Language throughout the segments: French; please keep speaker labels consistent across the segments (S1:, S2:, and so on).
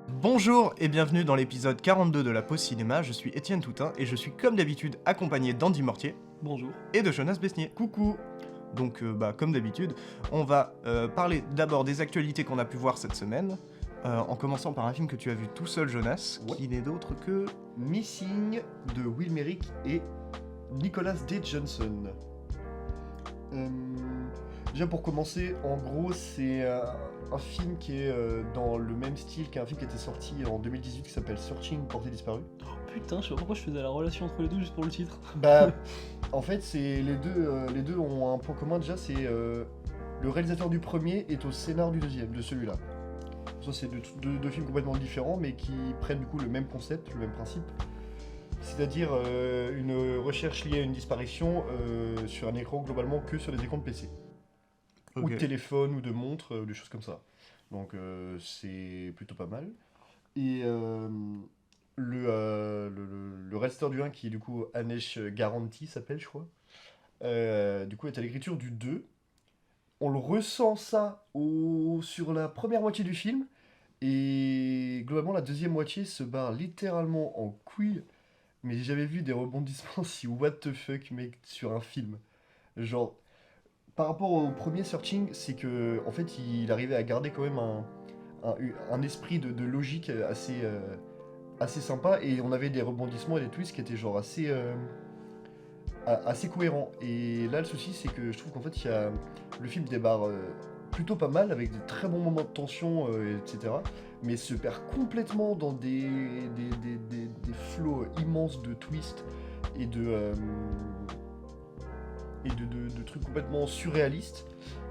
S1: Bonjour et bienvenue dans l'épisode 42 de la Pause Cinéma, je suis Étienne Toutin et je suis comme d'habitude accompagné d'Andy Mortier
S2: Bonjour.
S1: et de Jonas Besnier. Coucou. Donc comme d'habitude, on va parler d'abord des actualités qu'on a pu voir cette semaine, en commençant par un film que tu as vu tout seul Jonas,
S3: Ouais.
S1: qui n'est d'autre que...
S3: Missing de Will Merrick et Nicholas D. Johnson. Déjà pour commencer, en gros c'est un film qui est dans le même style qu'un film qui était sorti en 2018 qui s'appelle Searching Portée disparue.
S2: Putain, je sais pas pourquoi je faisais la relation entre les deux juste pour le titre.
S3: Bah en fait c'est les deux ont un point commun déjà, c'est le réalisateur du premier est au scénar du deuxième, de celui-là. Ça c'est deux films complètement différents mais qui prennent du coup le même concept, le même principe. C'est-à-dire une recherche liée à une disparition sur un écran globalement que sur des écrans de PC. Ou de
S1: Ok.
S3: téléphone ou de montre, des choses comme ça. Donc c'est plutôt pas mal. Et le réalisateur du 1 qui est du coup Anesh Garanti s'appelle je crois. Du coup est à l'écriture du 2. On le ressent ça sur la première moitié du film. Et globalement la deuxième moitié se barre littéralement en couille. Mais j'ai jamais vu des rebondissements si what the fuck mec sur un film. Genre, par rapport au premier Searching, c'est que en fait il arrivait à garder quand même un esprit de logique assez sympa et on avait des rebondissements et des twists qui étaient genre assez cohérents. Et là le souci c'est que je trouve qu'en fait le film débarre plutôt pas mal avec de très bons moments de tension, etc. Mais se perd complètement dans des flots immenses de twists et de trucs complètement surréalistes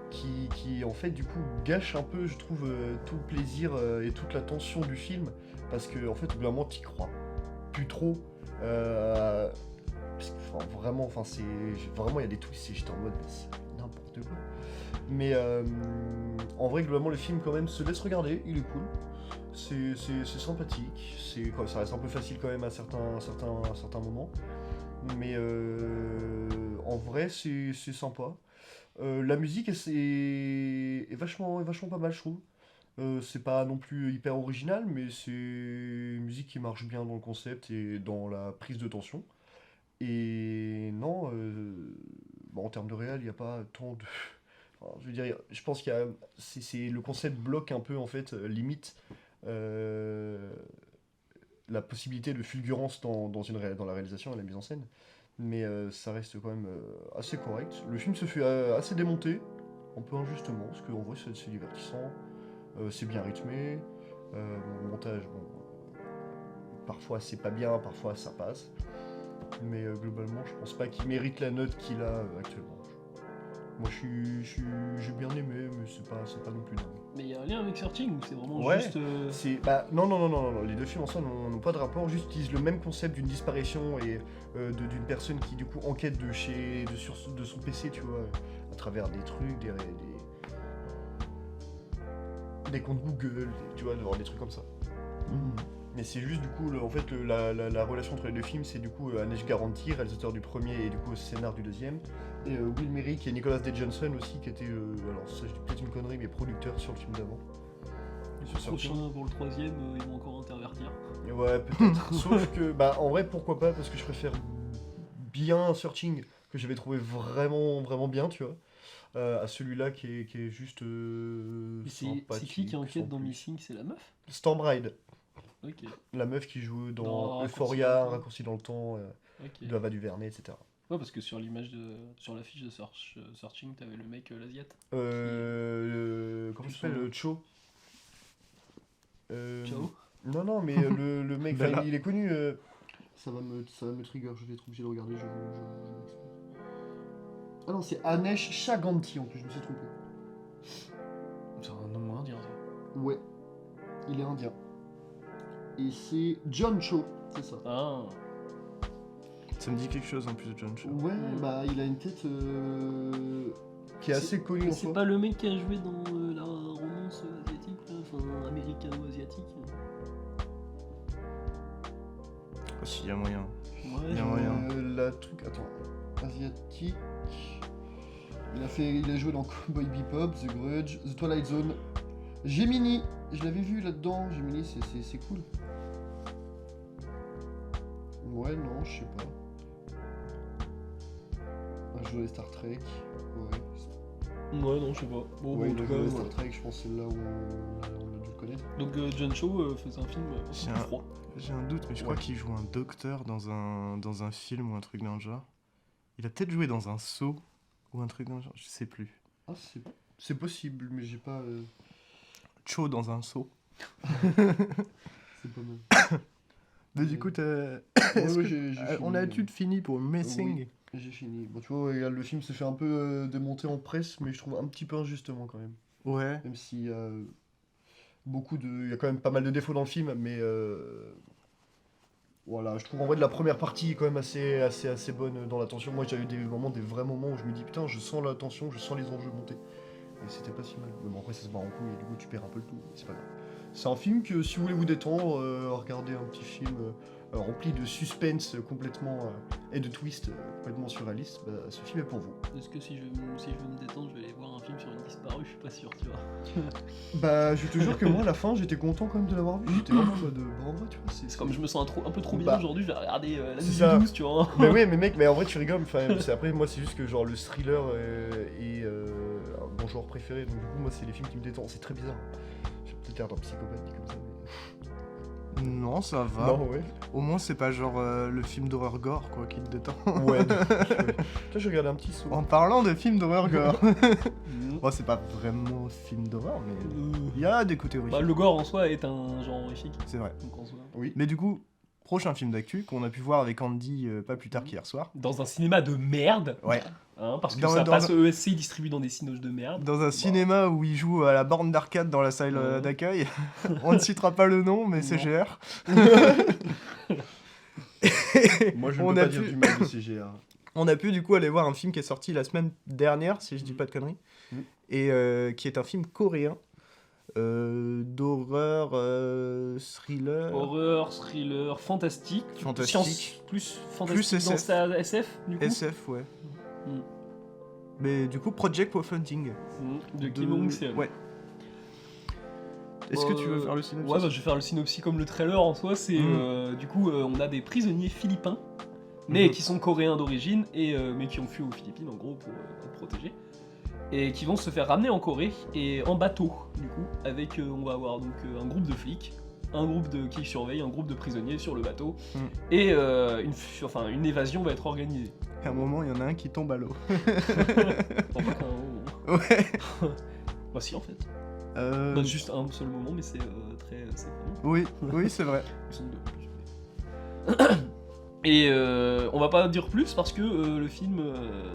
S3: qui en fait du coup gâchent un peu je trouve tout le plaisir et toute la tension du film parce que en fait au bout d'un moment t'y crois plus trop parce que, vraiment il y a des twists et j'étais en mode mais c'est n'importe quoi mais en vrai globalement le film quand même se laisse regarder, il est cool, c'est sympathique, ça reste un peu facile quand même à certains moments mais en vrai c'est sympa. La musique est vachement pas mal je trouve. C'est pas non plus hyper original mais c'est une musique qui marche bien dans le concept et dans la prise de tension. Et non, en termes de réel il n'y a pas tant de... Enfin, je veux dire, je pense qu'il y a... le concept bloque un peu en fait, limite euh, la possibilité de fulgurance dans la réalisation et la mise en scène. Mais ça reste quand même assez correct. Le film se fait assez démonter, un peu injustement, parce qu'en vrai c'est divertissant, c'est bien rythmé, le montage, bon, parfois c'est pas bien, parfois ça passe. Mais globalement je pense pas qu'il mérite la note qu'il a actuellement. Moi j'ai bien aimé, mais c'est pas non plus dingue.
S2: Mais il y a un lien avec Searching ou c'est vraiment
S3: Ouais,
S2: juste.
S3: non, les deux films ensemble n'ont pas de rapport, juste utilisent le même concept d'une disparition et d'une personne qui du coup enquête de son PC, tu vois, à travers des trucs, des comptes Google, tu vois, des trucs comme ça. Mais c'est juste du coup, en fait, la relation entre les deux films, c'est du coup Anesh Garanti, réalisateur du premier et du coup scénar du deuxième, et Will Merrick et Nicholas D. Johnson aussi, qui était, alors ça je dis peut-être une connerie, mais producteur sur le film d'avant. Et sur Searching.
S2: Prochain pour le troisième, ils vont encore intervertir.
S3: Ouais, peut-être. Sauf que, bah, en vrai, pourquoi pas, parce que je préfère bien Searching, que j'avais trouvé vraiment, vraiment bien, tu vois, à celui-là qui est juste
S2: Mais c'est qui
S3: sympathique,
S2: enquête
S3: sans
S2: dans
S3: plus.
S2: Missing? C'est la meuf?
S3: Stormbride,
S2: Ok.
S3: la meuf qui joue dans
S2: Dans
S3: Euphoria,
S2: Raccourci dans le temps.
S3: Raccourci dans le temps,
S2: Ok.
S3: de Ava DuVernay, etc.
S2: Ouais, parce que sur sur l'affiche de Searching, t'avais le mec l'Asiate.
S3: Comment il
S2: Plus
S3: s'appelle,
S2: son nom.
S3: Cho.
S2: Ciao.
S3: Non, mais le mec,
S1: Bella.
S3: il est connu. Ça va me trigger, je vais être obligé de regarder. Ah non, c'est Anesh Chaganti en plus, je me suis trompé.
S2: C'est un nom indien ça.
S3: Ouais, il est indien. Et c'est John Cho, c'est ça.
S2: Ah.
S1: Ça me dit quelque chose en plus de John Cho.
S3: Ouais, bah il a une tête qui est assez connue
S2: Mais
S3: en
S2: c'est
S3: soi.
S2: pas le mec qui a joué dans la romance asiatique, là, enfin américano-asiatique.
S1: Oh, s'il y a moyen.
S2: Ouais,
S1: Il y a
S2: je-
S1: moyen.
S3: La truc, attends, asiatique. Il a joué dans Cowboy Bebop, The Grudge, The Twilight Zone, Gemini, je l'avais vu là-dedans. Gemini, c'est cool. Ouais, non, je sais pas. Un jeu Star Trek. Ouais.
S2: Ouais, non, je sais pas. Bon,
S3: Ouais,
S2: en tout
S3: le
S2: cas,
S3: jeu
S2: voilà.
S3: Star Trek, je pense que c'est là où on a dû le connaître.
S2: Donc John Cho faisait un film
S1: C'est
S2: beaucoup
S1: un-
S2: froid.
S1: J'ai un doute, mais je crois qu'il joue un docteur dans un film ou un truc dans le genre. Il a peut-être joué dans un Saw ou un truc dans le genre, je sais plus.
S3: Ah, c'est possible, mais j'ai pas.
S1: Cho dans un Saw.
S3: C'est pas mal.
S1: Mais du coup,
S3: Ouais,
S1: est-ce
S3: ouais,
S1: que-
S3: j'ai
S1: on
S3: fini,
S1: a tout fini pour Missing.
S3: Oui. J'ai fini. Bon, tu vois, ouais, le film se fait un peu démonter en presse, mais je trouve un petit peu injustement quand même.
S1: Ouais.
S3: Même s'il y a il y a quand même pas mal de défauts dans le film, mais voilà, je trouve en vrai de la première partie quand même assez bonne dans la tension. Moi, j'ai eu des vrais moments où je me dis putain, je sens la tension, je sens les enjeux monter. Et c'était pas si mal. Mais bon, après, ça se barre en couille et du coup, tu perds un peu le tout, mais c'est pas grave. C'est un film que si vous voulez vous détendre, regardez un petit film rempli de suspense complètement et de twist complètement surréaliste, bah, ce film est pour vous.
S2: Est-ce que si je veux me détendre, je vais aller voir un film sur une disparue? Je suis pas sûr, tu vois.
S3: Bah, je te jure que moi, à la fin, j'étais content quand même de l'avoir vu. J'étais vraiment en mode, bah, en vrai, tu vois,
S2: C'est comme je me sens un peu trop bien
S3: Bah,
S2: aujourd'hui, je vais regarder la
S3: c'est
S2: nuit
S3: ça.
S2: du 12, tu vois.
S3: Mais oui, mais mec, mais en vrai, tu rigoles. Enfin, après, moi, c'est juste que genre le thriller est mon genre préféré. Donc, du coup, moi, c'est les films qui me détendent. C'est très bizarre. J'ai peut-être l'air d'un psychopathe dit comme ça.
S1: Non, ça va.
S3: Non, ouais.
S1: Au moins, c'est pas genre le film d'horreur gore, quoi, qui te détend.
S3: Ouais, Toi, j'ai regardé un petit saut.
S1: En parlant de films d'horreur gore.
S2: Mm.
S1: Bon, c'est pas vraiment film d'horreur, mais il y a des côtés
S2: Bah,
S1: horrifiques.
S2: le gore en soi est un genre horrifique.
S1: C'est vrai.
S2: Donc en soi.
S3: Oui.
S1: Mais du coup, prochain film d'actu qu'on a pu voir avec Andy pas plus tard qu'hier soir.
S2: Dans un cinéma de merde,
S1: Ouais.
S2: hein, parce que
S1: Dans-
S2: ça
S1: dans
S2: passe
S1: un-
S2: ESC distribué dans des cinoches de merde.
S1: Dans un cinéma où il joue à la borne d'arcade dans la salle
S2: Ouais.
S1: d'accueil. On ne citera pas le nom, mais c'est
S2: Non.
S1: GR.
S3: Moi, je ne
S1: On
S3: peux
S1: a
S3: pas dire
S1: pu-
S3: du mal de CGR.
S1: On a pu du coup aller voir un film qui est sorti la semaine dernière, si je dis pas de conneries,
S3: Mm.
S1: et qui est un film coréen d'horreur, thriller.
S2: Horreur, thriller, fantastique.
S1: Fantastique.
S2: Science plus fantastique
S1: Plus
S2: dans
S1: SF.
S2: sa SF, du coup.
S1: SF, ouais.
S2: Mm.
S1: Mais du coup, Project Wolf Hunting.
S2: De Kim Hong-seul.
S1: Ouais. Est-ce que tu veux faire le synopsis?
S2: Ouais, bah, je vais faire le synopsis comme le trailer en soi. C'est du coup, on a des prisonniers philippins, mais
S1: Mhm.
S2: qui sont coréens d'origine et mais qui ont fui aux Philippines en gros pour être protégés et qui vont se faire ramener en Corée et en bateau du coup avec on va avoir donc un groupe de flics, un groupe de qui surveille, un groupe de prisonniers sur le bateau
S1: Mhm.
S2: et une évasion va être organisée.
S1: À un moment, il y en a un qui tombe à l'eau.
S2: Enfin, pas qu'un moment.
S1: Ouais.
S2: Bah si en fait.
S1: Euh,
S2: Bah, juste un seul moment mais c'est très c'est bon.
S1: Oui, oui, c'est vrai.
S2: Ils sont deux en plus, mais- Et on va pas dire plus parce que le film,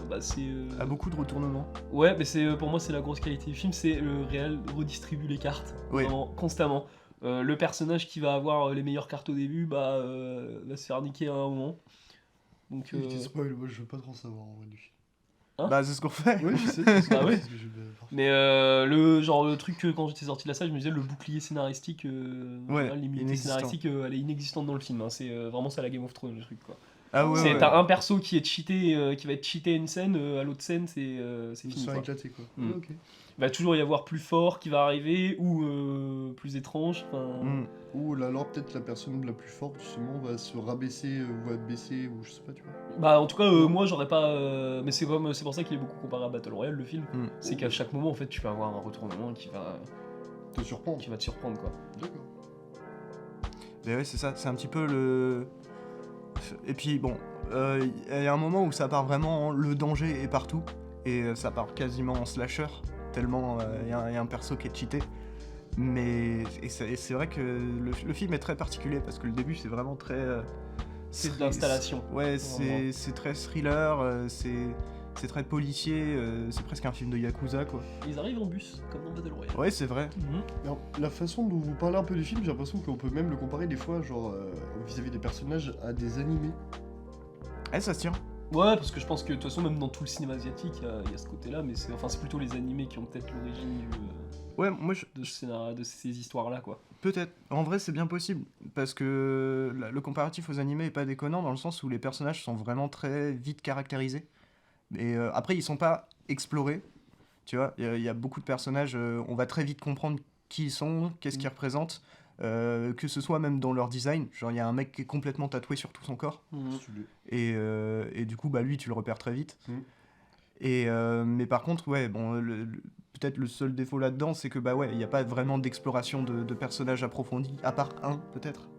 S2: bah, c'est.
S1: A beaucoup de retournements.
S2: Ouais, mais c'est pour moi c'est la grosse qualité du film, c'est le réel redistribue les cartes
S1: Oui.
S2: vraiment, constamment. Le personnage qui va avoir les meilleures cartes au début, bah va se faire niquer à un moment. Donc
S3: Je t'ai spoil, moi, je veux pas trop savoir en vrai du film.
S2: Hein
S1: Bah, c'est ce qu'on fait.
S3: Oui, je sais.
S2: Ah ouais.
S3: c'est ce que je vais faire.
S2: mais le truc que quand j'étais sorti de la salle, je me disais le bouclier scénaristique,
S1: Ouais,
S2: l'immunité
S1: inexistant.
S2: scénaristique, elle est inexistante dans le film. Hein. C'est vraiment ça la Game of Thrones le truc quoi.
S1: Ah ouais,
S2: C'est
S1: ouais.
S2: t'as un perso qui est cheaté, qui va être cheaté à une scène, à l'autre scène c'est
S3: Ils
S2: fini.
S3: sont
S2: Quoi.
S3: éclatés quoi.
S2: Mm.
S3: Ouais, ok.
S2: Il va toujours y avoir plus fort qui va arriver ou plus étrange. Enfin,
S1: Mm.
S3: Ou là, alors peut-être la personne la plus forte justement va se rabaisser ou va baisser ou je sais pas tu vois.
S2: Bah en tout cas moi j'aurais pas. Mais c'est pour ça qu'il est beaucoup comparé à Battle Royale le film.
S1: Mm.
S2: C'est qu'à chaque moment en fait tu vas avoir un retournement qui va
S3: Te surprendre.
S2: te surprendre quoi.
S3: D'accord.
S1: Mais ouais, c'est ça, c'est un petit peu le. Et puis bon, il y a un moment où ça part vraiment, le danger est partout, et ça part quasiment en slasher, tellement il y a un perso qui est cheaté. Mais et c'est vrai que le film est très particulier parce que le début c'est vraiment très.
S2: C'est de l'installation.
S1: Ouais,
S2: Vraiment.
S1: c'est très thriller, c'est très policier, c'est presque un film de Yakuza quoi.
S2: Ils arrivent en bus comme dans Battle Royale.
S1: Ouais, c'est vrai.
S2: Mhm.
S3: Alors, la façon dont vous parlez un peu du film, j'ai l'impression qu'on peut même le comparer des fois, genre vis-à-vis des personnages, à des animés.
S1: Eh, ça se tient.
S2: Ouais, parce que je pense que de toute façon, même dans tout le cinéma asiatique, il y a ce côté-là, mais c'est plutôt les animés qui ont peut-être l'origine
S1: Ouais, moi je.
S2: de ces histoires-là, quoi.
S1: Peut-être. En vrai, c'est bien possible. Parce que le comparatif aux animés est pas déconnant dans le sens où les personnages sont vraiment très vite caractérisés. Et après, ils sont pas explorés. Tu vois, il y a beaucoup de personnages, on va très vite comprendre qui ils sont, qu'est-ce qu'ils représentent, que ce soit même dans leur design. Genre, il y a un mec qui est complètement tatoué sur tout son corps, et du coup, bah, lui, tu le repères très vite. Mais par contre, ouais, bon, peut-être le seul défaut là-dedans, c'est que, bah ouais, il n'y a pas vraiment d'exploration de personnages approfondis, à part un, peut-être.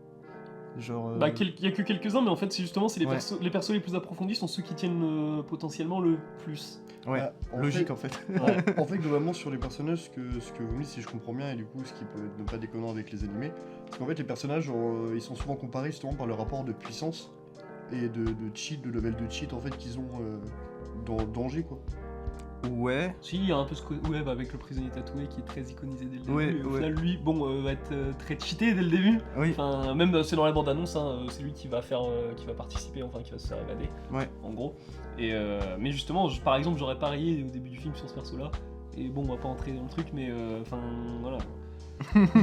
S1: Genre.
S2: Bah, il y a que quelques-uns, mais en fait, c'est justement les
S1: Ouais.
S2: persos les plus approfondis sont ceux qui tiennent potentiellement le plus.
S1: Ouais,
S3: Bah,
S1: logique en fait.
S3: En fait, globalement, sur les personnages, ce que vous me dites, si je comprends bien, et du coup, ce qui peut être ne pas déconnant avec les animés, c'est qu'en fait, les personnages, ils sont souvent comparés justement par le rapport de puissance et de cheat, de level de cheat, en fait, qu'ils ont dans danger, quoi.
S1: Ouais.
S2: Si, il y a un peu ce ouais, bah, avec le prisonnier tatoué qui est très iconisé dès le début.
S1: Ouais,
S2: Et au
S1: ouais.
S2: final, lui, bon, va être très cheaté dès le début.
S1: Oui.
S2: Enfin, même c'est dans la bande-annonce, hein, c'est lui qui va faire, qui va participer, enfin, qui va se faire évader.
S1: Ouais.
S2: En gros. Et mais justement, par exemple, j'aurais parié au début du film sur ce perso-là. Et bon, on va pas entrer dans le truc, mais enfin, voilà.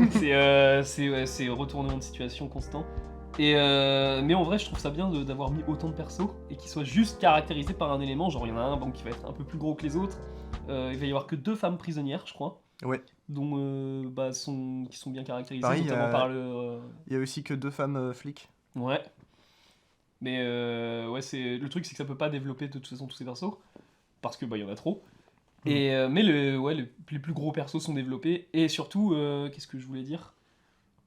S2: C'est retournement de situation constant. Et mais en vrai, je trouve ça bien d'avoir mis autant de persos et qu'ils soient juste caractérisés par un élément. Genre, il y en a un qui va être un peu plus gros que les autres. Il va y avoir que 2 femmes prisonnières, je crois.
S1: Ouais.
S2: Dont qui sont bien caractérisées,
S1: Pareil,
S2: notamment par le.
S1: Il y a aussi que 2 femmes flics.
S2: Ouais. Mais ouais, le truc, c'est que ça peut pas développer de toute façon tous ces persos parce que bah il y en a trop. Et mais les plus gros persos sont développés et surtout, qu'est-ce que je voulais dire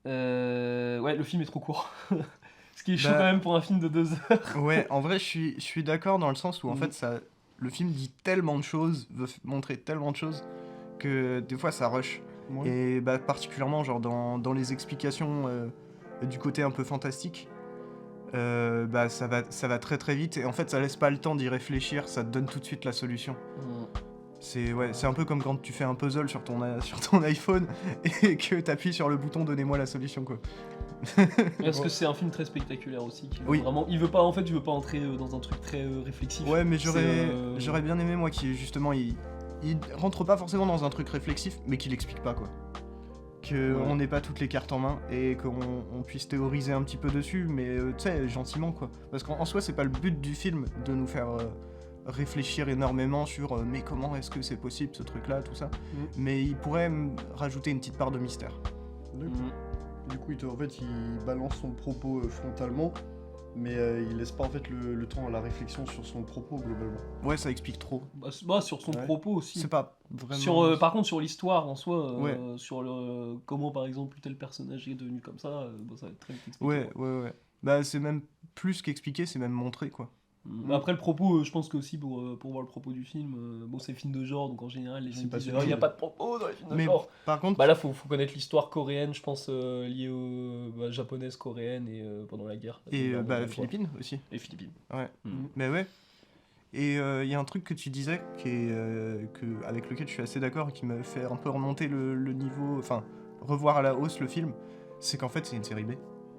S2: ouais, le film est trop court. Ce qui est chaud
S1: Bah,
S2: quand même pour un film de 2 heures.
S1: Ouais, en vrai, je suis d'accord dans le sens où en fait, le film dit tellement de choses, veut montrer tellement de choses, que des fois ça rush.
S3: Ouais.
S1: Et bah, particulièrement genre dans les explications du côté un peu fantastique, bah, ça va très très vite et en fait ça laisse pas le temps d'y réfléchir, ça te donne tout de suite la solution. C'est un peu comme quand tu fais un puzzle sur ton iPhone et que t'appuies sur le bouton donnez-moi la solution quoi.
S2: Parce que c'est un film très spectaculaire aussi.
S1: Oui.
S2: Vraiment, il veut pas entrer dans un truc très réflexif.
S1: Ouais, mais
S2: C'est,
S1: j'aurais bien aimé moi qui justement il rentre pas forcément dans un truc réflexif mais qu'il explique pas quoi. Que
S2: Ouais.
S1: on n'ait pas toutes les cartes en main et qu'on puisse théoriser un petit peu dessus mais tu sais gentiment quoi. Parce qu'en soi c'est pas le but du film de nous faire réfléchir énormément sur mais comment est-ce que c'est possible ce truc là tout ça. Mais il pourrait rajouter une petite part de mystère.
S3: D'accord.
S2: Mm.
S3: Du coup, en fait, il balance son propos frontalement, mais il laisse pas en fait le temps à la réflexion sur son propos globalement.
S1: Ouais, ça explique trop.
S2: Bah, sur son
S3: Ouais.
S2: propos aussi.
S1: C'est pas vraiment
S2: Par contre, sur l'histoire en soi,
S1: Ouais.
S2: sur comment par exemple tel personnage est devenu comme ça, bon, ça va être très vite expliqué.
S1: Ouais, ouais, ouais. Bah c'est même plus qu'expliqué, c'est même montré quoi.
S2: Après le propos, je pense que aussi pour voir le propos du film, bon c'est film de genre donc en général les gens
S3: C'est pas
S2: disent
S3: subtil.
S2: il n'y a pas de propos dans les films de
S1: Mais
S2: genre.
S1: par contre,
S2: Bah là faut connaître l'histoire coréenne je pense liée aux japonaise coréenne et pendant la guerre.
S1: et
S2: Donc,
S1: bah
S2: voilà.
S1: Philippines aussi.
S2: Et Philippines.
S1: Ouais.
S2: Mm.
S1: Mais ouais. Et il y a un truc que tu disais avec lequel je suis assez d'accord et qui m'a fait un peu remonter le niveau, enfin revoir à la hausse le film, c'est qu'en fait c'est une série B.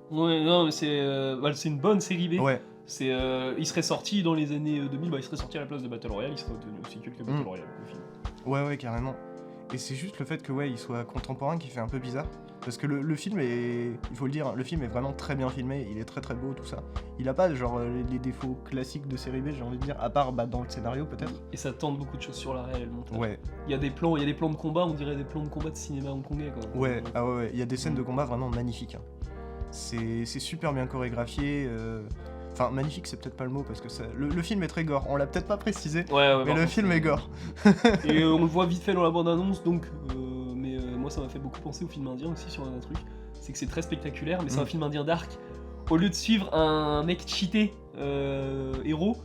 S2: Ouais non mais c'est une bonne série B.
S1: Ouais.
S2: Il serait sorti dans les années 2000, bah il serait sorti à la place de Battle Royale, il serait obtenu aussi quelques Battle Royale le film.
S1: Ouais, ouais, carrément. Et c'est juste le fait que ouais, il soit contemporain qui fait un peu bizarre. Parce que le film est, il faut le dire, le film est vraiment très bien filmé, il est très très beau, tout ça. Il a pas genre les défauts classiques de série B, j'ai envie de dire, à part bah, dans le scénario peut-être.
S2: Et ça tente beaucoup de choses sur la réelle montage.
S1: Ouais,
S2: Il y a des plans de combat, on dirait des plans de combat de cinéma hongkongais quoi.
S1: ouais, ah ouais, ouais, il y a des scènes de combat vraiment magnifiques. Hein. C'est super bien chorégraphié. Enfin, magnifique, c'est peut-être pas le mot parce que le film est très gore. On l'a peut-être pas précisé,
S2: Ouais,
S1: mais le film est gore.
S2: Et on le voit vite fait dans la bande-annonce, donc. Mais moi, ça m'a fait beaucoup penser au film indien aussi sur un truc. C'est que c'est très spectaculaire, mais c'est un film indien dark. Au lieu de suivre un mec cheaté héros,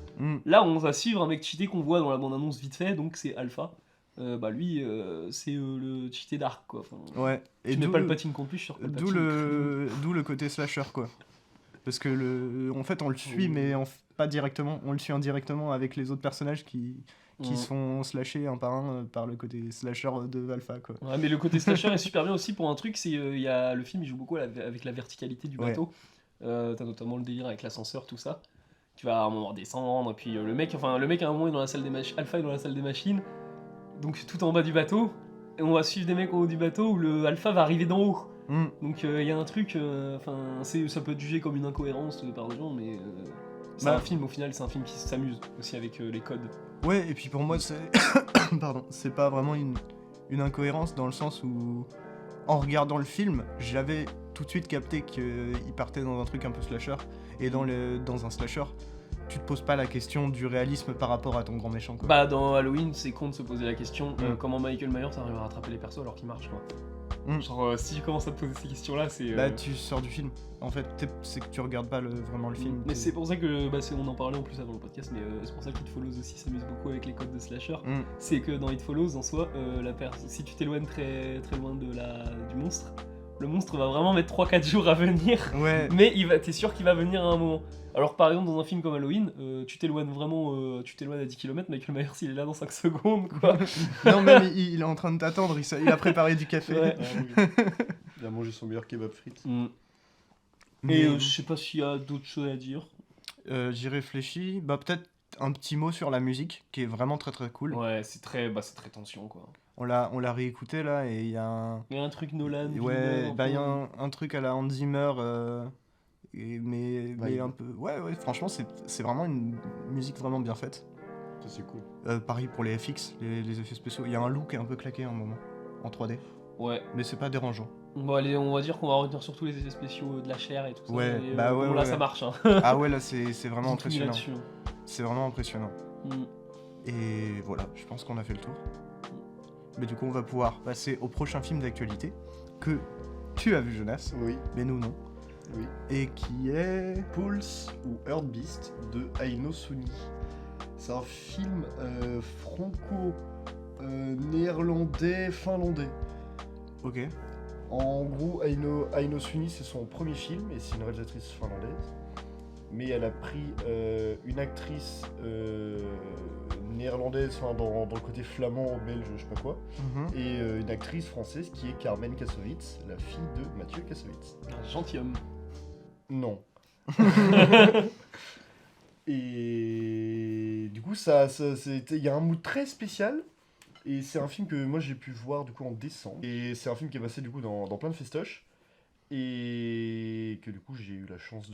S2: là, on va suivre un mec cheaté qu'on voit dans la bande-annonce vite fait, donc c'est Alpha. Bah lui, c'est le cheaté dark quoi. Enfin,
S1: Ouais. Et
S2: tu mets
S1: d'où
S2: pas le
S1: le-
S2: patine complet, je suis sûr que
S1: D'où le côté slasher quoi. Parce que en fait on le suit mais pas directement, on le suit indirectement avec les autres personnages qui se font slasher un par un par le côté slasher de Alpha quoi.
S2: Ouais, mais le côté slasher est super bien aussi pour un truc, c'est le film il joue beaucoup avec la verticalité du bateau. T'as notamment le délire avec l'ascenseur, tout ça. Tu vas à un moment descendre, et puis le mec à un moment est dans la salle des machines, Alpha est dans la salle des machines, donc tout en bas du bateau, et on va suivre des mecs au haut du bateau où le Alpha va arriver d'en haut. Donc il y a un truc, ça peut être jugé comme une incohérence par des gens, mais c'est un film au final, c'est un film qui s'amuse aussi avec les codes.
S1: Ouais, et puis pour moi c'est pardon, c'est pas vraiment une incohérence dans le sens où en regardant le film, j'avais tout de suite capté qu'il partait dans un truc un peu slasher. Et dans un slasher, tu te poses pas la question du réalisme par rapport à ton grand méchant, quoi.
S2: Bah dans Halloween, c'est con de se poser la question comment Michael Myers arrive à rattraper les persos alors qu'il marche, quoi. Genre si tu commences à te poser ces questions-là, c'est...
S1: Bah tu sors du film. En fait, c'est que tu regardes pas vraiment le film.
S2: Mais c'est pour ça que, on en parlait en plus avant le podcast, mais c'est pour ça qu'It Follows aussi s'amuse beaucoup avec les codes de slasher. C'est que dans It Follows, en soi, si tu t'éloignes très, très loin du monstre, le monstre va vraiment mettre 3-4 jours à venir,
S1: Ouais.
S2: mais t'es sûr qu'il va venir à un moment. Alors par exemple dans un film comme Halloween, tu t'éloignes à 10 km, Michael Myers il est là dans 5 secondes, quoi.
S1: Non, même il est en train de t'attendre, il a préparé du café.
S2: Ouais.
S3: Ah oui. Il a mangé son meilleur kebab frites.
S1: Mais
S2: Et je sais pas s'il y a d'autres choses à dire.
S1: j'y réfléchis. Bah peut-être un petit mot sur la musique, qui est vraiment très très cool.
S2: Ouais, c'est très tension, quoi.
S1: On l'a réécouté là, et il y a un...
S2: Il y a un truc Nolan.
S1: Ouais,
S2: Villeneuve,
S1: bah il y a un truc à la Hans Zimmer, mais
S3: Ouais.
S1: un peu... Ouais, franchement, c'est vraiment une musique vraiment bien faite.
S3: Ça, c'est cool.
S1: Pareil pour les FX, les effets spéciaux. Il y a un look un peu claqué à un moment, en 3D.
S2: Ouais.
S1: Mais c'est pas dérangeant.
S2: Bon allez, on va dire qu'on va retenir surtout les effets spéciaux de la chair et tout ça.
S1: Ouais,
S2: et,
S1: bah ouais,
S2: bon, là
S1: ouais.
S2: ça marche, hein.
S1: Ah ouais, là c'est vraiment
S2: Dites-nous
S1: impressionnant.
S2: là-dessus.
S1: C'est vraiment impressionnant. Et voilà, je pense qu'on a fait le tour. Mais du coup, on va pouvoir passer au prochain film d'actualité que tu as vu, Jonas,
S3: Oui,
S1: mais nous non.
S3: oui.
S1: Et qui est...
S3: Pulse ou Earth Beast de Aino Suni. C'est un film franco-néerlandais, finlandais.
S1: Ok.
S3: En gros, Aino Suni, c'est son premier film et c'est une réalisatrice finlandaise. Mais elle a pris une actrice néerlandaise, enfin dans le côté flamand, belge, je sais pas quoi, et une actrice française qui est Carmen Kassovitz, la fille de Mathieu Kassovitz.
S2: Un gentilhomme.
S3: Non. Et du coup, il y a un mood très spécial. Et c'est un film que moi j'ai pu voir du coup en décembre. Et c'est un film qui est passé du coup dans plein de festoches. Et que du coup j'ai eu la chance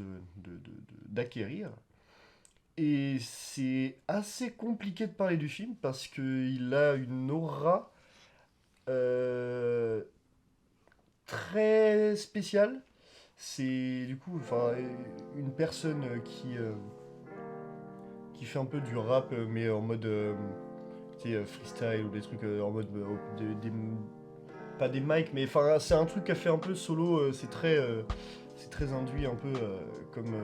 S3: d'acquérir. Et c'est assez compliqué de parler du film parce qu'il a une aura très spéciale. C'est du coup une personne qui fait un peu du rap mais en mode freestyle ou des trucs en mode pas des mics mais enfin c'est un truc qu'elle fait un peu solo, c'est très induit un peu comme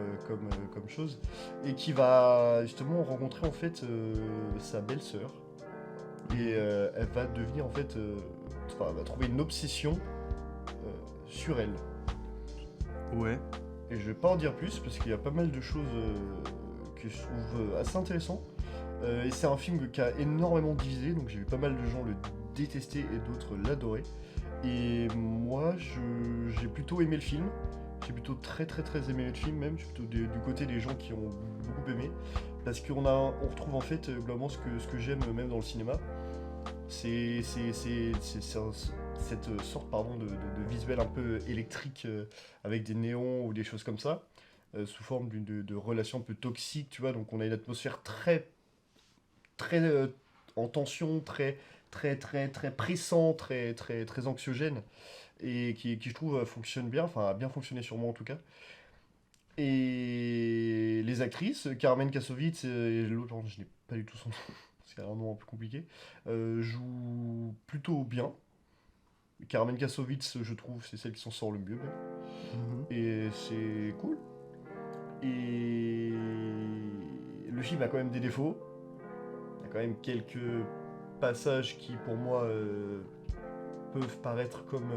S3: chose et qui va justement rencontrer en fait sa belle-sœur et elle va devenir en fait elle va trouver une obsession sur elle.
S1: Ouais.
S3: Et je vais pas en dire plus parce qu'il y a pas mal de choses que je trouve assez intéressantes. Et c'est un film qui a énormément divisé, donc j'ai vu pas mal de gens le détester et d'autres l'adorer. Et moi, j'ai plutôt aimé le film. J'ai plutôt très aimé le film même. Je suis plutôt du côté des gens qui ont beaucoup aimé. Parce qu'on retrouve en fait globalement ce que j'aime même dans le cinéma. C'est cette sorte de visuel un peu électrique avec des néons ou des choses comme ça, sous forme de relation un peu toxique, tu vois. Donc on a une atmosphère très en tension, très pressant, très anxiogène, et qui je trouve fonctionne bien, enfin a bien fonctionné sur moi en tout cas. Et les actrices, Carmen Kassovitz et l'autre, je n'ai pas du tout son nom, c'est un nom un peu compliqué, jouent plutôt bien. Carmen Kassovitz, je trouve, c'est celle qui s'en sort le mieux même. Et c'est cool. Et le film a quand même des défauts. Il y a quand même quelques passages qui, pour moi, peuvent paraître comme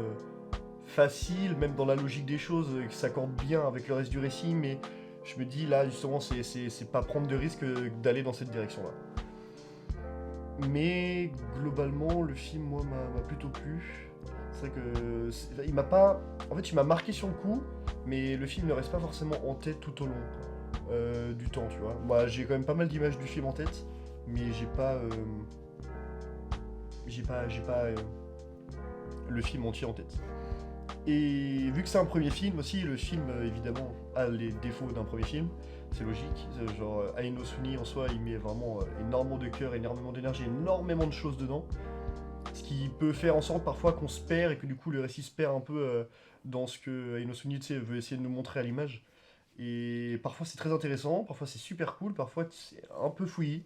S3: faciles, même dans la logique des choses, qui s'accordent bien avec le reste du récit, mais je me dis, là, justement, c'est pas prendre de risque d'aller dans cette direction-là. Mais, globalement, le film, moi, m'a plutôt plu. C'est vrai que il m'a pas... En fait, il m'a marqué sur le coup, mais le film ne reste pas forcément en tête tout au long du temps, tu vois. Moi, j'ai quand même pas mal d'images du film en tête, mais j'ai pas le film entier en tête. Et vu que c'est un premier film aussi, le film évidemment a les défauts d'un premier film, c'est logique. Genre Aino Suni en soi, il met vraiment énormément de cœur, énormément d'énergie, énormément de choses dedans. Ce qui peut faire en sorte parfois qu'on se perd et que du coup le récit se perd un peu dans ce que Inozuni veut essayer de nous montrer à l'image. Et parfois c'est très intéressant, parfois c'est super cool, parfois c'est un peu fouillis.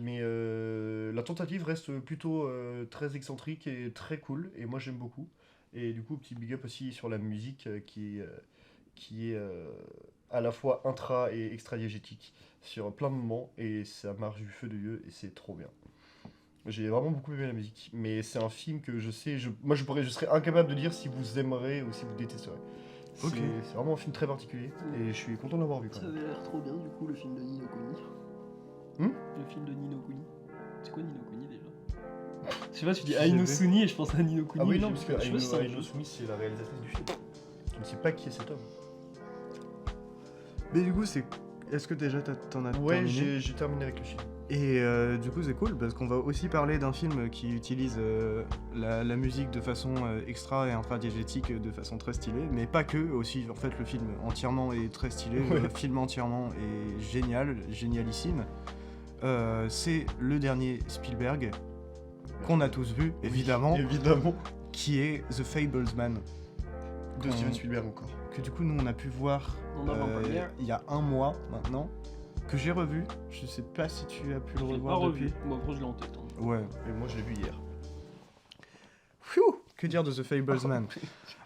S3: Mais la tentative reste plutôt très excentrique et très cool, et moi j'aime beaucoup. Et du coup, petit big up aussi sur la musique qui est à la fois intra et extra-diégétique sur plein de moments, et ça marche du feu de Dieu, et c'est trop bien. J'ai vraiment beaucoup aimé la musique, mais c'est un film que je sais, je serais incapable de dire si vous aimerez ou si vous détesterez.
S1: Ok.
S3: C'est vraiment un film très particulier, et je suis content de l'avoir vu quand
S2: Ça
S3: même.
S2: avait l'air trop bien, du coup, le film de Nino Kuni. Le film de Nino Kuni. C'est quoi Nino Kuni déjà? Je sais pas, tu dis
S3: Jamais.
S2: Aino Suni et je pense à Nino Kuni.
S3: Ah oui,
S2: mais
S3: non,
S2: je-
S3: parce que
S2: je sais pas si c'est un
S3: Aino
S2: jeu.
S3: Smith, c'est la réalisatrice du film. Je ne sais pas qui est cet homme.
S1: Mais du coup, est-ce que déjà t'en as
S3: Ouais,
S1: terminé?
S3: j'ai terminé avec le film.
S1: Et du coup, c'est cool parce qu'on va aussi parler d'un film qui utilise la musique de façon extra et intradiégétique de façon très stylée, mais pas que, aussi en fait le film entièrement est très stylé,
S3: Ouais.
S1: le film entièrement est génial, génialissime. C'est le dernier Spielberg qu'on a tous vu, évidemment,
S3: Évidemment.
S1: qui est The Fablesman,
S3: De Steven Spielberg encore.
S1: que du coup nous on a pu voir
S2: En avant-première.
S1: il y a un mois maintenant, que j'ai revu. Je sais pas si tu as pu le
S2: Je l'ai pas
S1: revoir
S2: revu.
S1: depuis.
S2: Moi, gros, je l'ai en tête. Hein.
S1: Ouais.
S3: Et moi, je l'ai vu hier.
S1: Phew, que dire de The Fablesman?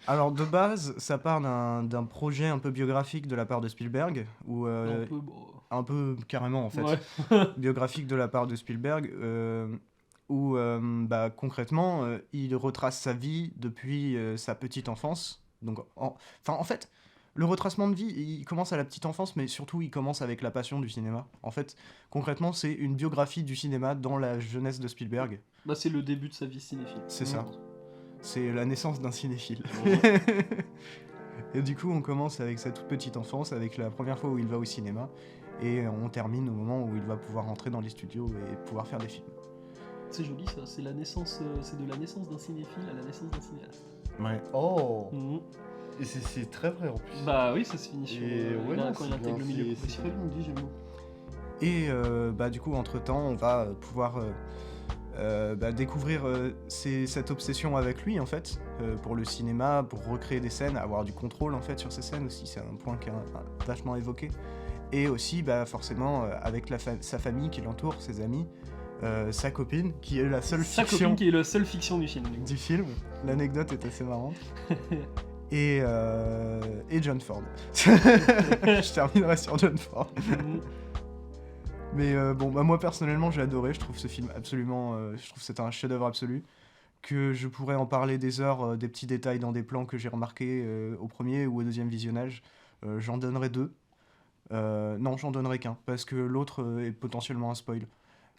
S1: Alors de base, ça part d'un projet un peu biographique de la part de Spielberg, ou
S2: Un peu, bon.
S1: un peu carrément en fait,
S2: Ouais.
S1: biographique de la part de Spielberg, où bah, concrètement, il retrace sa vie depuis sa petite enfance. Donc, en fait, le retracement de vie, il commence à la petite enfance, mais surtout, il commence avec la passion du cinéma. En fait, concrètement, c'est une biographie du cinéma dans la jeunesse de Spielberg.
S2: Bah, c'est le début de sa vie cinéphile.
S1: C'est ça. C'est la naissance d'un cinéphile. Et du coup, on commence avec sa toute petite enfance, avec la première fois où il va au cinéma, et on termine au moment où il va pouvoir rentrer dans les studios et pouvoir faire des films.
S2: C'est joli ça, c'est la naissance, c'est de la naissance d'un cinéphile à la naissance d'un cinéaste.
S1: Ouais.
S3: Oh
S2: Mhm.
S3: Et c'est très vrai en plus.
S2: Bah oui, ça se finit sur
S3: Et ouais, non,
S2: quand il
S3: c'est
S2: intègre le
S3: bien,
S2: milieu
S3: c'est très
S2: professionnel.
S3: bien dit, j'aime beaucoup.
S1: Et bah, du coup, entre-temps, on va pouvoir bah, découvrir cette obsession avec lui, en fait, pour le cinéma, pour recréer des scènes, avoir du contrôle, en fait, sur ces scènes aussi, c'est un point qui est vachement évoqué. Et aussi, bah, forcément, avec sa famille qui l'entoure, ses amis, sa copine, qui est la seule
S2: Sa
S1: fiction
S2: copine qui est la seule fiction du film. du coup.
S1: du film. L'anecdote est assez marrante. Et John Ford. Je terminerai sur John Ford.
S2: Mhm.
S1: Mais bon, bah, moi personnellement j'ai adoré, je trouve ce film absolument, je trouve que c'est un chef-d'œuvre absolu, que je pourrais en parler des heures, des petits détails dans des plans que j'ai remarqués au premier ou au deuxième visionnage. J'en donnerai deux. Non, j'en donnerai qu'un, parce que l'autre est potentiellement un spoil.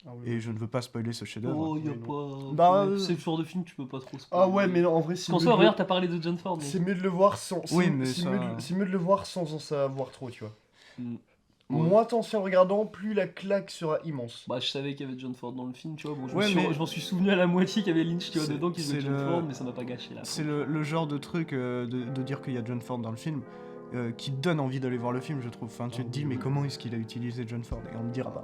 S3: Ah, oui.
S1: Et je ne veux pas spoiler ce chef-d'œuvre.
S2: Oh, y a
S3: Oui,
S2: pas.
S1: Bah,
S2: ouais, c'est le genre de film que tu peux pas trop spoiler.
S3: Ah ouais, mais non, en vrai, c'est
S2: Parce qu'en
S3: mieux
S2: soi,
S3: de
S2: regarde, t'as parlé de John Ford.
S3: c'est mieux de le voir sans.
S1: Oui,
S3: c'est-
S1: mais
S3: c'est
S1: ça-
S3: mieux de le voir sans en savoir trop, tu vois.
S2: Mm.
S3: Moins t'en sais en regardant, plus la claque sera immense.
S2: Bah, je savais qu'il y avait John Ford dans le film, tu vois. Bon,
S1: Ouais, mais-
S2: je m'en suis souvenu à la moitié qu'il y avait Lynch, tu vois,
S1: C'est-
S2: dedans qui jouait
S1: c'est
S2: John
S1: le-
S2: Ford, mais ça m'a pas gâché là.
S1: C'est le genre de truc de dire qu'il y a John Ford dans le film qui te donne envie d'aller voir le film, je trouve. Enfin, tu
S3: Ah
S1: te dis,
S3: oui,
S1: mais
S3: oui.
S1: comment est-ce qu'il a utilisé John Ford? Et on ne dira pas.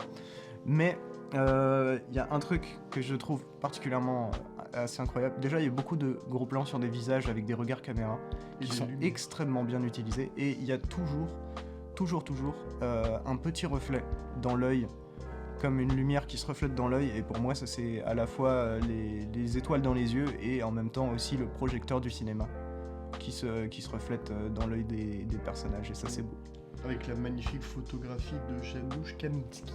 S1: Mais il y a un truc que je trouve particulièrement assez incroyable. Déjà, il y a beaucoup de gros plans sur des visages avec des regards caméra qui
S3: des
S1: sont
S3: lumières.
S1: extrêmement bien utilisés. Et il y a toujours un petit reflet dans l'œil, comme une lumière qui se reflète dans l'œil. Et pour moi, ça c'est à la fois les étoiles dans les yeux et en même temps aussi le projecteur du cinéma qui se reflète dans l'œil des personnages. Et ça c'est beau.
S3: Avec la magnifique photographie de Janusz Kaminski.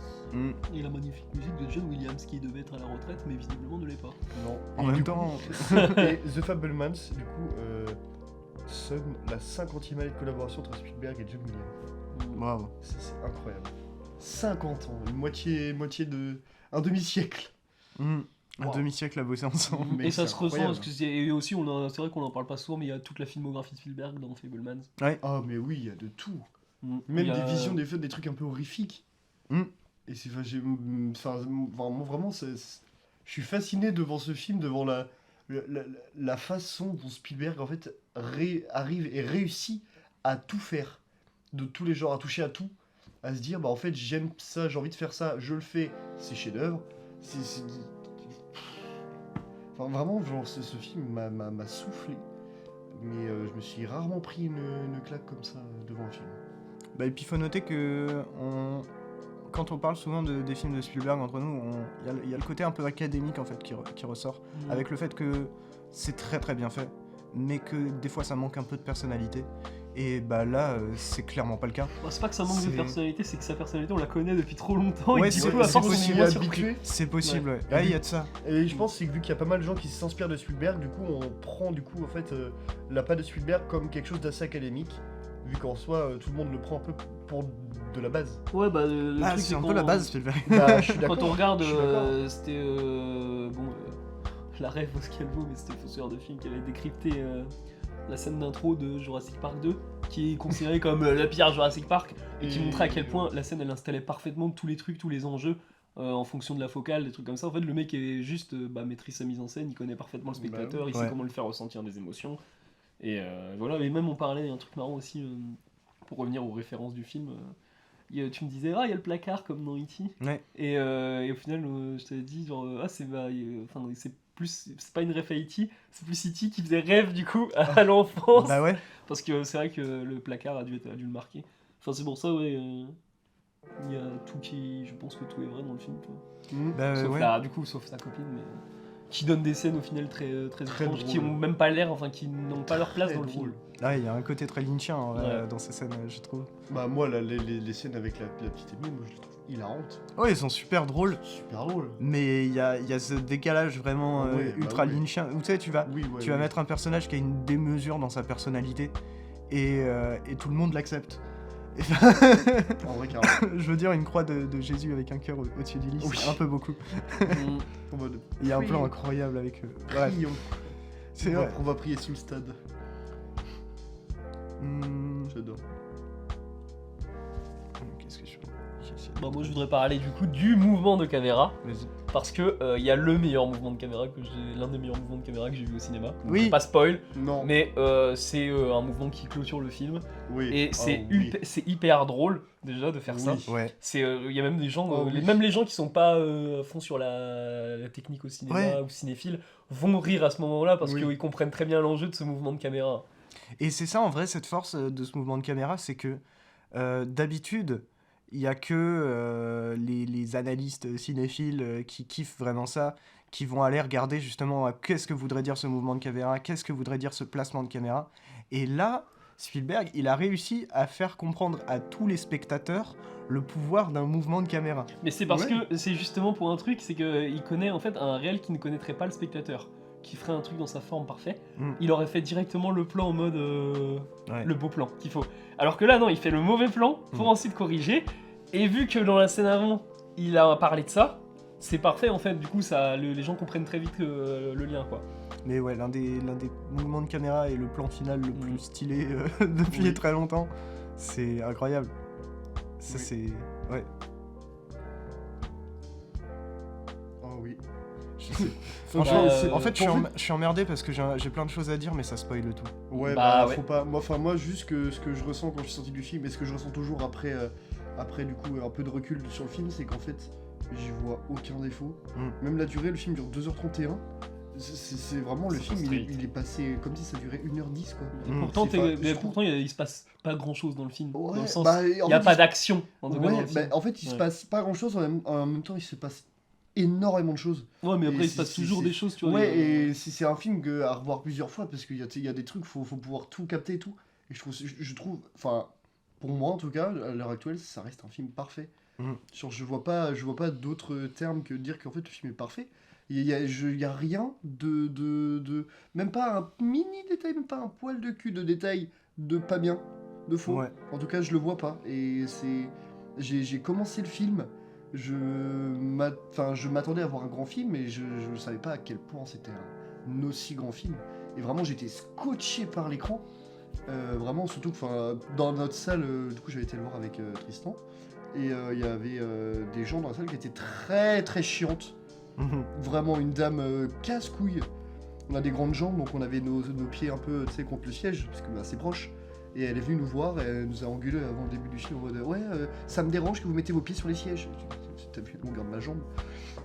S2: Et la magnifique musique de John Williams qui devait être à la retraite, mais visiblement ne l'est pas.
S3: Non.
S1: En
S3: Et
S1: même
S3: du
S1: temps,
S3: coup- et The Fabelmans, du coup, sonne la 50e année de collaboration entre Spielberg et John Williams.
S1: bravo.
S3: C'est incroyable. 50 ans, une moitié de. Un demi-siècle.
S1: Un
S3: Wow.
S1: demi-siècle à bosser ensemble.
S3: Mais
S2: Et ça
S3: c'est
S2: se ressent,
S3: incroyable.
S2: parce que et aussi, c'est vrai qu'on en parle pas souvent, mais il y a toute la filmographie de Spielberg dans Fablemans.
S3: Ah, mais oui, il y a de tout.
S2: Il
S3: Même
S2: y a-
S3: des visions, des trucs un peu horrifiques.
S1: Mm.
S3: Et c'est. Moi, vraiment, je suis fasciné devant ce film, devant la façon dont Spielberg, en fait, arrive et réussit à tout faire. De tous les genres, à toucher à tout. À se dire, bah en fait, j'aime ça, j'ai envie de faire ça, je le fais, c'est chef-d'œuvre. Enfin, Enfin, vraiment, genre, ce film m'a soufflé. Mais je me suis rarement pris une claque comme ça devant un film.
S1: Bah, et puis il faut noter que quand on parle souvent des films de Spielberg entre nous, il y a le côté un peu académique en fait qui ressort, avec le fait que c'est très très bien fait, mais que des fois ça manque un peu de personnalité. Et bah là, c'est clairement pas le cas.
S2: Bah, c'est pas que ça manque de personnalité, c'est que sa personnalité on la connaît depuis trop longtemps
S1: Ouais,
S2: et du
S1: c'est
S2: coup à force on
S1: possible.
S2: est moins surpris.
S1: C'est possible, ouais. Ouais, il y a de ça.
S3: Et je pense que c'est que vu qu'il y a pas mal de gens qui s'inspirent de Spielberg, du coup on prend du coup en fait la patte de Spielberg comme quelque chose d'assez académique, vu qu'en soi tout le monde le prend un peu pour de la base.
S2: Ouais, bah le
S1: Ah,
S2: truc
S1: c'est un
S2: quand
S1: peu la base, Spielberg.
S3: Bah, je suis d'accord.
S2: Quand on regarde,
S3: je suis d'accord.
S2: c'était la rêve au Scalvo, mais c'était Fossoyeur de film qui avait décrypté la scène d'intro de Jurassic Park 2, qui est considérée comme la pire Jurassic Park, et qui montrait à quel point la scène elle installait parfaitement tous les trucs, tous les enjeux, en fonction de la focale, des trucs comme ça. En fait, le mec est juste maîtrise sa mise en scène, il connaît parfaitement le spectateur, il sait comment le faire ressentir des émotions. Et voilà, et même on parlait d'un truc marrant aussi, pour revenir aux références du film. Tu me disais, il y a le placard comme dans E.T.
S1: Ouais.
S2: Et au final, je t'avais dit, genre, c'est pas une ref à E.T., c'est plus E.T. qui faisait rêve du coup à l'enfance.
S1: Bah ouais.
S2: Parce que c'est vrai que le placard a dû le marquer. Enfin, c'est pour ça, ouais. Il y a tout qui. Je pense que tout est vrai dans le film, quoi.
S1: Bah
S2: Sauf,
S1: ouais.
S2: du coup, sauf sa copine, mais. Qui donne des scènes au final très étranges,
S3: drôle.
S2: qui ont même pas l'air, enfin, qui n'ont pas leur place
S3: Très
S2: dans le
S3: drôle.
S2: film.
S1: Ah, il y a un côté très lynchien
S2: Ouais.
S1: dans ces scènes, je trouve.
S3: Bah moi les scènes avec la petite Amy, moi je les trouve hilarantes.
S1: Ouais, ils sont super drôles,
S3: Super drôle.
S1: mais il y a ce décalage vraiment
S3: Ouais, bah
S1: ultra
S3: oui.
S1: lynchien. Où tu sais, tu vas mettre un personnage qui a une démesure dans sa personnalité, et tout le monde l'accepte.
S3: En vrai carrément.
S1: Je veux dire, une croix de Jésus avec un cœur au-dessus du lit, c'est un peu beaucoup.
S3: En mode.
S1: Il y a un plan
S3: Prions.
S1: incroyable avec... bref,
S3: Prions.
S1: c'est
S3: on, va,
S1: vrai.
S3: on va prier sous le stade. J'adore.
S1: Qu'est-ce que je fais?
S2: Bah, moi, je voudrais parler du coup du mouvement de caméra.
S1: Vas-y.
S2: Parce que il y a le meilleur mouvement de caméra l'un des meilleurs mouvements de caméra que j'ai vu au cinéma. Donc,
S1: Oui.
S2: je vais pas spoil,
S3: Non.
S2: mais c'est un mouvement qui clôture le film
S3: Oui.
S2: et
S3: Ah,
S2: c'est
S3: oui.
S2: hyper drôle déjà de faire ça.
S3: Oui.
S1: Ouais.
S2: C'est il y a même des gens,
S3: Oh, oui.
S2: même les gens qui sont pas à fond sur la technique au cinéma
S1: Ouais.
S2: ou cinéphiles vont rire à ce moment-là parce
S3: Oui.
S2: qu'ils comprennent très bien l'enjeu de ce mouvement de caméra.
S1: Et c'est ça, en vrai, cette force de ce mouvement de caméra, c'est que d'habitude, il n'y a que les analystes cinéphiles qui kiffent vraiment ça, qui vont aller regarder justement qu'est-ce que voudrait dire ce mouvement de caméra, qu'est-ce que voudrait dire ce placement de caméra. Et là, Spielberg, il a réussi à faire comprendre à tous les spectateurs le pouvoir d'un mouvement de caméra.
S2: Mais c'est parce
S3: Ouais.
S2: que c'est justement pour un truc, c'est qu'il connaît en fait un réel qui ne connaîtrait pas le spectateur, qui ferait un truc dans sa forme parfait. Il aurait fait directement le plan en mode
S1: Ouais.
S2: le beau plan qu'il faut. Alors que là non, il fait le mauvais plan pour ensuite corriger. Et vu que dans la scène avant, il a parlé de ça, c'est parfait en fait. Du coup, les gens comprennent très vite le lien quoi.
S1: Mais ouais, l'un des mouvements de caméra et le plan final le plus stylé depuis
S3: Oui.
S1: très longtemps. C'est incroyable. Ça,
S3: Oui.
S1: c'est... Ouais.
S3: Oh oui.
S1: Franchement,
S2: Bah,
S1: en fait,
S3: pour
S1: je suis emmerdé parce que j'ai plein de choses à dire, mais ça spoil tout.
S3: Ouais,
S2: Bah,
S3: bah,
S2: ouais.
S3: faut pas. Moi, juste ce que je ressens quand je suis sorti du film et ce que je ressens toujours après du coup, un peu de recul sur le film, c'est qu'en fait, j'y vois aucun défaut. Même la durée, le film dure 2h31. C'est vraiment le
S2: C'est
S3: film,
S2: pas strict.
S3: il est passé comme si ça durait 1h10 quoi.
S2: Pourtant,
S3: C'est pas- je trouve-
S2: pourtant il se passe pas grand chose dans le film.
S3: Ouais,
S2: dans le sens,
S3: bah,
S2: il
S3: en
S2: n'y a
S3: fait,
S2: pas d'action en tout cas, dans
S3: Ouais,
S2: le film.
S3: bah, en fait, il se
S2: Ouais.
S3: passe pas grand chose, en même temps, il se passe énormément de choses.
S2: Ouais, mais après
S3: et
S2: il se passe
S3: c'est-
S2: toujours
S3: c'est-
S2: des choses, tu vois.
S3: Ouais, et c'est un film à revoir plusieurs fois parce qu'il y a des trucs, faut pouvoir tout capter et tout. Et je trouve, enfin, pour moi en tout cas, à l'heure actuelle, ça reste un film parfait. Genre, je vois pas d'autres termes que de dire qu'en fait le film est parfait. Il y a rien même pas un mini détail, même pas un poil de cul de détail de pas bien, de faux.
S1: Ouais.
S3: En tout cas, je le vois pas. Et j'ai commencé le film. Je m'attendais à voir un grand film, mais je savais pas à quel point c'était un aussi grand film. Et vraiment, j'étais scotché par l'écran. Vraiment, surtout que dans notre salle, du coup, j'avais été le voir avec Tristan. Et il y avait des gens dans la salle qui étaient très très chiantes. Vraiment une dame casse-couille. On a des grandes jambes, donc on avait nos pieds un peu contre le siège, parce que c'est proche. Et elle est venue nous voir et elle nous a engueulé avant le début du film en mode ouais, ça me dérange que vous mettez vos pieds sur les sièges. T'as vu la longueur de ma jambe.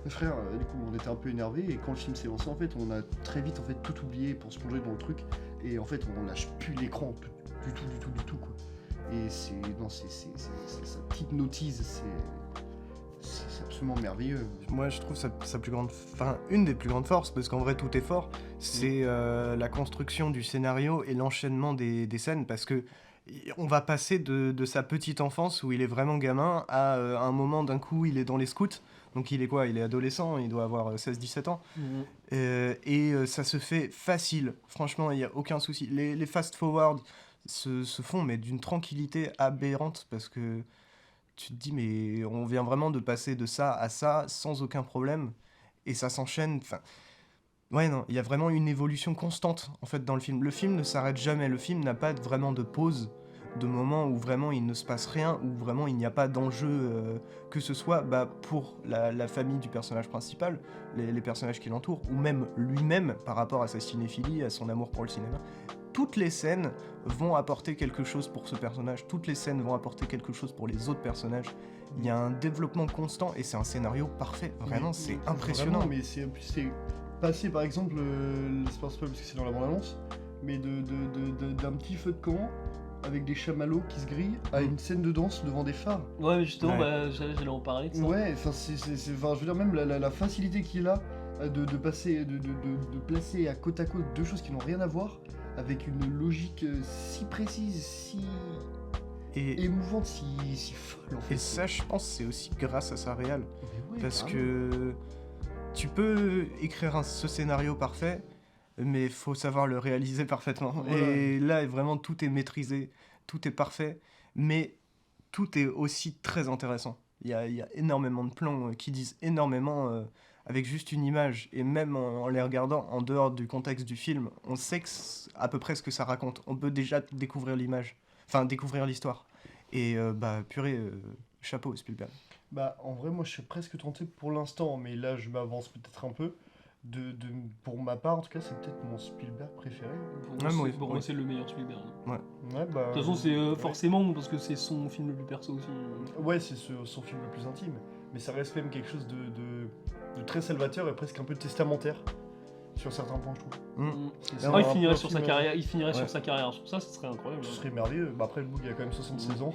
S3: Mais frère, du coup on était un peu énervés et quand le film s'est lancé en fait on a très vite en fait tout oublié pour se plonger dans le truc et en fait on lâche plus l'écran du tout quoi. Et c'est ça t'hypnotise, c'est absolument merveilleux.
S1: Moi, je trouve une des plus grandes forces, parce qu'en vrai, tout est fort, c'est la construction du scénario et l'enchaînement des scènes, parce que on va passer de sa petite enfance, où il est vraiment gamin, à un moment, d'un coup, il est dans les scouts, donc il est quoi ? Il est adolescent, il doit avoir 16-17 ans, ça se fait facile, franchement, il n'y a aucun souci. Les fast-forward se font, mais d'une tranquillité aberrante, parce que tu te dis, mais on vient vraiment de passer de ça à ça sans aucun problème, et ça s'enchaîne. Enfin, ouais, non, il y a vraiment une évolution constante en fait dans le film. Le film ne s'arrête jamais, le film n'a pas vraiment de pause, de moment où vraiment il ne se passe rien, où vraiment il n'y a pas d'enjeu que ce soit pour la famille du personnage principal, les personnages qui l'entourent, ou même lui-même par rapport à sa cinéphilie, à son amour pour le cinéma. Toutes les scènes vont apporter quelque chose pour ce personnage, toutes les scènes vont apporter quelque chose pour les autres personnages. Il y a un développement constant et c'est un scénario parfait, vraiment, c'est impressionnant.
S3: Vraiment, mais c'est passé par exemple, c'est pas parce que c'est dans la bande-annonce, mais d'un petit feu de camp avec des chamallows qui se grillent à une scène de danse devant des phares.
S2: Ouais, mais justement, j'allais en parler de ça.
S3: Ouais, enfin, je veux dire, même la facilité qu'il a de placer à côte deux choses qui n'ont rien à voir, avec une logique si précise, si émouvante, si folle en fait.
S1: Et ça, je pense, c'est aussi grâce à sa réal.
S3: Ouais,
S1: parce
S3: carrément.
S1: que tu peux écrire ce scénario parfait, mais il faut savoir le réaliser parfaitement.
S3: Voilà.
S1: Et là, vraiment, tout est maîtrisé, tout est parfait, mais tout est aussi très intéressant. Il y a énormément de plans qui disent énormément avec juste une image, et même en les regardant en dehors du contexte du film, on sait à peu près ce que ça raconte. On peut déjà découvrir découvrir l'histoire. Et purée, chapeau Spielberg.
S3: En vrai, moi je suis presque tenté pour l'instant, mais là je m'avance peut-être un peu. Pour ma part, en tout cas, c'est peut-être mon Spielberg préféré.
S2: Pour moi, c'est le meilleur Spielberg.
S3: Ouais,
S2: De toute façon, c'est forcément parce que c'est son film le plus perso aussi.
S3: Ouais, c'est son film le plus intime, mais ça reste quand même quelque chose de très salvateur et presque un peu testamentaire sur certains points, je trouve.
S2: Il finirait sur sa carrière. Il finirait sur sa carrière. Sur ça, ce serait incroyable.
S3: Ce serait merveilleux. Après, le bouc, il a quand même 76 ans.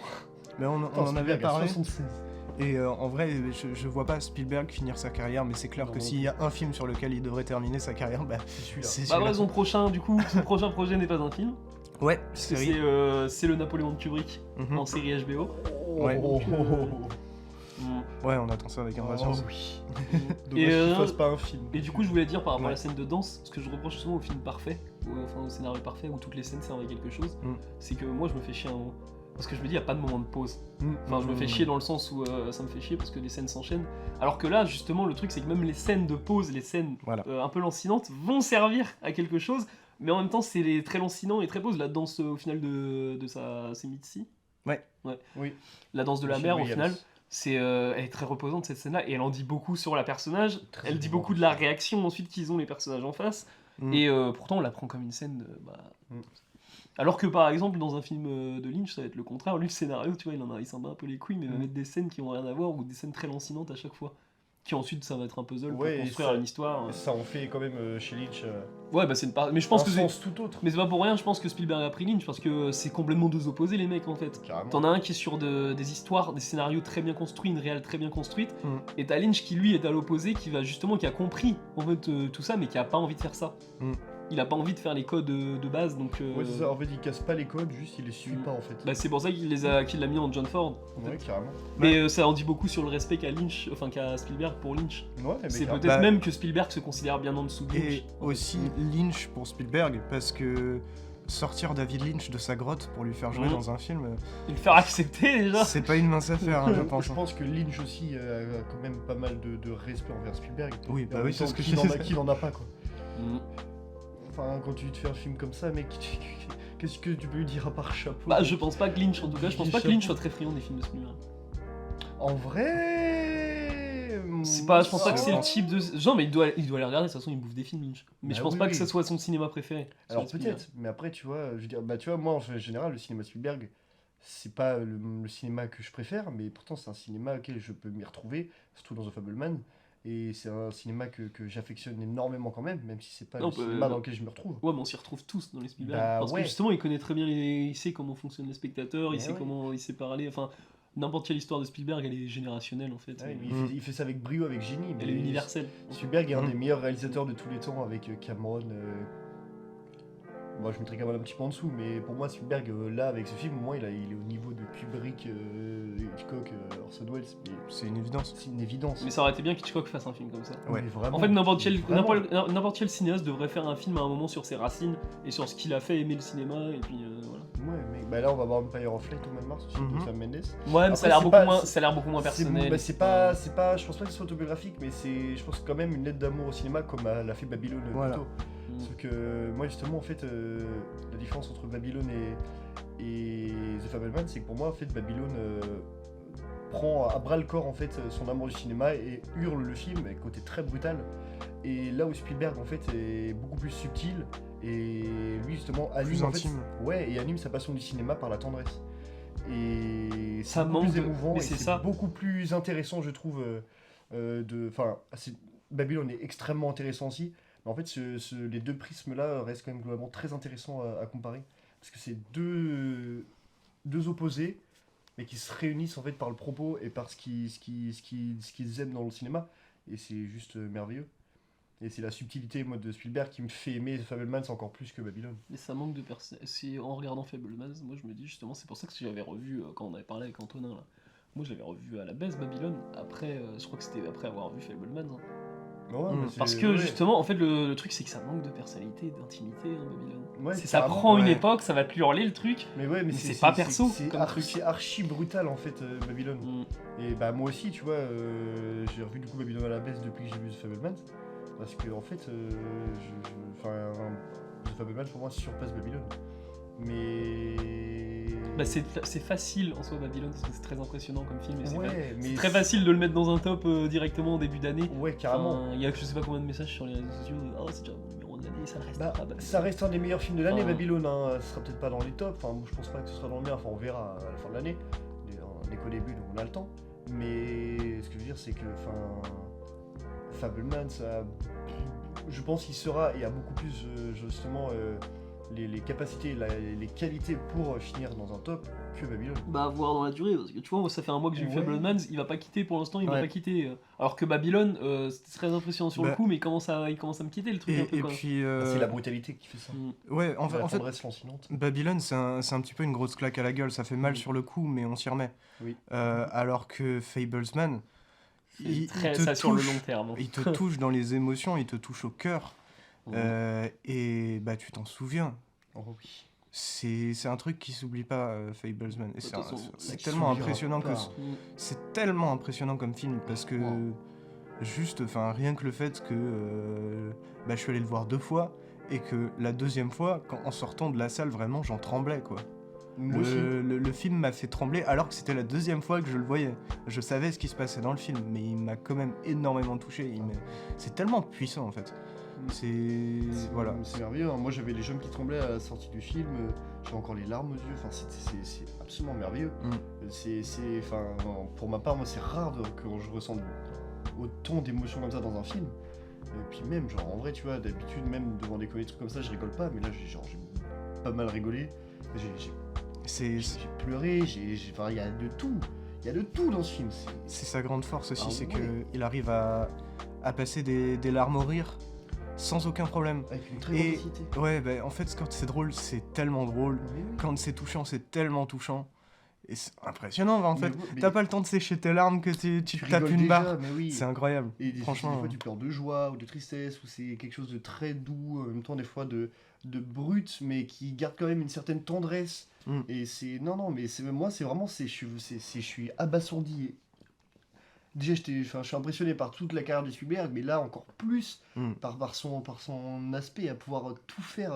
S1: Mais on en avait parlé.
S3: 76.
S1: Et en vrai, je vois pas Spielberg finir sa carrière, mais c'est clair que s'il y a un film sur lequel il devrait terminer sa carrière, c'est celui-là.
S2: Son prochain projet n'est pas un film.
S1: Ouais,
S2: c'est le Napoléon de Kubrick en série HBO.
S1: Ouais. Ouais, on attend ça avec impatience.
S3: Oui. Dommage qu'il fasse pas un film.
S2: Et du coup, je voulais dire par rapport à la scène de danse, ce que je reproche souvent au film parfait, au scénario parfait où toutes les scènes servent à quelque chose, c'est que moi je me fais chier un moment. Parce que je me dis, il n'y a pas de moment de pause. Enfin, je me fais chier dans le sens où ça me fait chier parce que les scènes s'enchaînent. Alors que là, justement, le truc, c'est que même les scènes de pause, les scènes un peu lancinantes, vont servir à quelque chose, mais en même temps, c'est très lancinant et très pause. La danse, au final, c'est Mitzi.
S1: Ouais.
S3: Oui.
S2: La danse de la mer, au final, elle est très reposante, cette scène-là, et elle en dit beaucoup sur la personnage. Elle dit beaucoup de la réaction ensuite qu'ils ont, les personnages en face. Et pourtant, on la prend comme une scène de... Alors que par exemple dans un film de Lynch ça va être le contraire, lui le scénario tu vois il s'en bat un peu les couilles mais il va mettre des scènes qui ont rien à voir ou des scènes très lancinantes à chaque fois. Qui ensuite ça va être un puzzle pour construire une histoire.
S3: Ça en fait quand même chez Lynch.
S2: Ouais c'est une part. Mais je pense que
S3: c'est tout autre.
S2: Mais c'est pas pour rien, je pense que Spielberg a pris Lynch parce que c'est complètement deux opposés les mecs en fait.
S3: Carrément.
S2: T'en as un qui est sur des histoires, des scénarios très bien construits, une réelle très bien construite, et t'as Lynch qui lui est à l'opposé, qui a compris en fait tout ça mais qui a pas envie de faire ça. Il a pas envie de faire les codes de base donc.
S3: Ouais c'est ça, en fait il casse pas les codes, juste il les suit pas en fait.
S2: C'est pour ça qu'il l'a mis en John Ford.
S3: Ouais carrément.
S2: Mais ça en dit beaucoup sur le respect qu'a Spielberg pour Lynch.
S3: Ouais,
S2: c'est peut-être même que Spielberg se considère bien en dessous de Lynch.
S1: Et aussi Lynch pour Spielberg parce que sortir David Lynch de sa grotte pour lui faire jouer dans un film.
S2: Et le faire accepter déjà.
S1: C'est pas une mince affaire, je pense.
S3: Je pense que Lynch aussi a quand même pas mal de respect envers Spielberg.
S1: Oui, c'est ce que
S3: qui n'en a pas quoi. Enfin, quand tu te fais un film comme ça, mec, qu'est-ce que tu peux lui dire à part chapeau?
S2: Je pense pas que Lynch, en tout cas, je pense pas que Lynch soit très friand des films de Spielberg.
S3: En vrai,
S2: C'est pas, je pense pas que
S3: ça
S2: c'est le
S3: va.
S2: type de. Genre, mais il doit les regarder, de toute façon, il bouffe des films, Lynch. Mais
S3: Bah
S2: je pense
S3: oui,
S2: pas que
S3: oui.
S2: ça soit son cinéma préféré.
S3: Alors
S2: Steven Spielberg.
S3: peut-être, mais après tu vois, je veux dire, bah tu vois, moi en général, le cinéma Spielberg, c'est pas le cinéma que je préfère, mais pourtant c'est un cinéma auquel je peux m'y retrouver, surtout dans The Fableman, et c'est un cinéma que j'affectionne énormément quand même si c'est pas
S2: Non,
S3: le cinéma dans lequel je me retrouve.
S2: Ouais, mais on s'y retrouve tous dans les Spielberg.
S3: Bah
S2: Parce
S3: ouais.
S2: que justement, il connaît très bien il sait comment fonctionnent les spectateurs, il
S3: Eh
S2: sait
S3: oui.
S2: comment il sait parler. Enfin, n'importe quelle histoire de Spielberg, elle est générationnelle en fait.
S3: Ouais, mais
S1: Mm.
S3: il fait ça avec brio, avec génie.
S2: Elle est
S3: mais
S2: universelle.
S3: Spielberg est un
S1: Mm.
S3: des meilleurs réalisateurs de tous les temps avec Cameron. Moi je mettrais Cameron un petit peu en dessous, mais pour moi Spielberg là avec ce film, au moins il est au niveau de Kubrick, Hitchcock, Orson Welles. Mais
S1: C'est une évidence.
S3: c'est une évidence.
S2: Mais ça aurait été bien qu'Hitchcock fasse un film comme ça.
S1: Ouais.
S3: Mais vraiment,
S2: En fait, n'importe
S3: mais vraiment.
S2: n'importe quel cinéaste devrait faire un film à un moment sur ses racines et sur ce qu'il a fait aimer le cinéma, et puis voilà.
S3: Ouais, mais bah là on va voir Empire of Light au mois de mars aussi de
S1: Mhm.
S3: Sam Mendes.
S2: Ouais, mais
S3: Après,
S2: ça a l'air
S3: c'est
S2: beaucoup
S3: pas-
S2: moins,
S3: c'est-
S2: ça a l'air beaucoup moins personnel.
S3: Bah, c'est pas, je pense pas que ce soit autobiographique, mais c'est, je pense quand même une lettre d'amour au cinéma comme l'a fait Babylone
S1: Voilà.
S3: plus tôt.
S2: Mm.
S3: Sauf que moi justement en fait la différence entre Babylone et The Fableman, c'est que pour moi en fait Babylone prend à bras le corps en fait son amour du cinéma et hurle le film avec côté très brutal. Et là où Spielberg en fait est beaucoup plus subtil et lui justement anime
S1: Plus
S3: en fait,
S1: intime.
S3: ouais, et anime sa passion du cinéma par la tendresse. Et c'est
S2: Ça
S3: beaucoup
S2: manque
S3: plus
S2: de-
S3: émouvant
S2: mais
S3: et
S2: c'est
S3: c'est
S2: ça.
S3: beaucoup plus intéressant je trouve enfin Babylone est extrêmement intéressant aussi. Mais en fait, les deux prismes-là restent quand même globalement très intéressants à comparer. Parce que c'est deux opposés, mais qui se réunissent en fait par le propos et par ce qu'ils aiment dans le cinéma. Et c'est juste merveilleux. Et c'est la subtilité moi, de Spielberg qui me fait aimer The Fabelmans encore plus que Babylone.
S2: Mais ça manque de personnes. En regardant Fableman, moi je me dis justement, c'est pour ça que j'avais revu quand on avait parlé avec Antonin là. Moi je l'avais revu à la baisse Babylone après, je crois que c'était après avoir vu Fableman.
S3: Ouais, mais c'est-
S2: Parce que
S3: ouais.
S2: justement, en fait, le truc c'est que ça manque de personnalité, d'intimité, hein, Babylone.
S3: Ouais,
S2: Ça
S3: carrément,
S2: prend une
S1: ouais.
S2: époque, ça va te hurler le truc.
S3: Mais ouais, mais
S2: c'est pas perso
S3: C'est
S2: comme truc.
S3: c'est archi brutal en fait, Babylone.
S2: Mm.
S3: Et bah moi aussi, tu vois, j'ai revu du coup Babylone à la baisse depuis que j'ai vu The Fabelmans. Parce que en fait, The Fabelmans pour moi surpasse Babylone. Mais.
S2: Bah, c'est facile en soi Babylone parce que c'est très impressionnant comme film et
S3: Ouais, mais
S2: c'est très facile de le mettre dans un top directement en début d'année.
S3: Ouais, carrément.
S2: Enfin, il y a je sais pas combien de messages sur les réseaux sociaux. Oh, c'est déjà mon numéro de l'année, ça le reste
S3: Bah,
S2: pas. Babylone.
S3: ça reste un des meilleurs films de l'année,
S2: Enfin,
S3: Babylone. Hein. Ce sera peut-être pas dans les tops. Enfin, je pense pas que ce sera dans le mien. Enfin, on verra à la fin de l'année. On est qu'au début, donc on a le temps. Mais ce que je veux dire, c'est que, Fableman, ça, je pense qu'il sera et a beaucoup plus justement les capacités, les qualités pour finir dans un top que Babylone.
S2: Bah, voir dans la durée, parce que tu vois, moi, ça fait un mois que j'ai vu
S3: Ouais.
S2: Fablemans, il va pas quitter pour l'instant, il va
S1: Ouais.
S2: pas quitter. Alors que Babylone, c'est très impressionnant sur le
S1: Bah.
S2: coup, mais il commence à me quitter le truc un peu
S1: Et
S2: quoi.
S1: puis,
S3: C'est la brutalité qui fait ça.
S1: ouais, en
S3: La
S1: fait,
S3: tendresse lancinante.
S1: Babylone, c'est un petit peu une grosse claque à la gueule. Ça fait mal
S2: Mm.
S1: sur le coup, mais on s'y remet.
S3: Oui.
S1: Alors que Fablesman, il
S2: Très
S1: te
S2: ça sur le
S1: touche.
S2: long terme.
S1: Il te touche dans les émotions, il te touche au cœur. Et bah, tu t'en souviens.
S3: Oh oui.
S1: C'est un truc qui s'oublie pas, Fablesman. Et
S2: De
S1: c'est
S2: toute façon,
S1: c'est
S3: qui
S1: tellement
S3: s'oubliera
S1: impressionnant
S3: pas.
S1: c'est tellement impressionnant comme film parce que
S3: Wow.
S1: juste, enfin, rien que le fait que bah, je suis allé le voir 2 fois et que la deuxième fois, en sortant de la salle, vraiment, j'en tremblais quoi.
S3: Moi aussi.
S1: Le film m'a fait trembler alors que c'était la deuxième fois que je le voyais. Je savais ce qui se passait dans le film, mais il m'a quand même énormément touché. C'est tellement puissant en fait. Voilà.
S3: C'est merveilleux. Hein. Moi, j'avais les jambes qui tremblaient à la sortie du film. J'ai encore les larmes aux yeux. Enfin, c'est absolument merveilleux. Enfin, pour ma part, moi, c'est rare quand je ressens autant d'émotions comme ça dans un film. Et puis même, genre, en vrai, tu vois, d'habitude, même devant des trucs comme ça, je rigole pas. Mais là, j'ai pas mal rigolé. J'ai pleuré. Enfin, il y a de tout. Il y a de tout dans ce film.
S1: C'est sa grande force aussi,
S3: Ah
S1: c'est
S3: ouais.
S1: qu'il arrive à passer des larmes au rire sans aucun problème.
S3: Avec une très grande
S1: Et
S3: facilité.
S1: ouais, bah, en fait, quand c'est drôle, c'est tellement drôle.
S3: Mais oui.
S1: Quand c'est touchant, c'est tellement touchant. Et c'est impressionnant, en fait.
S3: Mais
S1: T'as pas le temps de sécher tes larmes que tu
S3: tu
S1: tapes
S3: rigoles
S1: une
S3: déjà,
S1: barre.
S3: mais oui.
S1: C'est incroyable.
S3: Et des
S1: Franchement.
S3: fois, tu pleures de joie ou de tristesse, ou c'est quelque chose de très doux, en même temps, des fois de brut, mais qui garde quand même une certaine tendresse.
S1: Mm.
S3: Et c'est. Non, mais moi, c'est vraiment. Je suis abasourdi. Déjà, je suis impressionné par toute la carrière de Spielberg, mais là, encore plus
S1: Mm.
S3: par son aspect, à pouvoir tout faire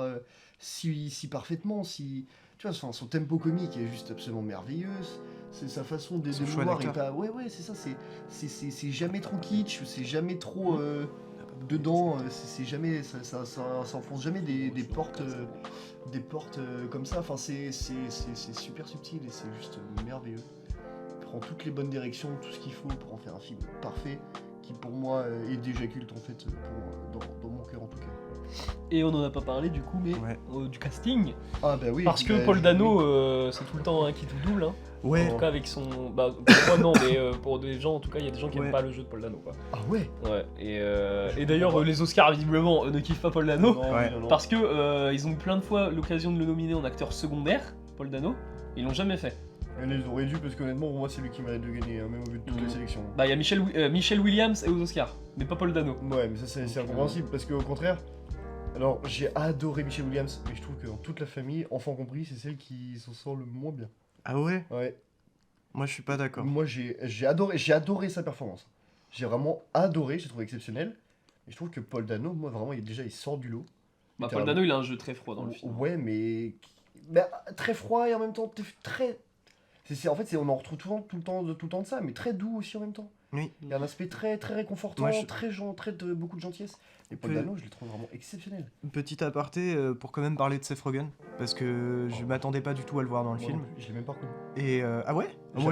S3: si parfaitement. Tu vois, son tempo comique est juste absolument merveilleux. c'est sa façon de
S1: Son choix
S3: mouvoir et
S1: d'acteur.
S3: pas. Ouais, c'est ça, c'est jamais trop kitsch, c'est jamais trop dedans, c'est jamais. Ça enfonce jamais des portes. Des portes comme ça, enfin c'est super subtil et c'est juste merveilleux. Il prend toutes les bonnes directions, tout ce qu'il faut pour en faire un film parfait, qui pour moi est déjà culte en fait, dans mon cœur en tout cas.
S2: Et on en a pas parlé du coup, mais
S1: Ouais.
S2: du casting.
S3: Ah bah oui.
S2: Parce que
S3: bah,
S2: Paul Dano,
S3: oui.
S2: c'est tout le temps un qui tout double. Hein.
S1: Ouais,
S2: En tout cas, avec son. Bah, pour moi, non, mais pour des gens, en tout cas, il y a des gens qui
S1: Ouais.
S2: aiment pas le jeu de Paul Dano. Quoi.
S3: Ah ouais.
S2: Ouais. Et d'ailleurs, les Oscars, visiblement, ne kiffent pas Paul Dano.
S3: Non,
S1: Ouais.
S3: non.
S2: Parce que ils ont eu plein de fois l'occasion de le nominer en acteur secondaire, Paul Dano. Ils l'ont jamais fait.
S3: Et ils auraient dû parce qu'honnêtement pour moi c'est lui qui mérite de gagner, hein, même au vu de toutes les sélections.
S2: Bah, il y a Michelle Williams et aux Oscars, mais pas Paul Dano.
S3: Ouais, mais ça c'est incompréhensible parce qu'au contraire, alors j'ai adoré Michelle Williams, mais je trouve que dans toute la famille, enfant compris, c'est celle qui s'en sort le moins bien.
S1: ah ouais,
S3: Ouais.
S1: moi je suis pas d'accord.
S3: Moi j'ai adoré sa performance. J'ai vraiment adoré, j'ai trouvé exceptionnel. Et je trouve que Paul Dano, moi vraiment, il sort du lot.
S2: Bah, Paul Dano, il a un jeu très froid dans le film.
S3: Ouais, mais bah, très froid et en même temps très. En fait, on en retrouve tout le temps de ça, mais très doux aussi en même temps.
S1: Oui.
S3: Il y a un aspect très réconfortant,
S1: Moi,
S3: beaucoup de gentillesse. Et Paul
S1: Peu-
S3: Dano, je le trouve vraiment exceptionnel.
S1: Petit aparté pour quand même parler de Seth Rogen, parce que je m'attendais pas du tout à le voir dans le
S3: Moi
S1: film.
S3: non plus, je l'ai même pas reconnu.
S1: Et ah ouais, moi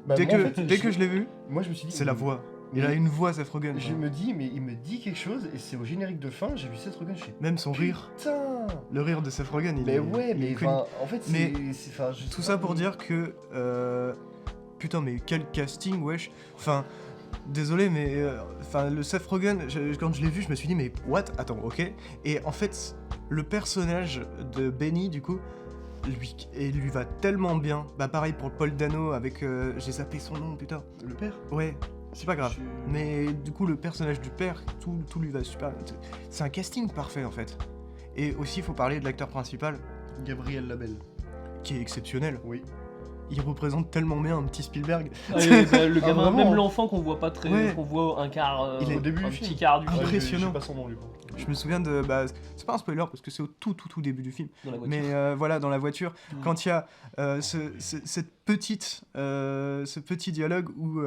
S3: Bah,
S1: dès
S3: moi, en
S1: que
S3: fait,
S1: dès que je l'ai vu,
S3: Moi je me suis dit.
S1: c'est la voix. Il
S3: mais-
S1: a une voix Seth Rogen.
S3: Je me dis, mais il me dit quelque chose, et c'est au générique de fin, j'ai vu Seth Rogen, je fais.
S1: Même son rire,
S3: Putain.
S1: le rire de Seth Rogen, il
S3: Mais
S1: est-
S3: ouais,
S1: il est
S3: mais
S1: connu.
S3: enfin, en fait,
S1: Mais
S3: je
S1: Tout
S3: sais
S1: ça
S3: pas,
S1: pour
S3: mais-
S1: dire que putain, mais quel casting, wesh. Enfin, désolé, mais le Seth Rogen, quand je l'ai vu, je me suis dit, mais what? Attends, ok. Et en fait, le personnage de Benny, du coup, lui va tellement bien. Bah, pareil pour Paul Dano avec. J'ai zappé son nom, putain.
S3: Le père.
S1: Ouais, c'est pas grave.
S3: Je-
S1: Mais du coup, le personnage du père, tout lui va super. C'est un casting parfait en fait. Et aussi, il faut parler de l'acteur principal,
S3: Gabriel Labelle.
S1: qui est exceptionnel.
S3: Oui.
S1: Il représente tellement bien un petit Spielberg.
S2: Ah, et, bah, le
S3: Ah,
S2: gamin,
S3: vraiment
S2: même l'enfant qu'on voit pas très.
S1: Ouais.
S2: Qu'on voit un quart.
S1: Il est
S3: au début
S2: un
S3: du
S2: petit
S3: film.
S2: quart du
S1: Ah,
S2: film
S1: impressionnant.
S3: Je sais pas son nom du coup.
S1: Je me souviens de. Bah, c'est pas un spoiler parce que c'est au tout début du film.
S2: dans la voiture.
S1: Mais voilà, dans la voiture,
S2: Mm.
S1: quand il y a ce petit dialogue où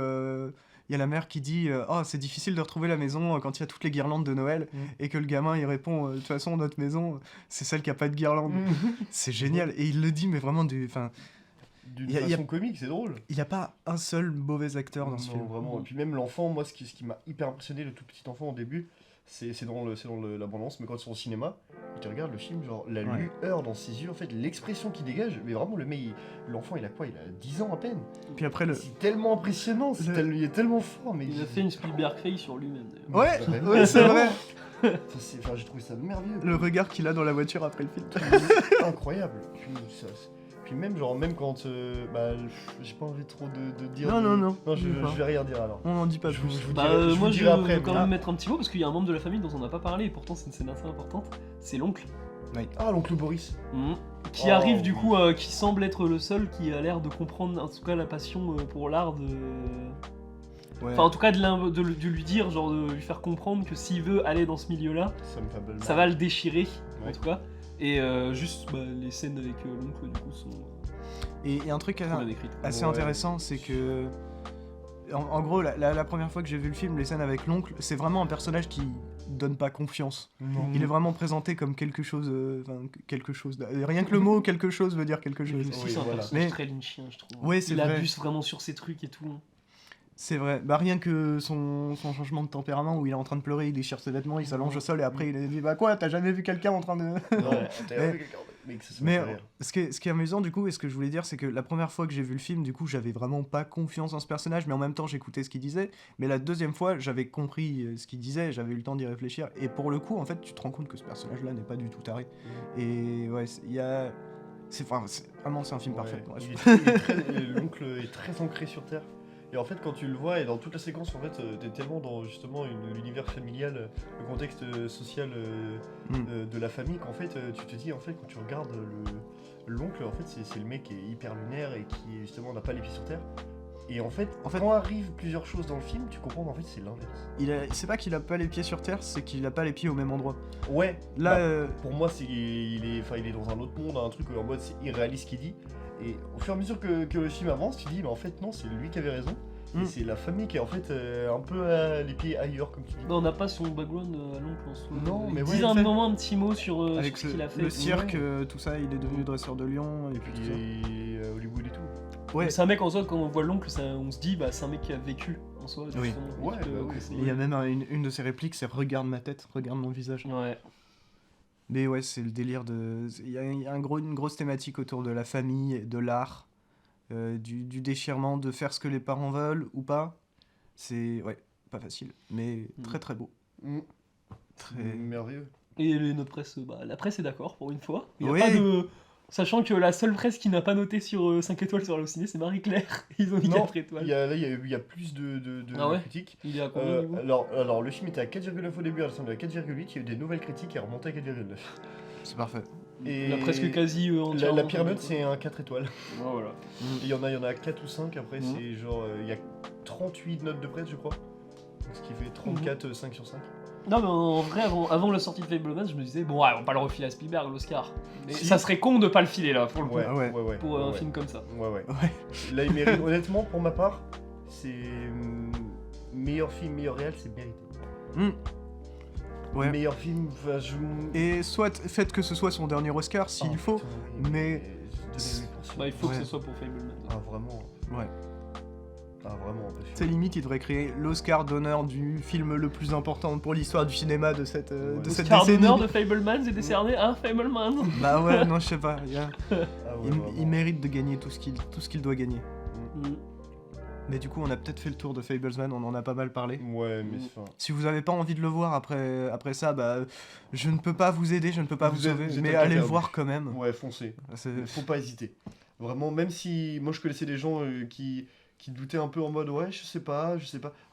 S1: il y a la mère qui dit oh, c'est difficile de retrouver la maison quand il y a toutes les guirlandes de Noël,
S3: Mm.
S1: et que le gamin il répond de toute façon, notre maison, c'est celle qui a pas de guirlande. C'est génial. Et il le dit, mais vraiment du. Enfin,
S3: D'une
S1: Y a-
S3: façon comique, c'est drôle.
S1: il n'y a pas un seul mauvais acteur dans ce
S3: Non,
S1: film.
S3: vraiment. Et puis même l'enfant, moi, ce qui m'a hyper impressionné, le tout petit enfant au début, c'est dans l'abondance, mais quand ils sont au cinéma, et tu regardes le film, genre la
S1: Ouais.
S3: lueur dans ses yeux, en fait, l'expression qu'il dégage, mais vraiment le mec, l'enfant, il a quoi? Il a 10 ans à peine.
S1: Puis après, le.
S3: C'est tellement impressionnant, il est tellement fort, mais
S2: Il a fait une Spielberg face sur lui-même d'ailleurs.
S1: Ouais,
S3: Vraiment.
S1: ouais, c'est vrai.
S3: Enfin, j'ai trouvé ça merveilleux.
S1: Le regard qu'il a dans la voiture après le film.
S3: C'est incroyable. Puis même, genre, même quand. J'ai pas envie trop de dire.
S1: Non, non, non.
S3: Non, je
S1: Dis pas.
S3: vais rien dire alors.
S1: On n'en dit pas
S3: Je
S1: plus.
S3: vous
S2: Bah,
S3: dirai- je vous
S2: moi je
S3: dirai après.
S2: veux quand
S3: mais-
S2: même mettre un petit mot parce qu'il y a un membre de la famille dont on n'a pas parlé et pourtant c'est une scène assez importante. C'est l'oncle.
S3: Ah, l'oncle Boris.
S2: Qui
S3: Oh,
S2: arrive du
S3: oui.
S2: coup, qui semble être le seul qui a l'air de comprendre en tout cas la passion pour l'art de.
S1: Ouais.
S2: Enfin, en tout cas, de lui dire, genre de lui faire comprendre que s'il veut aller dans ce milieu-là,
S3: Ça me fait un peu le
S2: ça
S3: mal.
S2: va le déchirer, en
S3: Ouais.
S2: tout cas. Et juste les scènes avec l'oncle du coup sont
S1: Et un truc
S2: trop bien écrites.
S1: assez
S3: Ouais.
S1: intéressant, c'est que. En gros, la première fois que j'ai vu le film, les scènes avec l'oncle, c'est vraiment un personnage qui donne pas confiance.
S3: Non.
S1: Il est vraiment présenté comme quelque chose. Rien que le mot quelque chose veut dire quelque chose.
S2: Aussi,
S3: Oui,
S2: c'est un
S3: voilà.
S2: personnage
S1: Mais-
S2: très lynchien, je trouve.
S1: Ouais, c'est
S2: Il
S1: vrai.
S2: abuse vraiment sur ses trucs et tout.
S1: C'est vrai. Bah, rien que son changement de tempérament où il est en train de pleurer, il déchire ses vêtements, il s'allonge au sol et après il dit bah quoi, t'as jamais vu quelqu'un en train de.
S3: Non,
S2: Ouais.
S3: t'as
S1: Mais-
S3: vu quelqu'un, mec, ça me
S1: Mais
S3: fait rire.
S1: ce qui est amusant du coup, et ce que je voulais dire, c'est que la première fois que j'ai vu le film, du coup, j'avais vraiment pas confiance en ce personnage, mais en même temps, j'écoutais ce qu'il disait. Mais la deuxième fois, j'avais compris ce qu'il disait, j'avais eu le temps d'y réfléchir. Et pour le coup, en fait, tu te rends compte que ce personnage-là n'est pas du tout taré. Et ouais, il y a. Vraiment, c'est un film
S3: Ouais,
S1: parfait. Bref.
S3: L'oncle est très ancré sur Terre. Et en fait, quand tu le vois, et dans toute la séquence, en fait, t'es tellement dans justement l'univers familial, le contexte social de la famille, qu'en fait, tu te dis, en fait, quand tu regardes l'oncle, en fait, c'est le mec qui est hyper lunaire et qui justement n'a pas les pieds sur Terre. Et en fait, quand arrivent plusieurs choses dans le film, tu comprends qu'en fait c'est l'inverse.
S1: C'est pas qu'il a pas les pieds sur terre, c'est qu'il a pas les pieds au même endroit.
S3: Ouais.
S1: Là,
S3: pour moi, il est dans un autre monde, un truc en mode c'est irréaliste ce qu'il dit. Et au fur et à mesure que le film avance, tu dis, mais en fait non, c'est lui qui avait raison. Et c'est la famille qui est en fait un peu les pieds ailleurs, comme tu dis.
S2: Bah, on n'a pas son background à l'oncle en soi.
S3: Non, mais
S2: il
S3: ouais,
S2: dit un moment un petit mot sur
S1: avec
S2: ce qu'il a fait.
S1: le cirque, tout ça, il est devenu dresseur de lion et puis tout ça.
S3: Et Hollywood et tout.
S1: Ouais.
S2: C'est un mec en soi, quand on voit l'oncle, on se dit, bah c'est un mec qui a vécu en soi.
S1: Oui.
S2: justement.
S3: Ouais,
S2: Donc,
S3: bah oui.
S2: c'est-
S1: Il y a même une de ses répliques, c'est regarde ma tête, regarde mon visage.
S2: Ouais.
S1: Mais ouais, c'est le délire de. Il y a une grosse thématique autour de la famille, de l'art, du déchirement, de faire ce que les parents veulent ou pas. C'est ouais, pas facile, mais très très beau.
S3: Mm.
S1: Très...
S3: Merveilleux.
S2: Et notre presse, la presse est d'accord pour une fois. Il y a
S1: Oui.
S2: pas de. Sachant que la seule presse qui n'a pas noté sur 5 étoiles sur Allociné, c'est Marie-Claire. Ils ont mis
S3: Non,
S2: 4 étoiles.
S3: il y a plus de
S2: Ah ouais
S3: critiques.
S2: Il est à combien du coup
S3: Alors, le film était à 4,9 au début, à descendu à 4,8. Il y a eu des nouvelles critiques et est remonté à 4,9.
S1: C'est parfait.
S3: Et
S2: Il a presque quasi entièrement.
S3: La pire note, c'est un 4 étoiles.
S2: Ouais, voilà.
S3: Il y en a 4 ou 5, après
S2: Mhm.
S3: c'est genre, il y a 38 notes de presse je crois. Ce qui fait 34, 5 sur 5.
S2: Non, mais en vrai, avant la sortie de Fableman, je me disais, bon, ouais, on va pas le refiler à Spielberg, l'Oscar. Mais
S3: Si.
S2: ça serait con de pas le filer là, pour le coup.
S3: Ouais,
S1: Ah ouais.
S3: ouais.
S2: Pour un film comme ça.
S3: Ouais, ouais.
S1: Ouais.
S3: Là il mérite, honnêtement pour ma part, c'est meilleur film, meilleur réal, c'est mérité.
S1: Ouais.
S3: Meilleur film, enfin,
S1: Et soit faites que ce soit son dernier Oscar s'il
S3: Oh,
S1: faut,
S3: putain,
S1: mais-
S3: donnez-lui pour celui-là.
S2: Bah, il faut que
S1: Ouais.
S2: ce soit pour Fableman.
S3: Ah vraiment.
S1: Ouais.
S3: Ah vraiment. parce que-
S1: C'est limite, il devrait créer l'Oscar d'honneur du film le plus important pour l'histoire du cinéma de cette,
S3: Ouais.
S1: de cette
S2: Oscar
S1: décennie.
S2: d'honneur de Fableman est décerné à Fableman.
S1: Bah ouais, non, je sais pas.
S3: Ah ouais,
S1: Il
S3: vraiment.
S1: mérite de gagner tout ce qu'il doit gagner.
S2: Mm.
S1: Mais du coup, on a peut-être fait le tour de Fablesman, on en a pas mal parlé.
S3: Ouais, mais enfin.
S1: Si vous avez pas envie de le voir après ça, bah je ne peux pas vous aider, je ne peux pas vous
S3: Vous êtes-
S1: sauver,
S3: vous êtes
S1: mais
S3: un
S1: allez le
S3: perdu.
S1: voir quand même.
S3: Ouais, foncez.
S1: C'est-
S3: Faut pas hésiter. Vraiment, même si moi je connaissais des gens qui doutaient un peu en mode ouais, je sais pas.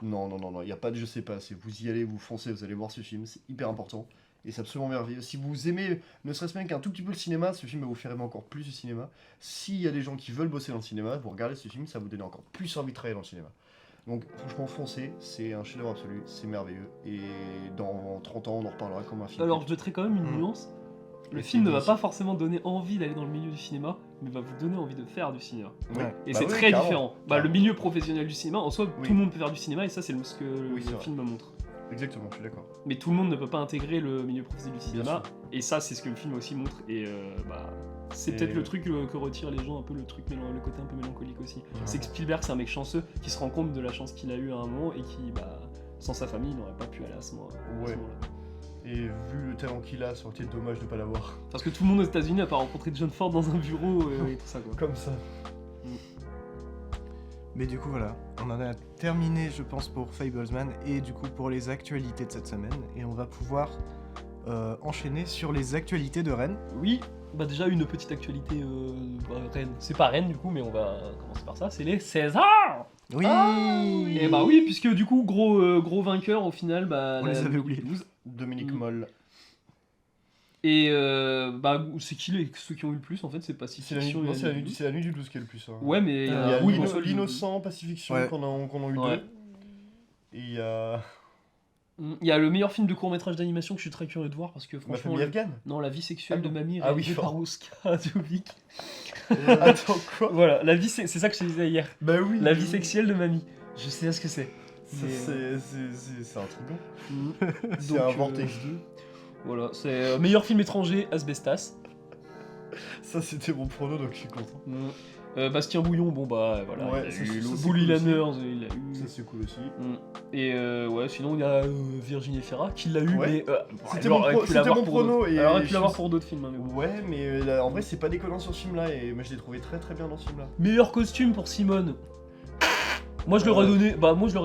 S3: Non, il y a pas de je sais pas. C'est vous y allez, vous foncez, vous allez voir ce film, c'est hyper important. Et c'est absolument merveilleux. Si vous aimez, ne serait-ce même qu'un tout petit peu le cinéma, ce film va vous faire aimer encore plus le cinéma. S'il y a des gens qui veulent bosser dans le cinéma, vous regardez ce film, ça va vous donne encore plus envie de travailler dans le cinéma. Donc franchement, foncez, c'est un chef-d'œuvre absolu, c'est merveilleux. Et dans 30 ans, on en reparlera comme un film.
S2: Alors, je mettrais quand même une
S1: Mm.
S2: nuance. Le
S3: Mais
S2: film
S3: c'est
S2: ne va
S3: aussi-
S2: pas forcément donner envie d'aller dans le milieu du cinéma, mais va vous donner envie de faire du cinéma.
S1: Ouais.
S2: Et
S3: Bah
S2: c'est
S3: oui,
S2: très
S3: carrément.
S2: différent. Bah, le milieu professionnel du cinéma, en soi,
S3: Oui.
S2: tout le monde peut faire du cinéma, et ça, c'est ce que
S3: Oui, c'est
S2: le
S3: vrai.
S2: film montre.
S3: Exactement, je suis d'accord.
S2: Mais tout le monde ne peut pas intégrer le milieu professionnel du
S3: Bien
S2: cinéma,
S3: sûr.
S2: et ça, c'est ce que le film aussi montre. Et bah, c'est
S3: Et-
S2: peut-être le truc que retirent les gens, un peu le côté un peu mélancolique aussi. C'est que Spielberg, c'est un mec chanceux qui se rend compte de la chance qu'il a eu à un moment et qui, bah, sans sa famille, n'aurait pas pu aller à ce moment-là.
S3: Ouais. Et vu le talent qu'il a, ça aurait été dommage de pas l'avoir.
S2: Parce que tout le monde aux États-Unis n'a pas rencontré John Ford dans un bureau et tout ça, quoi.
S3: Comme ça.
S1: Mais du coup voilà, on en a terminé je pense pour Fablesman et du coup pour les actualités de cette semaine et on va pouvoir enchaîner sur les actualités de Rennes.
S2: Oui, bah déjà une petite actualité Rennes. C'est pas Rennes du coup, mais on va commencer par ça. C'est les Césars.
S1: Oui,
S2: Et bah oui, puisque du coup gros vainqueur au final, bah
S1: On les avait oubliés.
S2: 2012.
S3: Dominique
S2: Mm.
S3: Moll.
S2: Et bah c'est qui ceux qui ont eu le plus en fait, c'est pas si
S3: C'est la, nuit- non, c'est la nuit du 12 qui est le plus. Hein.
S2: Ouais, mais
S3: Il y a
S1: Ah,
S2: oui,
S3: L'Inno-
S2: en soi,
S3: l'Innocent, Pacifiction
S1: Ouais.
S3: qu'on a eu
S2: Ouais.
S3: deux. Et il y a
S2: il y a le meilleur film de court-métrage d'animation que je suis très curieux de voir parce que
S3: Ma
S2: franchement
S3: famille afghane.
S2: non, La vie sexuelle
S3: Ah
S2: de
S3: bon.
S2: mamie
S3: Ah oui,
S2: réalisée par Oscar Jovic.
S3: Attends, quoi?
S2: Voilà, la vie c'est ça que je te disais hier.
S3: Bah oui.
S2: La vie sexuelle de mamie. Je sais pas ce que c'est.
S3: Ça,
S2: Mais-
S3: c'est intriguant.
S2: Mm.
S3: C'est
S2: Donc,
S3: un Vortex 2.
S2: Voilà, c'est meilleur film étranger, Asbestas.
S3: Ça, c'était mon prono, donc je suis content.
S2: Bastien Bouillon, bon bah voilà,
S3: Ouais,
S2: il
S3: ça,
S2: a eu
S3: ça,
S2: le
S3: c'est
S2: Bully
S3: cool aussi.
S2: Lanners, il a eu.
S3: Ça, c'est cool aussi.
S2: Et ouais, sinon il y a Virginie Fira qui l'a eu,
S3: Ouais.
S2: mais
S3: C'était
S2: elle
S3: mon
S2: aurait
S3: pro-
S2: pu
S3: c'était
S2: l'avoir
S3: mon
S2: pour
S3: prono,
S2: d'autres.
S3: et
S2: Elle aurait pu
S3: je
S2: l'avoir
S3: suis-
S2: pour d'autres films. Hein, mais bon.
S3: Ouais, mais là, en vrai, c'est pas déconnant sur ce film-là, et moi je l'ai trouvé très très bien dans ce film-là.
S2: Meilleur costume pour Simone. Moi je leur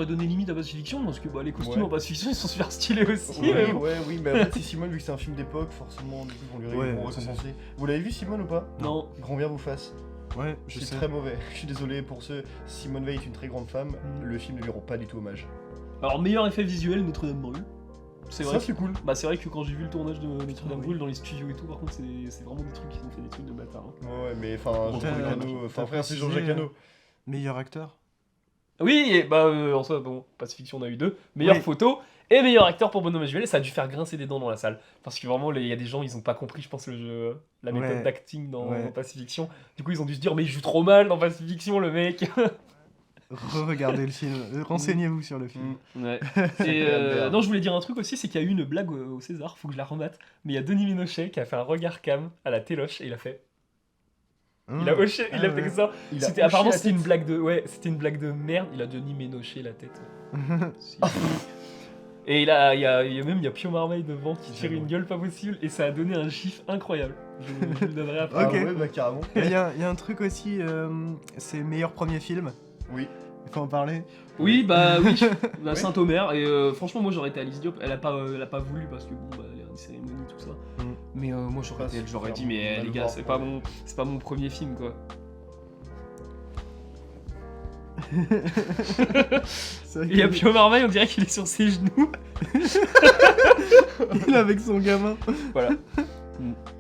S2: ai donné, limite à Pacifiction parce que bah, les costumes
S3: Ouais.
S2: en Pacifiction ils sont super stylés aussi.
S3: Oui,
S2: mais bon.
S3: oui, mais en fait, c'est Simone, vu que c'est un film d'époque, forcément, du coup, on lui
S1: Ouais,
S3: vont
S1: c'est
S3: récompenser. Vous l'avez vu, Simone, ou pas?
S2: Non.
S3: Grand bien vous fasse.
S1: Ouais, je
S3: C'est
S1: sais.
S3: très mauvais. Je suis désolé pour ceux. Simone Veil est une très grande femme. Le film ne lui rend pas du tout hommage.
S2: Alors meilleur effet visuel, Notre-Dame brûle. C'est vrai.
S3: Ça,
S2: que-
S3: c'est cool.
S2: Bah c'est vrai que quand j'ai vu le tournage de Notre-Dame
S1: oui.
S2: brûle dans les studios et tout, par contre c'est vraiment des trucs qui ont fait des trucs de bâtard. Hein.
S3: Ouais, mais enfin,
S1: Bon,
S3: Jean-Paul
S1: t'as-
S3: Hano,
S1: t'as
S3: enfin, frère, c'est
S1: précisé,
S3: Jean-Jacques Hano.
S1: Meilleur acteur.
S2: Oui, et bah en soi, bon, Pacifiction on a eu 2. Meilleure
S1: Oui.
S2: photo et meilleur acteur pour Benoît Magimel, et ça a dû faire grincer des dents dans la salle. Parce que vraiment, il y a des gens, ils ont pas compris, je pense, le jeu, la méthode
S1: Ouais.
S2: d'acting dans
S1: Ouais.
S2: Pacifiction. Du coup, ils ont dû se dire, mais il joue trop mal dans Pacifiction, le mec.
S1: Regardez le film, renseignez-vous sur le film.
S2: Ouais.
S3: C'est
S2: Et
S3: merde.
S2: non, je voulais dire un truc aussi, c'est qu'il y a eu une blague au César, faut que je la remate. Mais il y a Denis Ménochet qui a fait un regard cam à la téloche et il a fait. Il a hoché, il a fait que ça.
S3: Il a
S2: C'était
S3: hoché
S2: apparemment
S3: la
S2: c'était une
S3: tête.
S2: blague de, ouais, c'était une blague de merde. Il a Denis Ménochet la tête. Si. Et il y a même il y a Pio Marmaille devant qui tire une gueule pas possible et ça a donné un chiffre incroyable. Je le donnerai après.
S3: Ah
S1: Ok.
S3: ouais, bah carrément.
S1: Il y a un truc aussi, c'est meilleur premier film.
S3: Oui.
S1: Il faut en parler.
S2: Oui, bah oui, la
S3: Oui.
S2: Saint-Omer. Et franchement, moi j'aurais été Alice Diop. Elle a pas voulu parce que bon, bah, il y a une cérémonie, tout ça.
S1: Mm.
S2: Mais moi j'aurais
S3: Pas
S2: été elle, j'aurais
S3: super
S2: dit, mais
S3: mal
S2: les gars,
S3: voir
S2: c'est
S3: pour
S2: pas mon premier film quoi.
S1: C'est vrai
S2: Et il y a
S1: qu'il-
S2: Pio Marmaille, on dirait qu'il est sur ses genoux.
S1: il est avec son gamin.
S2: Voilà.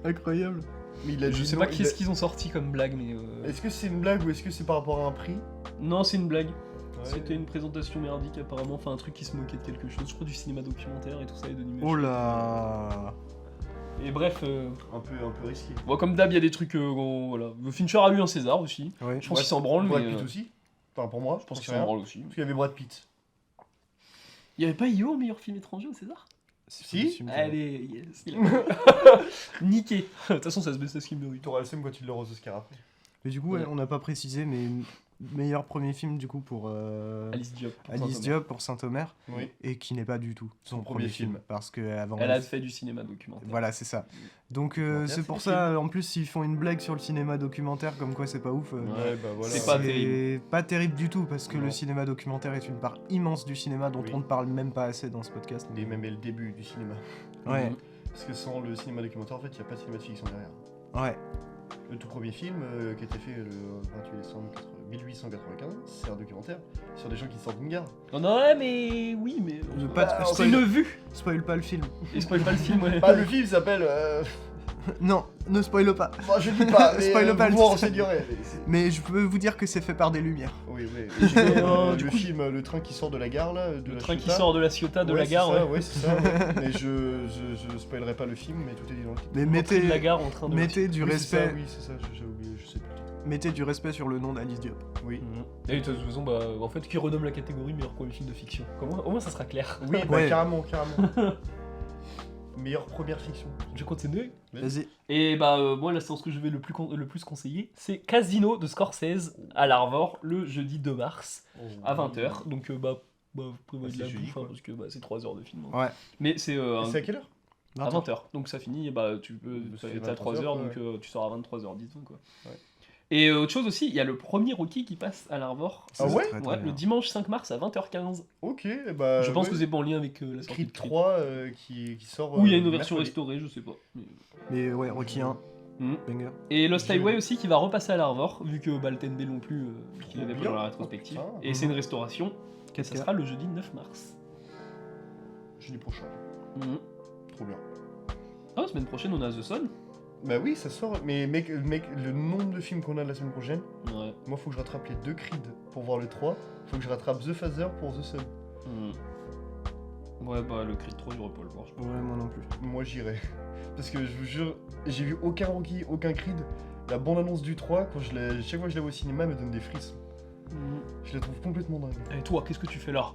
S1: Incroyable.
S3: Mais il a
S2: Je
S3: dit
S2: sais
S3: non,
S2: pas
S3: il
S2: qu'est-ce
S3: a-
S2: qu'ils ont sorti comme blague, mais.
S3: Est-ce que c'est une blague ou est-ce que c'est par rapport à un prix?
S2: Non, c'est une blague.
S3: Ouais.
S2: C'était une présentation merdique apparemment, enfin un truc qui se moquait de quelque chose, je crois du cinéma documentaire et tout ça et de
S1: Oh là.
S2: Et bref,
S3: Un peu risqué.
S2: bon, comme d'hab, il y a des trucs. Voilà. Fincher a eu un César aussi.
S1: Ouais.
S2: Je pense qu'il s'en branle,
S3: Brad
S2: mais.
S3: Pitt aussi. Enfin pour moi,
S2: Je pense qu'il
S3: c'est
S2: s'en
S3: rien.
S2: branle aussi.
S3: Parce qu'il y avait Brad Pitt.
S2: Il y avait pas Io en meilleur film étranger au César?
S3: Si.
S2: Allez, yes, il a- Niqué. De toute façon, ça se baisse à ce qu'il mérite.
S3: T'auras le seum quand il l'aura aux Oscars après.
S1: Mais du coup,
S2: Ouais.
S1: on n'a pas précisé, mais meilleur premier film du coup pour
S2: Alice Diop. pour
S1: Alice
S2: Saint-Omer.
S1: Diop pour Saint-Omer,
S3: Oui.
S1: et qui n'est pas du tout son premier
S3: premier
S1: film.
S3: film.
S1: Parce que avant.
S2: Elle a fait du cinéma documentaire.
S1: Voilà, c'est ça. Donc
S3: Documentaire,
S1: c'est
S3: c'est
S1: pour
S3: le
S1: ça, en plus, s'ils font une blague sur le cinéma documentaire, comme quoi c'est pas ouf.
S2: Ouais,
S3: bah voilà.
S2: C'est pas terrible.
S1: C'est pas terrible du tout, parce que
S3: Non.
S1: le cinéma documentaire est une part immense du cinéma dont
S3: Oui.
S1: on ne parle même pas assez dans ce podcast.
S3: Et même le début du cinéma.
S1: Ouais,
S2: Mhm.
S3: Parce que sans le cinéma documentaire, en fait, il n'y a pas de cinéma de fiction derrière.
S1: ouais.
S3: Le tout premier film qui a été fait le 28 décembre 1895, c'est un documentaire sur des gens qui sortent d'une gare.
S2: Oh non, ouais, mais oui, mais.
S1: Ne pas
S3: Bah,
S2: C'est une vue.
S1: Spoil pas le film.
S2: Et spoil pas le film, ouais.
S3: Ah, le film s'appelle.
S1: Non, ne spoil pas.
S3: Bon, je dis pas, mais
S1: Spoil pas le
S3: vous vous
S1: titre.
S3: renseignerez. mais c'est-
S1: Mais je peux vous dire que c'est fait par des lumières.
S3: Oui, oui. Et j'ai vu,
S2: Du
S3: le
S2: coup-
S3: film, le train qui sort de la gare là. De
S2: Le
S3: la
S2: train qui
S3: Ciotat.
S2: sort de la Ciotat de
S3: Ouais,
S2: la
S3: c'est
S2: gare,
S3: ça,
S2: ouais.
S3: ouais, c'est ça. Ouais. Mais je spoilerai pas le film, mais tout est dit dans le titre.
S1: Mais
S2: L'entrée de
S1: mettez,
S2: la gare en train de.
S1: mettez du
S3: Oui, c'est ça,
S1: respect,
S3: oui, c'est ça, j'ai oublié, je sais plus.
S1: mettez du respect sur le nom d'Alice Diop.
S3: Oui.
S2: Mhm. Et de toute façon, bah, en fait, qui renomme la catégorie meilleur premier film de fiction. Au moins, ça sera clair.
S3: Oui, bah
S1: Ouais.
S3: carrément, carrément. Meilleure première fiction.
S2: Je continue.
S1: Vas-y.
S2: Et bah, moi, la séance que je vais le plus conseiller, c'est Casino de Scorsese à l'Arvor le jeudi 2 mars à 20h. Donc, bah, vous prévoyez de
S3: Bah,
S2: la
S3: c'est jeudi,
S2: bouffe, hein,
S3: quoi.
S2: parce que bah, c'est 3 heures de film. hein.
S1: Ouais.
S2: Mais c'est
S3: Et c'est à quelle heure
S2: à 20h. Donc, ça finit, et bah, tu peux.
S3: Ça fait
S2: T'es à 3
S3: 23
S2: heures,
S3: heures,
S2: donc tu sors à 23h10. Quoi.
S3: Ouais.
S2: Et autre chose aussi, il y a le premier Rocky qui passe à l'Arvor.
S3: Ah ouais
S1: Très, très
S2: Ouais,
S1: bien.
S2: le dimanche 5 mars à 20h15.
S3: Ok, bah.
S2: Je pense
S3: ouais.
S2: que c'est pas en lien avec la sortie
S3: Creed
S2: de Creed.
S3: 3 qui sort.
S2: Ou il y a une version
S3: mercredi.
S2: restaurée, je sais pas. Mais-
S1: Mais ouais, Rocky 1,
S2: Mhm.
S1: banger.
S2: Et Lost
S3: Je-
S2: Highway aussi qui va repasser à l'Arvor, vu que bah, le TNB non plus, qu'il avait pas
S3: bien.
S2: dans la rétrospective.
S3: Oh, putain.
S2: Et c'est une restauration, et
S1: 4K.
S2: ça sera le jeudi 9 mars.
S3: Jeudi prochain. Trop bien.
S2: Ah, semaine prochaine on a The Sun.
S3: Bah oui, ça sort. Mais mec, le nombre de films qu'on a la semaine prochaine,
S2: Ouais.
S3: moi faut que je rattrape les 2 Creed pour voir le 3. Faut que je rattrape The Phaser pour The Sun.
S2: Ouais, bah le Creed 3, j'aurais pas le voir. Je pense.
S1: Ouais, moi non plus.
S3: Moi j'irai. Parce que je vous jure, j'ai vu aucun Rocky, aucun Creed. La bande-annonce du 3, chaque fois que je la vois au cinéma, elle me donne des frissons. Je la trouve complètement dingue.
S2: Et toi, qu'est-ce que tu fais là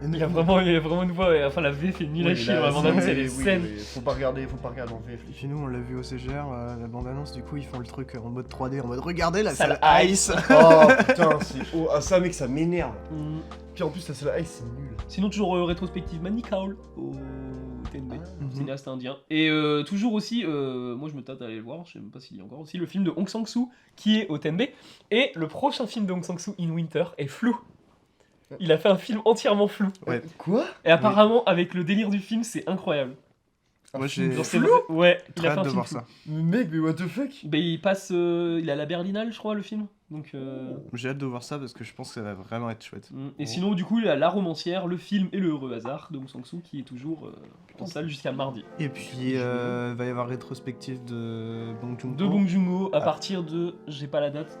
S1: Et
S2: il y a vraiment une voix, et enfin la VF est nulle à
S3: Oui,
S2: chier,
S3: là,
S2: la bande-annonce elle est
S3: oui,
S2: saine.
S3: oui, faut pas regarder en VF.
S1: Et puis nous, on l'a vu au CGR, la bande-annonce, du coup, ils font le truc en mode 3D, en mode regardez la
S2: Salle
S1: salle
S2: Ice.
S1: Ice.
S3: Oh putain, c'est. Oh, ah, ça mec, ça m'énerve.
S2: Mm.
S3: Puis en plus, la salle Ice, c'est nul.
S2: Sinon, toujours rétrospective Manny Kaul au TNB.
S1: Mhm.
S2: Cinéaste indien. Et toujours aussi, moi je me tâte à aller le voir, je sais même pas s'il y a encore aussi, le film de Hong Sang-soo qui est au TNB. Et le prochain film de Hong Sang-soo, In Winter, est flou. Il a fait un film entièrement flou.
S1: Ouais.
S3: Quoi
S2: Et apparemment, avec le délire du film, c'est incroyable.
S1: Moi, j'ai
S2: Genre, c'est vrai- Ouais, il
S1: très
S2: a fait
S1: hâte
S2: un
S1: de
S2: film
S1: voir
S2: flou.
S1: ça.
S3: Mais mec, mais what the fuck
S2: Ben, il passe, il est à la Berlinale, je crois, le film. Donc,
S1: J'ai hâte de voir ça parce que je pense que ça va vraiment être chouette.
S2: Et sinon, du coup, il y a La Romancière, le film et le heureux hasard de Bong Sang-soo qui est toujours en salle jusqu'à mardi.
S1: Et puis, il va y avoir rétrospective de Bong Joon-ho.
S2: De Bong Joon-ho à partir de. J'ai pas la date,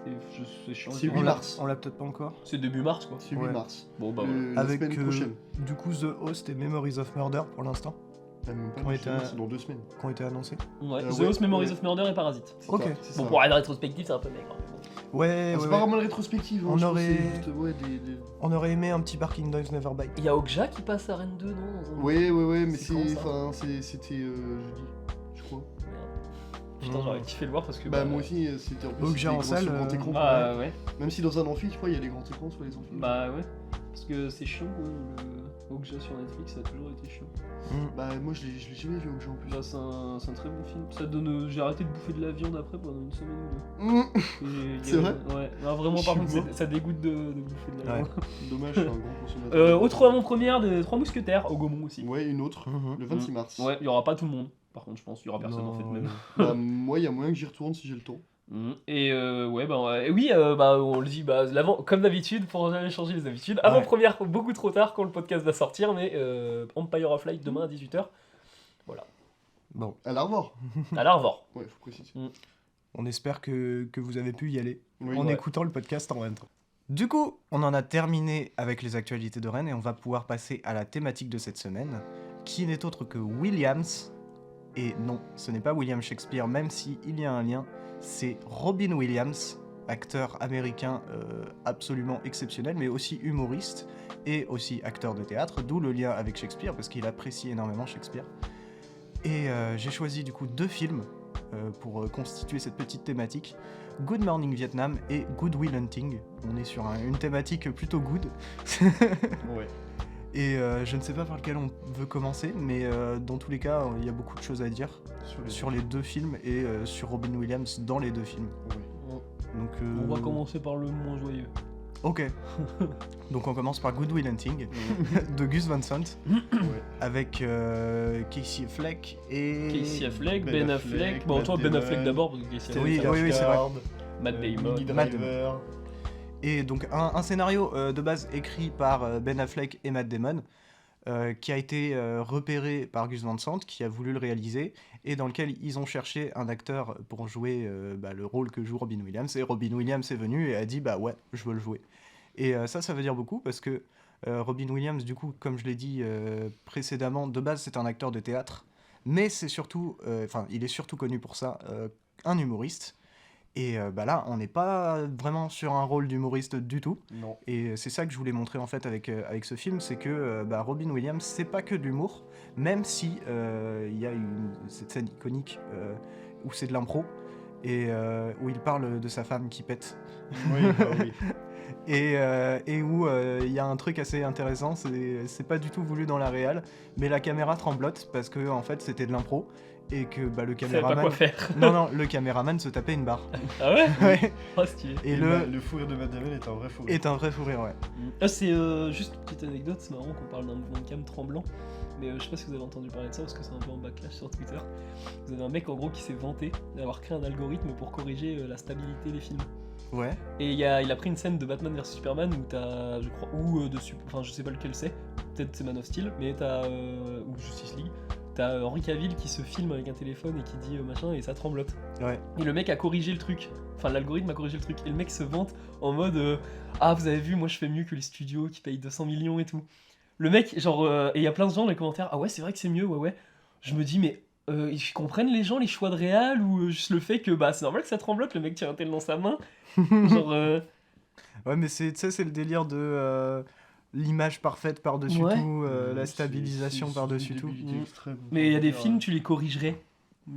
S2: c'est chiant.
S3: C'est
S1: On
S3: 8
S1: l'a-
S3: mars.
S1: On l'a peut-être pas encore.
S2: C'est début mars, quoi.
S3: C'est 8
S1: Ouais.
S3: mars.
S2: Bon, bah ouais.
S3: La
S1: Avec
S3: semaine prochaine.
S1: du coup The Host et Memories of Murder pour l'instant,
S3: Ah, même pas,
S1: on
S3: le
S1: était
S3: film,
S1: à-
S3: c'est dans 2 semaines.
S1: qui ont été annoncés.
S2: Ouais. The
S3: ouais,
S2: Host, Memories
S3: ouais.
S2: of Murder et Parasite.
S3: C'est
S1: Ok.
S3: ça, c'est
S2: Bon,
S3: ça.
S2: pour la rétrospective, c'est un peu maigre.
S1: Ouais,
S3: Ah, c'est pas vraiment une rétrospective. hein,
S1: On
S3: je pense
S1: aurait-
S3: que c'est juste, ouais, des-
S1: On aurait aimé un petit Barking Dogs Never Bite.
S2: Il y a Okja qui passe à Rennes 2, non dans un...
S3: Ouais, mais
S2: C'est quand,
S3: c'est.
S2: ça
S3: Enfin, c'était jeudi, je crois.
S2: Merde. Putain, j'aurais
S1: Mmh.
S2: kiffé le voir parce que.
S3: Bah, moi aussi, c'était en plus.
S1: Okja
S3: c'était
S1: en
S3: gros
S1: salle,
S3: sur grand écran.
S2: Bah ouais.
S3: Même si dans un amphi, tu vois, il y a des grands écrans sur les amphis.
S2: Bah ouais. Parce que c'est chiant, quoi. Le Okja sur Netflix, ça a toujours été chiant.
S3: Bah, moi, je l'ai jamais vu Okja en plus.
S2: Bah, c'est un très bon film. Ça donne. J'ai arrêté de bouffer de la viande après pendant une semaine ou deux.
S3: Mmh.
S2: Et-
S3: C'est vrai
S2: Ouais. Non, vraiment,
S3: Je
S2: par
S3: suis
S2: contre,
S3: mort.
S2: ça dégoûte de bouffer de la
S1: Ouais.
S2: viande.
S3: Dommage, je suis un grand consommateur.
S2: Autre avant-première des Trois Mousquetaires, au Gaumont aussi.
S3: Ouais, une autre,
S1: Mhm.
S3: le 26 mars.
S2: Ouais, il y aura pas tout le monde. Par contre, je pense, il y aura personne en fait
S1: Non,
S2: même.
S1: ouais.
S3: Bah, moi, il y a moyen que j'y retourne si j'ai le temps.
S2: Et ouais, bah oui, bah on le dit, bah comme d'habitude, pour jamais changer les habitudes.
S1: Ouais.
S2: Avant-première beaucoup trop tard quand le podcast va sortir, mais Empire of Light demain à 18h.
S1: Bon,
S3: À la revoir.
S2: À la revoir.
S3: Ouais, faut préciser.
S1: on espère que vous avez pu y aller
S3: Oui,
S1: en
S3: ouais.
S1: écoutant le podcast en même temps. Du coup, on en a terminé avec les actualités de Rennes et on va pouvoir passer à la thématique de cette semaine, qui n'est autre que Williams. Et non, ce n'est pas William Shakespeare, même s'il y a un lien, c'est Robin Williams, acteur américain absolument exceptionnel, mais aussi humoriste et aussi acteur de théâtre, d'où le lien avec Shakespeare, parce qu'il apprécie énormément Shakespeare. Et j'ai choisi du coup 2 films pour constituer cette petite thématique. Good Morning Vietnam et Good Will Hunting. On est sur une thématique plutôt good.
S3: Ouais.
S1: Et je ne sais pas par lequel on veut commencer, mais dans tous les cas, il y a beaucoup de choses à dire sur les 2 films et sur Robin Williams dans les 2 films.
S3: Ouais.
S1: Donc,
S2: On va commencer par le moins joyeux.
S1: Ok. Donc on commence par Good Will Hunting de Gus Van Sant
S3: Ouais.
S1: avec Casey Affleck et...
S2: Casey Affleck,
S3: Ben
S2: Ben
S3: Affleck,
S2: Affleck. Bon,
S3: Matt
S2: toi, Ben
S3: Damon,
S2: Affleck d'abord, parce que Casey Affleck,
S1: Oui,
S2: c'est
S1: oui, c'est vrai.
S2: Matt Damon.
S3: Mini
S1: Matt
S3: Driver.
S1: Et donc un scénario de base écrit par Ben Affleck et Matt Damon, qui a été repéré par Gus Van Sant, qui a voulu le réaliser, et dans lequel ils ont cherché un acteur pour jouer le rôle que joue Robin Williams, et Robin Williams est venu et a dit bah ouais, je veux le jouer. Et ça veut dire beaucoup, parce que Robin Williams, du coup, comme je l'ai dit précédemment, de base c'est un acteur de théâtre, mais c'est surtout, il est surtout connu pour ça, un humoriste. Et là, on n'est pas vraiment sur un rôle d'humoriste du tout.
S3: Non.
S1: Et c'est ça que je voulais montrer en fait avec ce film, c'est que Robin Williams, c'est pas que de l'humour, même si il y a cette scène iconique où c'est de l'impro, et où il parle de sa femme qui pète.
S3: Oui, bah oui.
S1: Et où il y a un truc assez intéressant, c'est pas du tout voulu dans la réal, mais la caméra tremblote parce que en fait c'était de l'impro et que le
S2: Je savais pas
S1: caméraman.
S2: quoi faire.
S1: Non, le caméraman se tapait une barre.
S2: Ah ouais
S1: Ouais.
S2: Oh, stylé.
S1: Et
S3: Le fou rire de Matt Damon est un vrai fou rire.
S1: est un vrai fou rire, ouais.
S2: Ah, c'est juste une petite anecdote, c'est marrant qu'on parle d'un mouvement de cam tremblant. Mais je sais pas si vous avez entendu parler de ça parce que c'est un peu en backlash sur Twitter. Vous avez un mec en gros qui s'est vanté d'avoir créé un algorithme pour corriger la stabilité des films.
S1: Ouais.
S2: Et il a pris une scène de Batman vs Superman où t'as, je crois, enfin je sais pas lequel c'est, peut-être c'est Man of Steel, mais ou Justice League, t'as Henry Cavill qui se filme avec un téléphone et qui dit machin et ça tremblote.
S1: Ouais.
S2: Et le mec a corrigé le truc, enfin l'algorithme a corrigé le truc, et le mec se vante en mode ah vous avez vu, moi je fais mieux que les studios qui payent 200 millions et tout. Le mec, genre, et il y a plein de gens dans les commentaires, ah ouais c'est vrai que c'est mieux, ouais. Je me dis mais ils comprennent les gens les choix de réal ou juste le fait que bah c'est normal que ça tremblote, le mec tient un tel dans sa main. Genre
S1: Ouais, mais c'est le délire de l'image parfaite par-dessus
S2: Ouais.
S1: tout, la stabilisation par-dessus tout.
S2: mais il y a des films tu les corrigerais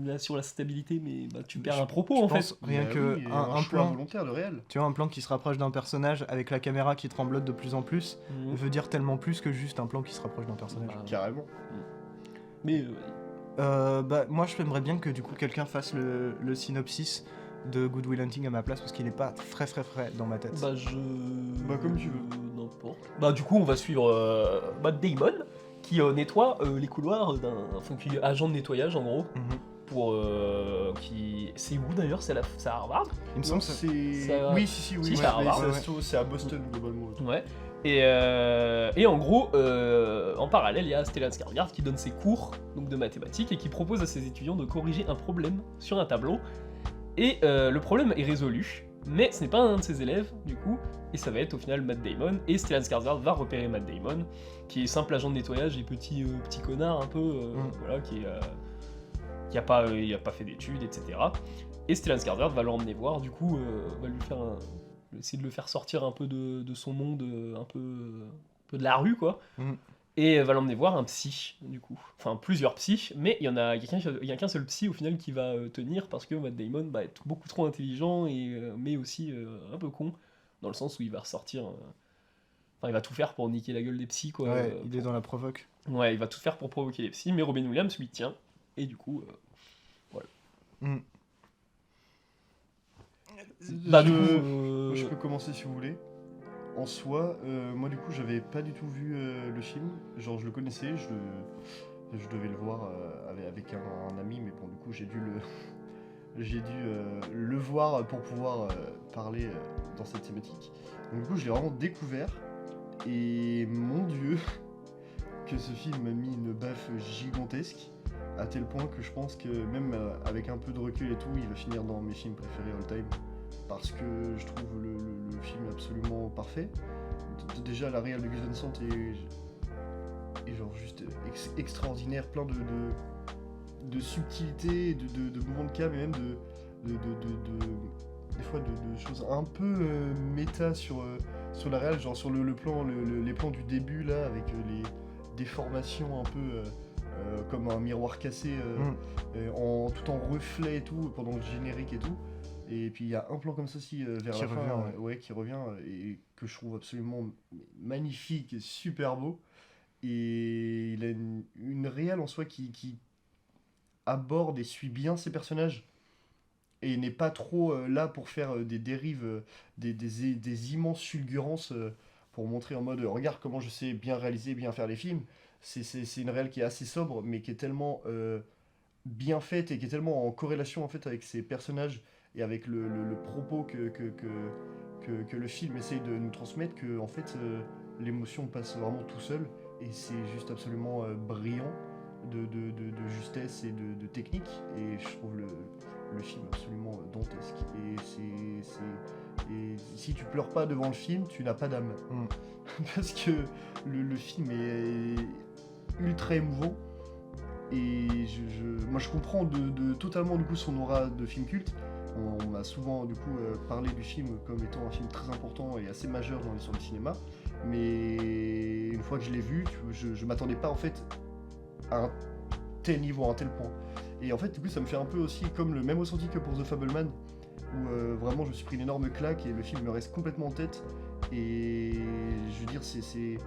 S2: là sur la stabilité mais bah tu perds un propos en fait.
S1: pense rien que un plan,
S3: volontaire, le réel.
S1: tu vois, un plan qui se rapproche d'un personnage avec la caméra qui tremblote de plus en plus veut dire tellement plus que juste un plan qui se rapproche d'un personnage.
S2: Bah,
S3: Carrément.
S2: mais
S1: Moi je aimerais bien que du coup quelqu'un fasse le synopsis de Good Will Hunting à ma place parce qu'il est pas frais dans ma tête.
S2: bah je
S3: Bah, comme tu veux.
S2: n'importe. Bah du coup on va suivre Matt Damon qui nettoie les couloirs qui est agent de nettoyage en gros.
S1: Mhm.
S2: pour c'est où d'ailleurs, c'est à Harvard.
S1: Il me semble que
S2: ça-
S3: Oui, si,
S2: Si,
S3: ouais,
S2: c'est à
S3: mais
S2: Harvard.
S3: c'est à Boston globalement.
S2: Ouais. Et en gros, en parallèle, il y a Stellan Skarsgård qui donne ses cours donc de mathématiques et qui propose à ses étudiants de corriger un problème sur un tableau. Et le problème est résolu, mais ce n'est pas un de ses élèves du coup, et ça va être au final Matt Damon. Et Stellan Skarsgård va repérer Matt Damon, qui est simple agent de nettoyage et petit connard un peu, voilà, qui a pas fait d'études, etc. Et Stellan Skarsgård va l'emmener voir, du coup, va lui faire essayer de le faire sortir un peu de son monde, un peu de la rue, quoi. Et va l'emmener voir un psy, du coup. Enfin, plusieurs psys, mais il y a qu'un seul psy, au final, qui va tenir, parce que Matt Damon est beaucoup trop intelligent, mais aussi un peu con, dans le sens où il va ressortir... Enfin, il va tout faire pour niquer la gueule des psys, quoi.
S1: Ouais, il est dans la provoque.
S2: Ouais, il va tout faire pour provoquer les psys, mais Robin Williams lui tient, et du coup... voilà. Bah, du coup...
S3: Moi, je peux commencer si vous voulez. En soi, moi du coup j'avais pas du tout vu le film, genre je le connaissais, je devais le voir avec un ami, mais bon du coup j'ai dû le voir pour pouvoir parler dans cette thématique. Donc du coup je l'ai vraiment découvert, et mon dieu, que ce film m'a mis une baffe gigantesque, à tel point que je pense que même avec un peu de recul et tout, il va finir dans mes films préférés all time. Parce que je trouve le film absolument parfait. Déjà, la réal de Gus Van Sant est genre juste extraordinaire, plein de subtilités, de mouvements de cam, et même des fois de choses un peu méta sur la réal, genre sur les plans du début là, avec les déformations un peu comme un miroir cassé, tout en reflet et tout, pendant le générique et tout. Et puis il y a un plan comme ça aussi vers la fin, qui revient, et que je trouve absolument magnifique et super beau. Et il a une réal en soi qui aborde et suit bien ses personnages, et n'est pas trop là pour faire des dérives, des immenses fulgurances, pour montrer en mode regarde comment je sais bien réaliser, bien faire les films. C'est une réal qui est assez sobre, mais qui est tellement bien faite, et qui est tellement en corrélation en fait avec ses personnages et avec le propos que le film essaye de nous transmettre, que en fait l'émotion passe vraiment tout seul, et c'est juste absolument brillant de justesse et de technique, et je trouve le film absolument dantesque, et si tu pleures pas devant le film, tu n'as pas d'âme. Parce que le film est ultra émouvant, et moi je comprends totalement du coup son aura de film culte. On m'a souvent du coup parlé du film comme étant un film très important et assez majeur dans l'histoire du cinéma, mais une fois que je l'ai vu, je m'attendais pas en fait à un tel niveau, à un tel point. Et en fait du coup ça me fait un peu aussi comme le même ressenti que pour The Fableman, où vraiment je me suis pris une énorme claque et le film me reste complètement en tête. Et je veux dire, c'est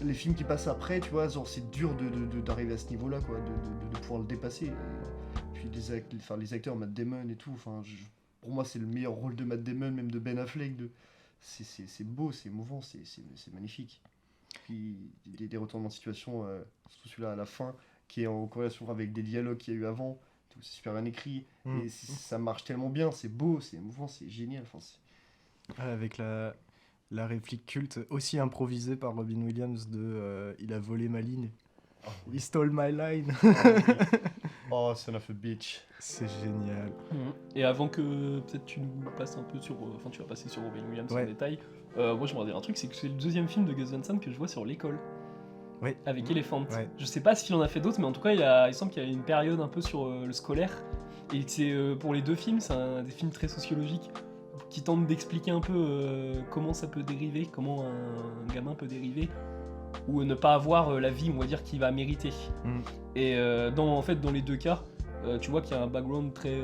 S3: les films qui passent après, tu vois, genre c'est dur d'arriver à ce niveau-là, quoi, de pouvoir le dépasser. Et puis les acteurs, Matt Damon et tout, pour moi c'est le meilleur rôle de Matt Damon, même de Ben Affleck. C'est beau, c'est émouvant, c'est magnifique. Puis des retournements de situation, surtout celui-là à la fin, qui est en corrélation avec des dialogues qu'il y a eu avant, c'est super bien écrit, et ça marche tellement bien, c'est beau, c'est émouvant, c'est génial.
S1: Avec la réplique culte aussi improvisée par Robin Williams de il a volé ma ligne. He stole my line.
S3: Oh, son of a bitch.
S1: C'est génial.
S2: Et avant que peut-être tu nous passes un peu sur... Enfin, tu vas passer sur Robin Williams en détail. Moi, je me dire un truc, c'est que c'est le deuxième film de Gus Van Sant que je vois sur l'école.
S1: Ouais.
S2: Avec Elephant.
S1: Ouais.
S2: Je sais pas s'il en a fait d'autres, mais en tout cas, il semble qu'il y a une période un peu sur le scolaire. Et c'est pour les deux films, c'est des films très sociologiques qui tentent d'expliquer un peu comment ça peut dériver, comment un gamin peut dériver, ou ne pas avoir la vie, on va dire, qu'il va mériter. Et dans les deux cas, tu vois qu'il y a un background très,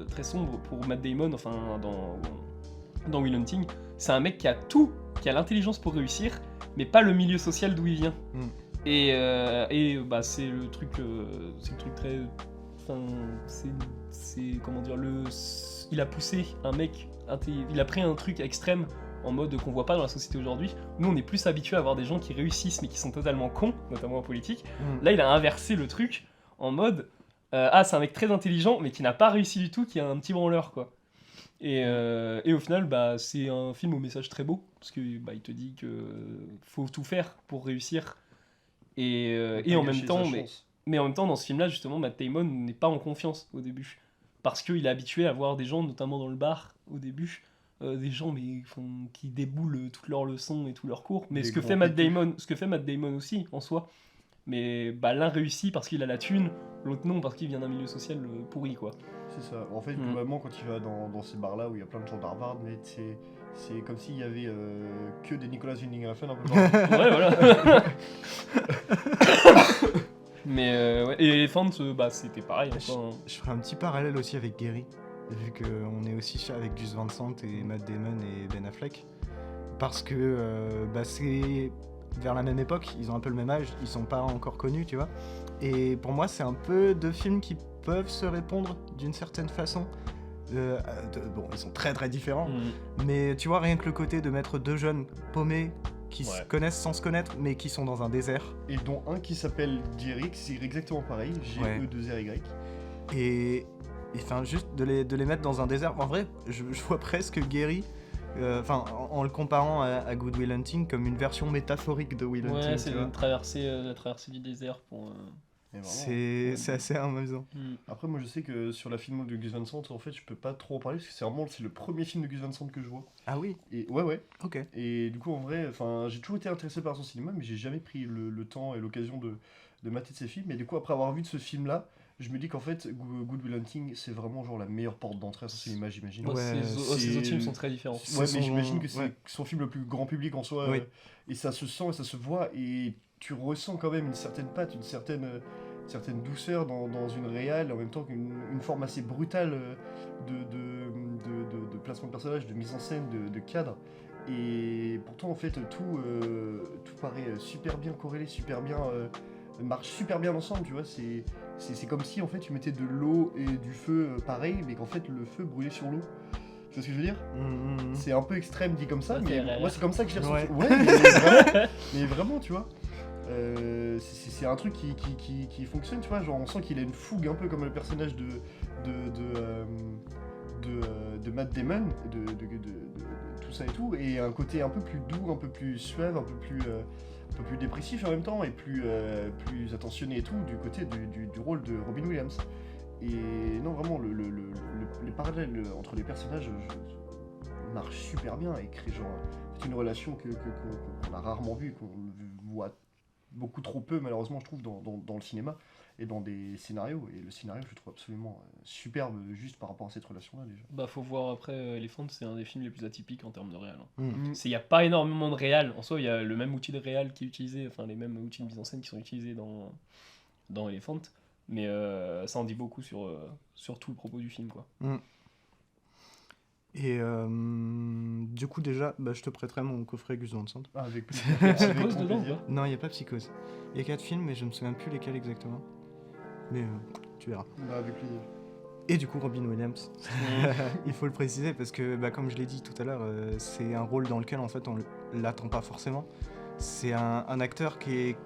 S2: très sombre pour Matt Damon, enfin dans Will Hunting. C'est un mec qui a tout, qui a l'intelligence pour réussir, mais pas le milieu social d'où il vient. Et c'est le truc très... Enfin, c'est comment dire, il a poussé un mec, il a pris un truc extrême en mode qu'on voit pas dans la société aujourd'hui. Nous, on est plus habitués à voir des gens qui réussissent mais qui sont totalement cons, notamment en politique. Là, il a inversé le truc en mode c'est un mec très intelligent, mais qui n'a pas réussi du tout, qui est un petit branleur, quoi. Et au final, bah, c'est un film au message très beau, parce que bah, il te dit que faut tout faire pour réussir. Et en même temps, mais en même temps, dans ce film-là, justement, Matt Damon n'est pas en confiance au début. Parce qu'il est habitué à voir des gens, notamment dans le bar, au début, des gens qui déboulent toutes leurs leçons et tous leurs cours. Mais
S3: Des
S2: ce que
S3: grands
S2: fait Matt
S3: pétus.
S2: Damon, ce que fait Matt Damon aussi, en soi. Mais bah, l'un réussit parce qu'il a la thune, l'autre non parce qu'il vient d'un milieu social pourri, quoi.
S3: C'est ça. En fait,
S2: Mm.
S3: globalement, quand tu vas dans ces bars-là où il y a plein de gens d'Harvard, mais c'est comme s'il y avait que des Nicolas Winding Refn un peu partout.
S2: Ouais, voilà. Mais ouais. Et Elephant, bah, c'était pareil. Enfin,
S1: Je ferai un petit parallèle aussi avec Gary, vu qu'on est aussi avec Gus Van Sant et Matt Damon et Ben Affleck. Parce que bah, c'est vers la même époque, ils ont un peu le même âge, ils sont pas encore connus, tu vois. Et pour moi, c'est un peu deux films qui peuvent se répondre d'une certaine façon. Bon, ils sont très très différents, mais tu vois, rien que le côté de mettre deux jeunes paumés qui se
S3: Ouais.
S1: connaissent sans se connaître, mais qui sont dans un désert.
S3: Et dont un qui s'appelle Jerry, c'est exactement pareil, G-E-2-R-Y.
S1: Et enfin, juste de les mettre dans un désert. En vrai, je vois presque Gary, en le comparant à Good Will Hunting, comme une version métaphorique de Will Hunting.
S2: ouais, c'est
S1: tu vois.
S2: la traversée du désert pour.
S3: Et vraiment.
S1: C'est assez amusant.
S3: Après, moi je sais que sur la filmo de Gus Van Sant, en fait, je peux pas trop en parler parce que c'est le premier film de Gus Van Sant que je vois.
S1: Ah oui,
S3: Et ouais.
S1: ok.
S3: Et du coup, en vrai, j'ai toujours été intéressé par son cinéma, mais j'ai jamais pris le temps et l'occasion de mater de ses films. Et du coup, après avoir vu de ce film-là, je me dis qu'en fait, Good Will Hunting, c'est vraiment genre la meilleure porte d'entrée à son cinéma, j'imagine.
S2: Ouais,
S1: Ouais,
S2: ces autres films sont très différents.
S3: Ouais,
S1: C'est
S3: mais
S1: son-
S3: j'imagine que c'est
S1: ouais.
S3: son film le plus grand public en soi.
S1: Oui.
S3: Et ça se sent et ça se voit. Et tu ressens quand même une certaine patte, une certaine douceur dans une réale, en même temps qu'une forme assez brutale de placement de personnage, de mise en scène, de cadre. Et pourtant, en fait, tout paraît super bien corrélé, super bien. Marche super bien ensemble, tu vois. C'est comme si, en fait, tu mettais de l'eau et du feu pareil, mais qu'en fait, le feu brûlait sur l'eau. Tu vois ce que je veux dire? C'est un peu extrême dit comme ça,
S2: Ça
S3: mais
S2: fait rire.
S3: moi c'est comme ça que je l'ai ressenti.
S1: Ouais.
S3: Ouais, mais vraiment, tu vois. C'est un truc qui fonctionne, tu vois. Genre, on sent qu'il a une fougue un peu comme le personnage de Matt Damon, de tout ça et tout, et un côté un peu plus doux, un peu plus suave, un peu plus dépressif en même temps, et plus attentionné et tout, du côté du rôle de Robin Williams. Et non, vraiment, les parallèles entre les personnages marchent super bien et créent genre c'est une relation qu'on a rarement vue, qu'on voit beaucoup trop peu malheureusement je trouve dans le cinéma et dans des scénarios. Et le scénario je le trouve absolument superbe juste par rapport à cette relation-là déjà.
S2: Bah, faut voir après, Elephant, c'est un des films les plus atypiques en termes de réal.
S1: Mm.
S2: Il n'y a pas énormément de réal. En soi, il y a le même outil de réal qui est utilisé, enfin les mêmes outils de mise en scène qui sont utilisés dans Elephant. Mais ça en dit beaucoup sur tout le propos du film, quoi.
S1: Et du coup, déjà, bah, je te prêterai mon coffret Gus Van Sant.
S3: Ah, avec
S2: Il y a
S3: avec
S2: Psychose
S3: grand
S2: dedans,
S3: plaisir.
S2: quoi.
S1: Non, il n'y a pas Psychose. Il y a 4 films, mais je ne me souviens plus lesquels exactement. Mais tu verras.
S3: Bah, avec plaisir.
S1: Et du coup, Robin Williams, il faut le préciser parce que, bah, comme je l'ai dit tout à l'heure, c'est un rôle dans lequel en fait on l'attend pas forcément. C'est un acteur qui est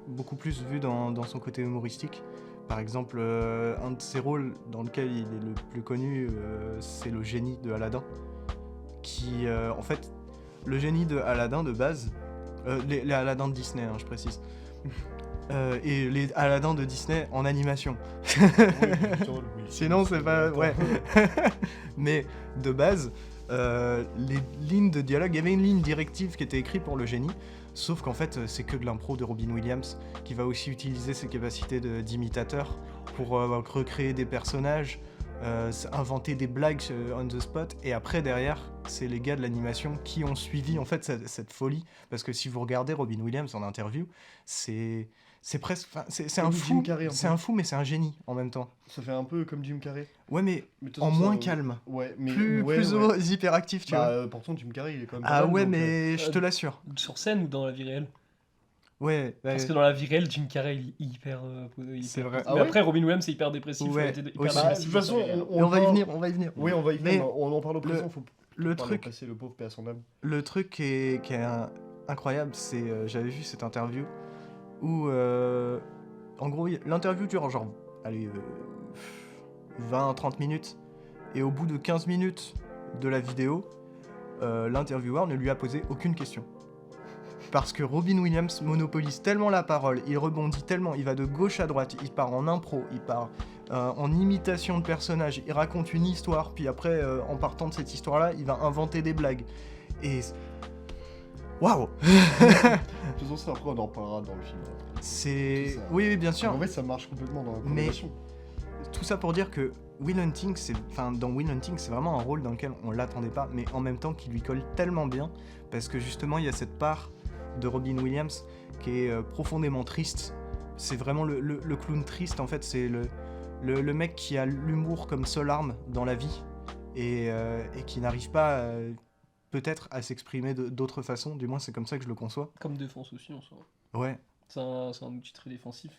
S1: beaucoup plus vu dans son côté humoristique. Par exemple, un de ses rôles dans lequel il est le plus connu, c'est le génie de Aladdin. Qui, en fait, le génie de Aladdin de base, les Aladdin de Disney, hein, je précise. Et les Aladdin de Disney en animation. Sinon, c'est pas. Ouais. Mais de base, les lignes de dialogue, il y avait une ligne directive qui était écrite pour le génie, sauf qu'en fait, c'est que de l'impro de Robin Williams, qui va aussi utiliser ses capacités d'imitateur pour recréer des personnages, inventer des blagues on the spot, et après, derrière, c'est les gars de l'animation qui ont suivi en fait cette folie, parce que si vous regardez Robin Williams en interview, c'est presque, c'est un
S3: Comme
S1: fou,
S3: Jim Carrey, un peu.
S1: c'est un fou, mais c'est un génie en même temps.
S3: Ça fait un peu comme Jim Carrey.
S1: Ouais, mais
S3: Mais de toute
S1: en
S3: façon,
S1: moins
S3: ça,
S1: calme,
S3: Ouais, mais
S1: plus
S3: ouais.
S1: hyperactif, tu vois.
S3: Pourtant Jim Carrey il est quand même
S1: Ah
S3: pas mal,
S1: ouais,
S3: donc,
S1: mais je te l'assure.
S2: Sur scène ou dans la vie réelle?
S1: Ouais,
S2: Parce que dans la vie réelle, Jim Carrey il est hyper posé,
S1: C'est
S2: hyper-
S1: vrai.
S3: Ah
S2: Mais
S3: ouais
S2: après, Robin Williams c'est hyper dépressif.
S1: Ouais,
S2: il était hyper
S1: aussi.
S3: Bah, de
S2: dépressif
S3: toute
S2: dans
S3: façon,
S2: sa vie réelle.
S1: Et on va y venir, on va y venir.
S3: Oui, on va y
S1: Mais
S3: venir, on en parle au présent, faut
S1: le
S3: pas
S1: truc,
S3: passer le pauvre paix à son âme.
S1: le truc qui est incroyable, c'est j'avais vu cette interview où en gros l'interview dure genre allez 20-30 minutes. Et au bout de 15 minutes de la vidéo, l'intervieweur ne lui a posé aucune question. Parce que Robin Williams monopolise tellement la parole, il rebondit tellement, il va de gauche à droite, il part en impro, il part en imitation de personnages, il raconte une histoire, puis après, en partant de cette histoire-là, il va inventer des blagues. Et... Waouh.
S3: Faisons ça après, on en reparlera dans le film.
S1: C'est...
S3: Tout ça.
S1: Oui, bien sûr.
S3: En fait, ça marche complètement dans la
S1: Mais-
S3: conversation.
S1: Tout ça pour dire que Will Hunting, dans Will Hunting, c'est vraiment un rôle dans lequel on l'attendait pas, mais en même temps qui lui colle tellement bien, parce que justement, il y a cette part de Robin Williams qui est profondément triste. C'est vraiment le clown triste, en fait, c'est le mec qui a l'humour comme seule arme dans la vie, et qui n'arrive pas, peut-être, à s'exprimer d'autres façons, du moins c'est comme ça que je le conçois.
S2: Comme défense aussi, en soi.
S1: Ouais.
S2: C'est un outil très défensif,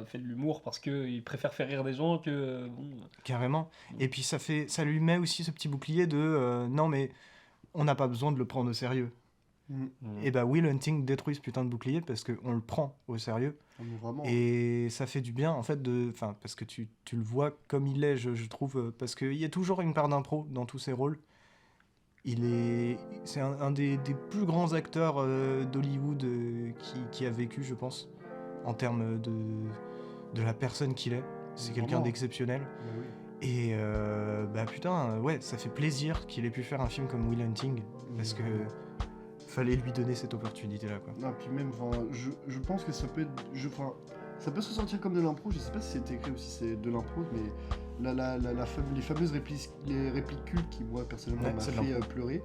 S2: fait de l'humour parce qu'il préfère faire rire des gens que... bon,
S1: Carrément. Et puis ça lui met aussi ce petit bouclier de non mais on n'a pas besoin de le prendre au sérieux. Et bah Will Hunting détruit ce putain de bouclier parce qu'on le prend au sérieux.
S3: Ah, mais vraiment.
S1: Et ça fait du bien en fait parce que tu le vois comme il est, je trouve, parce qu'il y a toujours une part d'impro dans tous ses rôles. C'est un des plus grands acteurs d'Hollywood qui a vécu, je pense, en termes de la personne qu'il est. C'est quelqu'un
S3: Vraiment.
S1: d'exceptionnel.
S3: Mais oui.
S1: Et bah putain, ouais, ça fait plaisir qu'il ait pu faire un film comme Will Hunting, parce que fallait lui donner cette opportunité-là, quoi.
S3: Non, puis même, je pense que ça peut être. Ça peut se ressentir comme de l'impro, je sais pas si c'est écrit aussi c'est de l'impro, mais les fameuses répliques cultes qui, moi, personnellement,
S1: Ouais,
S3: m'a
S1: c'est de
S3: fait
S1: l'impro.
S3: pleurer.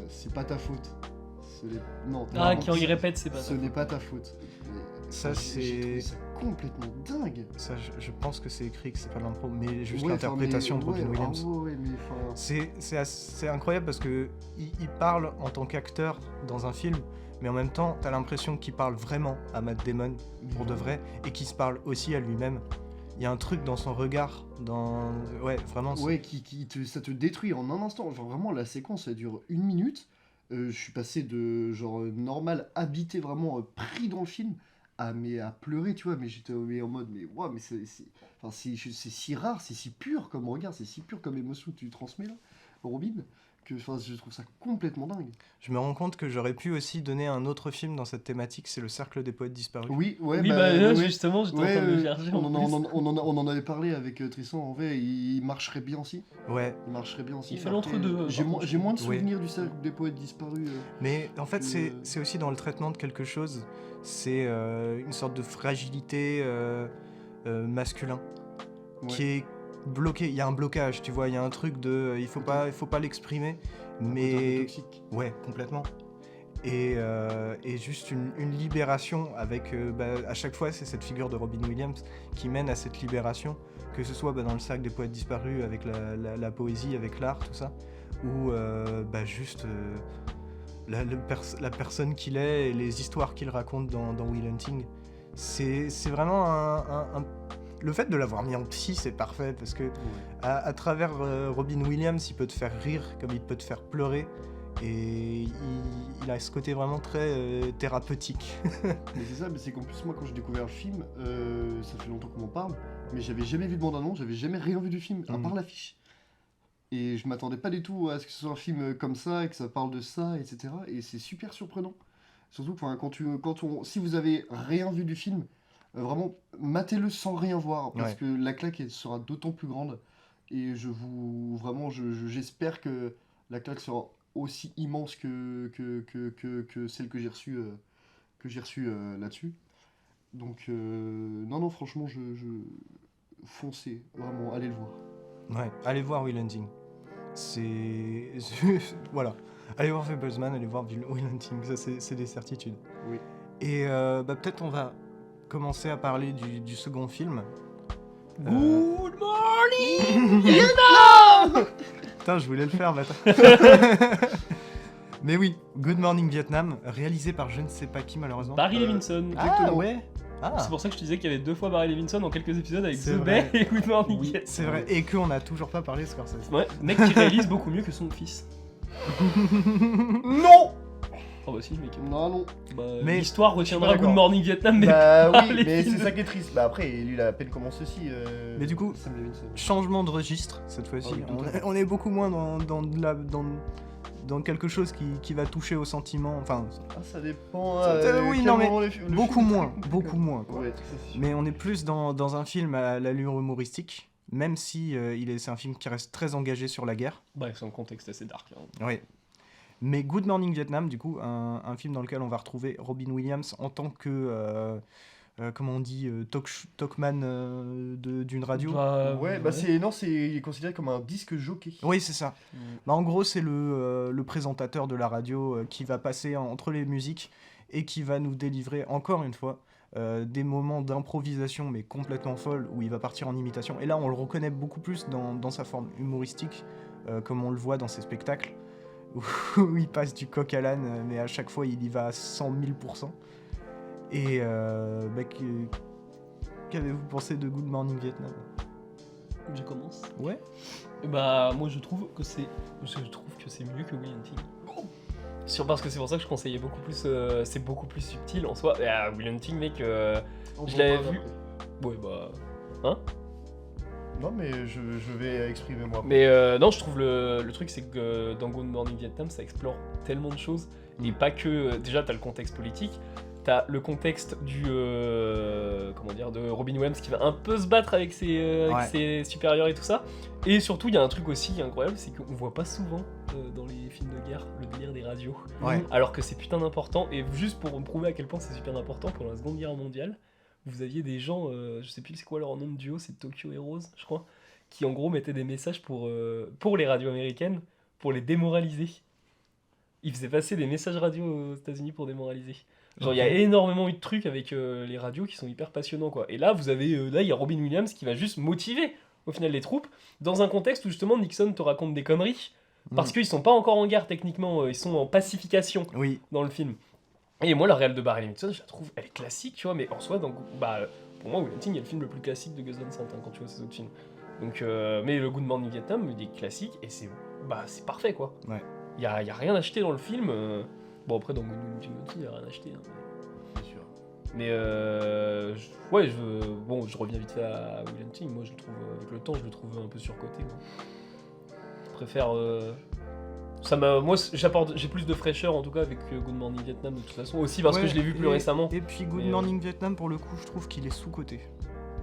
S3: C'est pas ta faute. Non,
S2: Ah,
S3: non,
S2: quand il répète, c'est pas
S3: ce
S2: ça.
S3: n'est pas ta faute.
S1: Ça,
S3: J'ai trouvé ça complètement dingue.
S1: Ça, je pense que c'est écrit que c'est pas de l'impro, mais juste
S3: Ouais,
S1: l'interprétation de
S3: enfin,
S1: Robin
S3: mais-
S1: Williams.
S3: Ah ouais, mais enfin.
S1: C'est incroyable parce que il parle en tant qu'acteur dans un film, mais en même temps, t'as l'impression qu'il parle vraiment à Matt Damon, pour de vrai, et qu'il se parle aussi à lui-même. Il y a un truc dans son regard, ouais, vraiment.
S3: Ouais, ça te détruit en un instant. Genre vraiment, la séquence, elle dure 1 minute. Je suis passé de genre normal, habité, vraiment pris dans le film, à pleurer, tu vois. Mais j'étais en mode, mais waouh, mais c'est si rare, c'est si pur comme regard, c'est si pur comme émotion que tu transmets là, Robin, que je trouve ça complètement dingue.
S1: Je me rends compte que j'aurais pu aussi donner un autre film dans cette thématique, c'est Le Cercle des Poètes Disparus.
S3: Oui, ouais,
S2: Oui, là,
S3: ouais.
S2: justement, j'étais en
S3: Ouais,
S2: train de le chercher.
S3: on
S2: en plus.
S3: en avait parlé avec Tristan, en vrai, il marcherait bien aussi.
S1: Ouais,
S3: Il marcherait bien aussi.
S2: Il fait
S3: Après,
S2: l'entre-deux,
S3: J'ai
S2: par
S3: j'ai moins de
S1: contre.
S3: souvenirs du cercle des poètes disparus.
S1: mais en fait,
S3: Euh.
S1: c'est aussi dans le traitement de quelque chose, c'est une sorte de fragilité masculin qui est bloqué. Il y a un blocage, tu vois, il y a un truc de. Il faut pas l'exprimer, mais.
S3: Toxique.
S1: Ouais, complètement. Et juste une libération avec. À chaque fois, c'est cette figure de Robin Williams qui mène à cette libération, que ce soit dans le cercle des poètes disparus, avec la poésie, avec l'art, tout ça, ou juste la personne qu'il est et les histoires qu'il raconte dans Will Hunting. C'est vraiment le fait de l'avoir mis en psy, c'est parfait, parce que à travers Robin Williams, il peut te faire rire comme il peut te faire pleurer. Et il a ce côté vraiment très thérapeutique.
S3: Mais c'est ça, mais c'est qu'en plus, moi, quand j'ai découvert le film, ça fait longtemps qu'on m'en parle, mais j'avais jamais vu de bande-annonce, j'avais jamais rien vu du film, à part l'affiche. Et je m'attendais pas du tout à ce que ce soit un film comme ça, et que ça parle de ça, etc. Et c'est super surprenant. Surtout si vous avez rien vu du film, vraiment, matez-le sans rien voir, parce
S1: Ouais.
S3: que la claque, elle sera d'autant plus grande. Et j'espère que la claque sera aussi immense que celle que j'ai reçue là-dessus. Donc non, franchement, foncez, vraiment, allez le voir.
S1: Ouais, allez voir Will Hunting. Voilà. Allez voir Fablesman, allez voir Will Hunting, ça c'est des certitudes.
S3: Oui.
S1: Et peut-être on va commencer à parler du second film.
S2: Good morning.
S1: Putain, je voulais le faire, bâtard. Mais oui, Good Morning Vietnam, réalisé par je ne sais pas qui malheureusement.
S2: Barry Levinson.
S1: Ah
S3: Exactement.
S1: ouais. Ah.
S2: C'est pour ça que je te disais qu'il y avait 2 fois Barry Levinson dans quelques épisodes avec
S1: C'est
S2: The
S1: vrai.
S2: Bay et Good Morning
S1: Oui,
S2: Vietnam.
S1: c'est vrai. Et qu'on n'a toujours pas parlé Scorsese.
S2: Ouais, mec qui réalise beaucoup mieux que son fils.
S3: Non.
S2: Oh bah si, mec.
S3: Non.
S2: Bah,
S1: Mais-
S2: l'histoire retiendra
S3: Je suis pas
S2: Good Morning Vietnam, mais
S3: Bah
S2: pas
S3: oui,
S2: les
S3: mais
S2: films
S3: c'est
S2: de-
S3: ça qui est triste. Bah après, lui, il a à peine commencé aussi.
S1: Mais du coup,
S3: Sam Levinson.
S1: Changement de registre cette fois-ci.
S3: Ah oui, tout à fait.
S1: On est beaucoup moins dans quelque chose qui va toucher au sentiment. Enfin,
S3: Ah, ça dépend.
S1: Oui,
S3: quel
S1: non, mais
S3: moment le
S1: beaucoup
S3: film est
S1: moins,
S3: très
S1: beaucoup
S3: compliqué.
S1: moins. Quoi.
S3: Ouais, ça, c'est sûr.
S1: Mais on est plus dans un film à l'allure humoristique, même si c'est un film qui reste très engagé sur la guerre.
S2: Bah, c'est un contexte assez dark. Hein.
S1: Oui. Mais Good Morning Vietnam, du coup, un film dans lequel on va retrouver Robin Williams en tant que, comment on dit, talkman d'une radio.
S3: Ouais, bah c'est il est considéré comme un disque jockey.
S1: Oui, c'est ça.
S2: Mm.
S1: Bah, en gros, c'est le présentateur de la radio qui va passer entre les musiques et qui va nous délivrer, encore une fois, des moments d'improvisation, mais complètement folles, où il va partir en imitation. Et là, on le reconnaît beaucoup plus dans sa forme humoristique, comme on le voit dans ses spectacles, où il passe du coq à l'âne, mais à chaque fois, il y va à 100 000%. Et qu'avez-vous pensé de Good Morning Vietnam ?
S2: Je commence.
S1: Ouais.
S2: Bah, moi je trouve que c'est mieux que Will Hunting. Parce que c'est pour ça que je conseillais beaucoup plus. C'est beaucoup plus subtil en soi. Et Will Hunting, mec,
S3: On
S2: je
S3: en
S2: l'avais
S3: parle
S2: vu.
S3: après.
S2: Ouais, bah.
S3: Non, mais je vais exprimer moi.
S2: Mais non, je trouve le truc, c'est que dans Good Morning Vietnam, ça explore tellement de choses. Et pas que. Déjà, t'as le contexte politique. T'as le contexte de Robin Williams qui va un peu se battre avec ses supérieurs et tout ça. Et surtout, il y a un truc aussi incroyable, c'est qu'on voit pas souvent dans les films de guerre le délire des radios.
S1: Ouais.
S2: Alors que c'est putain d'important. Et juste pour me prouver à quel point c'est super important, pendant la Seconde Guerre mondiale, vous aviez des gens, je sais plus c'est quoi leur nom de duo, c'est Tokyo Heroes, je crois, qui en gros mettaient des messages pour les radios américaines, pour les démoraliser. Ils faisaient passer des messages radio aux États-Unis pour démoraliser. Genre, il y a énormément eu de trucs avec les radios qui sont hyper passionnants, quoi. Et là, il y a Robin Williams qui va juste motiver, au final, les troupes, dans un contexte où, justement, Nixon te raconte des conneries, parce qu'ils sont pas encore en guerre, techniquement, ils sont en pacification
S1: Oui.
S2: dans le film. Et moi, la réelle de Barry Levinson, je la trouve, elle est classique, tu vois, mais en soi, pour moi, Will Hunting est le film le plus classique de Gus Van Sant, quand tu vois ses autres films. Donc, mais le Good Morning Vietnam, il est classique, et c'est parfait, quoi.
S1: Ouais.
S2: Y a rien acheté dans le film. Bon, après, dans Good Morning Vietnam aussi, il y a rien acheté. Hein,
S3: C'est sûr.
S2: mais je reviens vite fait à Will Hunting. Moi, je le trouve, avec le temps, je le trouve un peu surcoté. Moi. Je préfère. Moi, j'ai plus de fraîcheur en tout cas avec Good Morning Vietnam de toute façon. Aussi parce que
S1: Ouais,
S2: je l'ai vu plus récemment.
S1: Et puis Good
S2: Mais,
S1: Morning Vietnam, pour le coup, je trouve qu'il est sous-coté.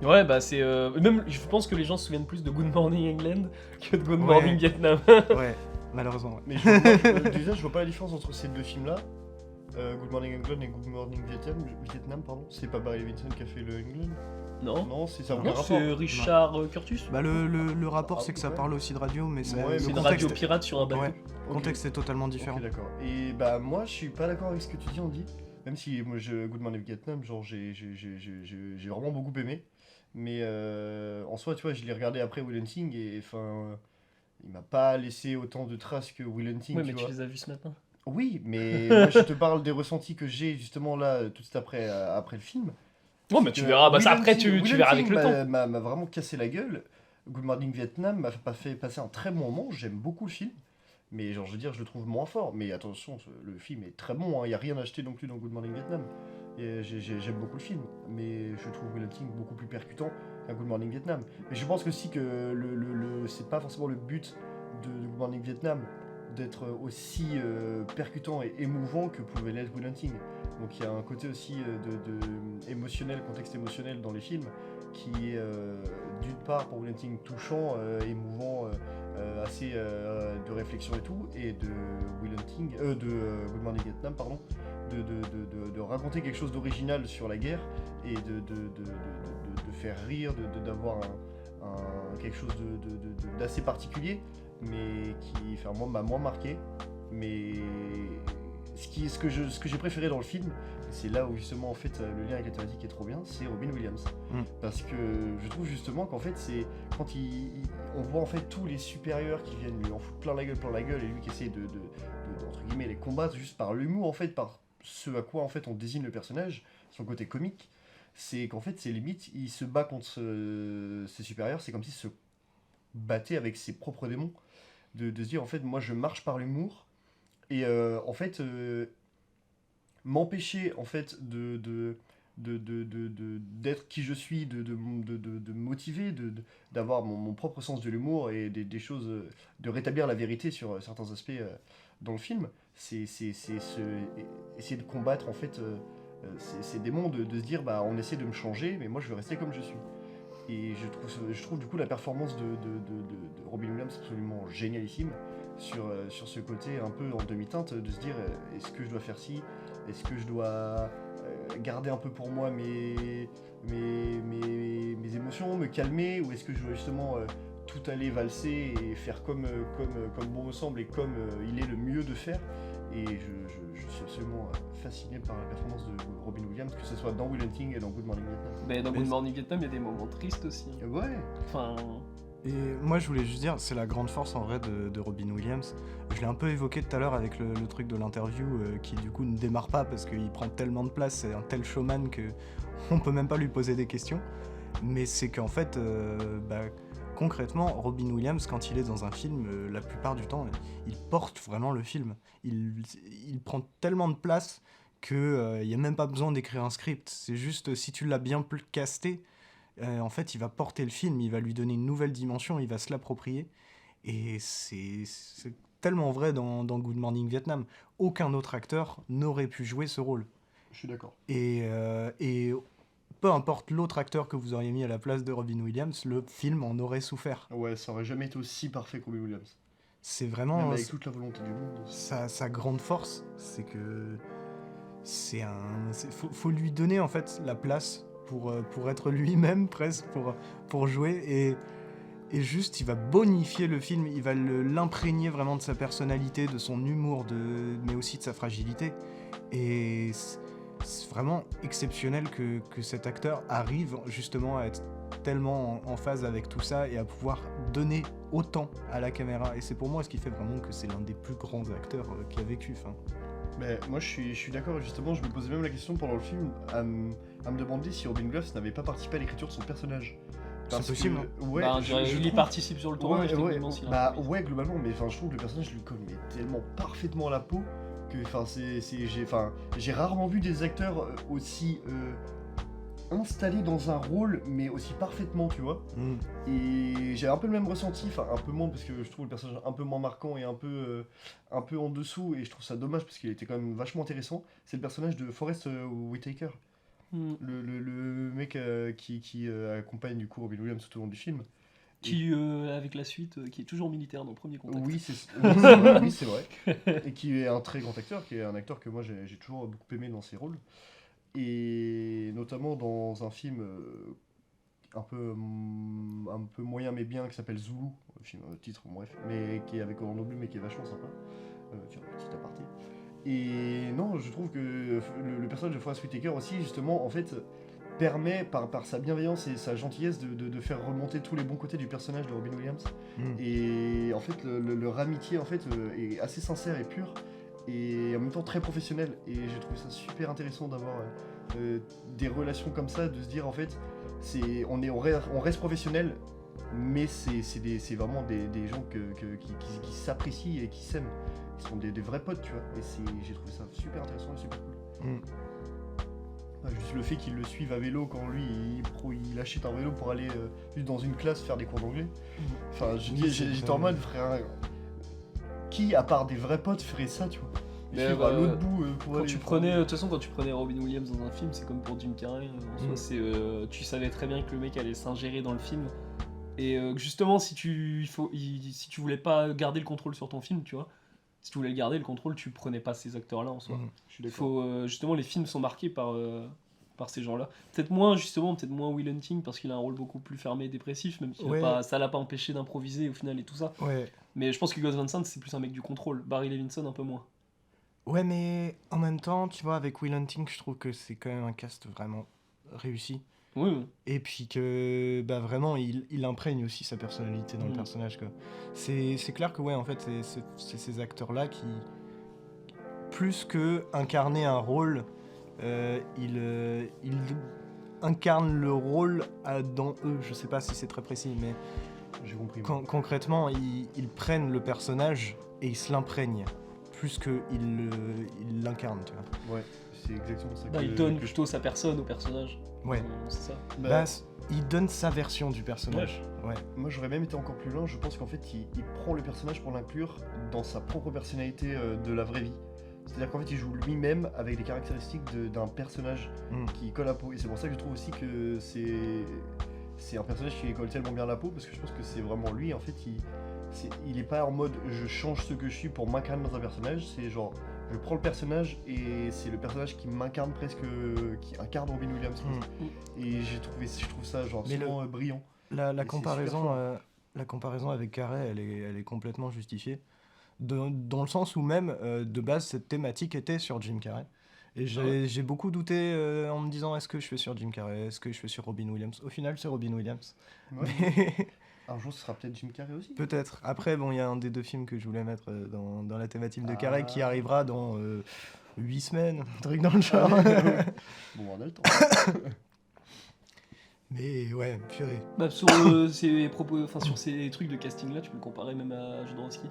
S2: Ouais, bah c'est. Même, je pense que les gens se souviennent plus de Good Morning England que de Good
S1: Ouais.
S2: Morning Vietnam.
S1: Ouais, malheureusement. Ouais.
S3: Mais déjà, je vois pas la différence entre ces deux films-là. Good Morning England et Good Morning Vietnam, pardon. C'est pas Barry Levinson qui a fait le England.
S2: Non.
S3: Non, ça n'a aucun
S2: Non,
S3: rapport.
S2: c'est Richard Curtis.
S1: Bah, le rapport,
S3: Ah,
S1: c'est que ça
S3: ouais.
S1: parle aussi de radio, mais c'est
S3: Ouais,
S1: le
S2: C'est une
S1: contexte,
S2: radio pirate sur un bateau.
S1: ouais, le
S3: Ok.
S1: contexte est totalement différent.
S3: Ok, d'accord. Et bah, moi, je suis pas d'accord avec ce que tu dis, Andy. Même si moi, Good Morning Vietnam, genre, j'ai vraiment beaucoup aimé. Mais en soi, tu vois, je l'ai regardé après Will Hunting et enfin. Il m'a pas laissé autant de traces que Will Hunting,
S2: Ouais,
S3: tu
S2: mais tu
S3: vois.
S2: les as vus ce matin.
S3: Oui, mais moi, je te parle des ressentis que j'ai justement là, tout de suite après le film.
S2: Ouais, mais tu verras. Bah, ça, après, tu verras avec le temps.
S3: M'a vraiment cassé la gueule. Good Morning Vietnam m'a pas fait passer un très bon moment. J'aime beaucoup le film. Mais genre, je veux dire, je le trouve moins fort. Mais attention, le film est très bon. Il n'y a rien à acheter non plus dans Good Morning Vietnam. Et j'aime beaucoup le film. Mais je trouve Will Hunting beaucoup plus percutant qu'un Good Morning Vietnam. Mais je pense aussi que c'est pas forcément le but de Good Morning Vietnam d'être aussi percutant et émouvant que pouvait l'être Will Hunting. Donc il y a un côté aussi émotionnel, contexte émotionnel dans les films qui est d'une part pour Will Hunting touchant, émouvant, assez de réflexion et tout, et de Will Hunting, de Good Morning Vietnam, pardon, de raconter quelque chose d'original sur la guerre et de faire rire, d'avoir quelque chose d'assez particulier, mais qui m'a moins marqué. Mais ce que j'ai préféré dans le film, et c'est là où justement en fait le lien avec la thématique est trop bien, c'est Robin Williams. Parce que je trouve justement qu'en fait c'est quand on voit en fait tous les supérieurs qui viennent lui en foutre plein la gueule et lui qui essaie de entre guillemets les combattre juste par l'humour en fait, par ce à quoi en fait on désigne le personnage, son côté comique, c'est qu'en fait c'est limite il se bat contre ses supérieurs, c'est comme s'il se battait avec ses propres démons, de se dire en fait moi je marche par l'humour. Et en fait, m'empêcher en fait d'être qui je suis, de me motiver, d'avoir mon propre sens de l'humour et des choses, de rétablir la vérité sur certains aspects dans le film, essayer de combattre en fait ces démons, de se dire bah on essaie de me changer, mais moi je veux rester comme je suis. Et je trouve du coup la performance de Robin Williams absolument génialissime sur ce côté un peu en demi-teinte, de se dire est-ce que je dois faire ci, est-ce que je dois garder un peu pour moi mes émotions, me calmer, ou est-ce que je dois justement tout aller valser et faire comme bon me semble et comme il est le mieux de faire. Et je suis absolument fasciné par la performance de Robin Williams, que ce soit dans Will Hunting et dans Good Morning Vietnam.
S2: Mais dans Good Morning Vietnam, il y a des moments tristes aussi.
S3: Ouais.
S2: Enfin...
S1: Et moi je voulais juste dire, c'est la grande force en vrai de Robin Williams. Je l'ai un peu évoqué tout à l'heure avec le truc de l'interview qui du coup ne démarre pas parce qu'il prend tellement de place, c'est un tel showman que on peut même pas lui poser des questions. Mais c'est qu'en fait, concrètement, Robin Williams quand il est dans un film, la plupart du temps, il porte vraiment le film. Il prend tellement de place que y a même pas besoin d'écrire un script. C'est juste si tu l'as bien casté. En fait, il va porter le film, il va lui donner une nouvelle dimension, il va se l'approprier. Et c'est tellement vrai dans Good Morning Vietnam. Aucun autre acteur n'aurait pu jouer ce rôle.
S3: Je suis d'accord.
S1: Et peu importe l'autre acteur que vous auriez mis à la place de Robin Williams, le film en aurait souffert.
S3: Ouais, ça aurait jamais été aussi parfait que Robin Williams.
S1: C'est vraiment...
S3: Même avec toute la volonté du monde.
S1: Sa grande force, c'est que... Faut lui donner en fait la place pour être lui-même presque, pour jouer, et juste il va bonifier le film, il va l'imprégner vraiment de sa personnalité, de son humour, mais aussi de sa fragilité, et c'est vraiment exceptionnel que cet acteur arrive justement à être tellement en phase avec tout ça et à pouvoir donner autant à la caméra, et c'est pour moi ce qui fait vraiment que c'est l'un des plus grands acteurs qui a vécu.
S3: Mais moi je suis d'accord, justement je me posais même la question pendant le film à me demander si Robin Williams n'avait pas participé à l'écriture de son personnage.
S1: C'est possible.
S3: Ouais,
S2: il y participe sur le tournage.
S3: Ouais, globalement, mais je trouve que le personnage lui colle tellement parfaitement à la peau que j'ai rarement vu des acteurs aussi installés dans un rôle, mais aussi parfaitement, tu vois. Et j'ai un peu le même ressenti, un peu moins parce que je trouve le personnage un peu moins marquant et un peu en dessous, et je trouve ça dommage parce qu'il était quand même vachement intéressant. C'est le personnage de Forest Whitaker. Le mec qui accompagne du coup Robin Williams tout au long du film.
S2: Qui, avec la suite, qui est toujours militaire dans Premier Contact.
S3: Oui, c'est vrai. Et qui est un très grand acteur, qui est un acteur que moi j'ai toujours beaucoup aimé dans ses rôles. Et notamment dans un film un peu moyen mais bien qui s'appelle Zulu, titre bref, mais qui est avec Orlando Bloom mais qui est vachement sympa. Tiens, petit aparté. Et non, je trouve que le personnage de Forest Whitaker aussi, justement, en fait, permet, par sa bienveillance et sa gentillesse, de faire remonter tous les bons côtés du personnage de Robin Williams. Et en fait, leur amitié, en fait, est assez sincère et pure, et en même temps très professionnelle. Et j'ai trouvé ça super intéressant d'avoir des relations comme ça, de se dire, en fait, on reste professionnel, mais c'est vraiment des gens qui s'apprécient et qui s'aiment. Ils sont des vrais potes, tu vois, et j'ai trouvé ça super intéressant et super cool. Juste le fait qu'ils le suivent à vélo quand lui il achète un vélo pour aller juste dans une classe faire des cours d'anglais. J'étais en mode, frère, qui à part des vrais potes ferait ça, tu vois, suivre à l'autre bout pour aller...
S2: De toute façon, quand tu prenais Robin Williams dans un film, c'est comme pour Jim Carrey, en soi, tu savais très bien que le mec allait s'ingérer dans le film, et justement si tu voulais pas garder le contrôle sur ton film, tu vois, si tu voulais garder le contrôle, tu prenais pas ces acteurs-là en soi.
S3: Je suis d'accord.
S2: Justement, les films sont marqués par ces gens-là. Peut-être moins Will Hunting, parce qu'il a un rôle beaucoup plus fermé et dépressif, même si ça l'a pas empêché d'improviser au final et tout ça.
S1: Ouais.
S2: Mais je pense que Gus Van Sant, c'est plus un mec du contrôle. Barry Levinson, un peu moins.
S1: Ouais, mais en même temps, tu vois, avec Will Hunting, je trouve que c'est quand même un cast vraiment réussi.
S2: Oui.
S1: Et puis que vraiment il imprègne aussi sa personnalité dans le personnage, quoi. C'est clair que en fait c'est ces acteurs là qui, plus que incarner un rôle, ils incarnent le rôle dans eux. Je sais pas si c'est très précis, mais
S3: j'ai compris.
S1: Concrètement ils prennent le personnage et ils se l'imprègnent plus qu'il l'incarne, tu vois.
S3: Ouais, c'est exactement ça.
S2: Bah, il donne plutôt sa personne au personnage.
S1: Ouais.
S2: C'est ça.
S1: Bah, il donne sa version du personnage. Ouais.
S3: Moi j'aurais même été encore plus loin, je pense qu'en fait il prend le personnage pour l'inclure dans sa propre personnalité de la vraie vie. C'est-à-dire qu'en fait il joue lui-même avec les caractéristiques d'un personnage qui colle à la peau. Et c'est pour ça que je trouve aussi que c'est un personnage qui colle tellement bien à la peau, parce que je pense que c'est vraiment lui, en fait il est pas en mode je change ce que je suis pour m'incarner dans un personnage, c'est genre je prends le personnage et c'est le personnage qui m'incarne presque, qui incarne Robin Williams. Et je trouve ça genre absolument brillant.
S1: La comparaison avec Carrey, elle est complètement justifiée. Dans le sens où même, de base, cette thématique était sur Jim Carrey. Et j'ai beaucoup douté en me disant, est-ce que je fais sur Jim Carrey, est-ce que je fais sur Robin Williams. Au final, c'est Robin Williams.
S3: Ouais.
S1: Mais...
S3: Un jour, ce sera peut-être Jim Carrey aussi.
S1: Peut-être. Après, bon, il y a un des 2 films que je voulais mettre dans la thématique de Carrey qui arrivera dans 8 semaines, un truc dans le genre.
S3: Bon, on a le temps.
S1: Mais ouais, purée.
S2: Bah, sur ces trucs de casting là, tu peux le comparer même à Jodorowsky.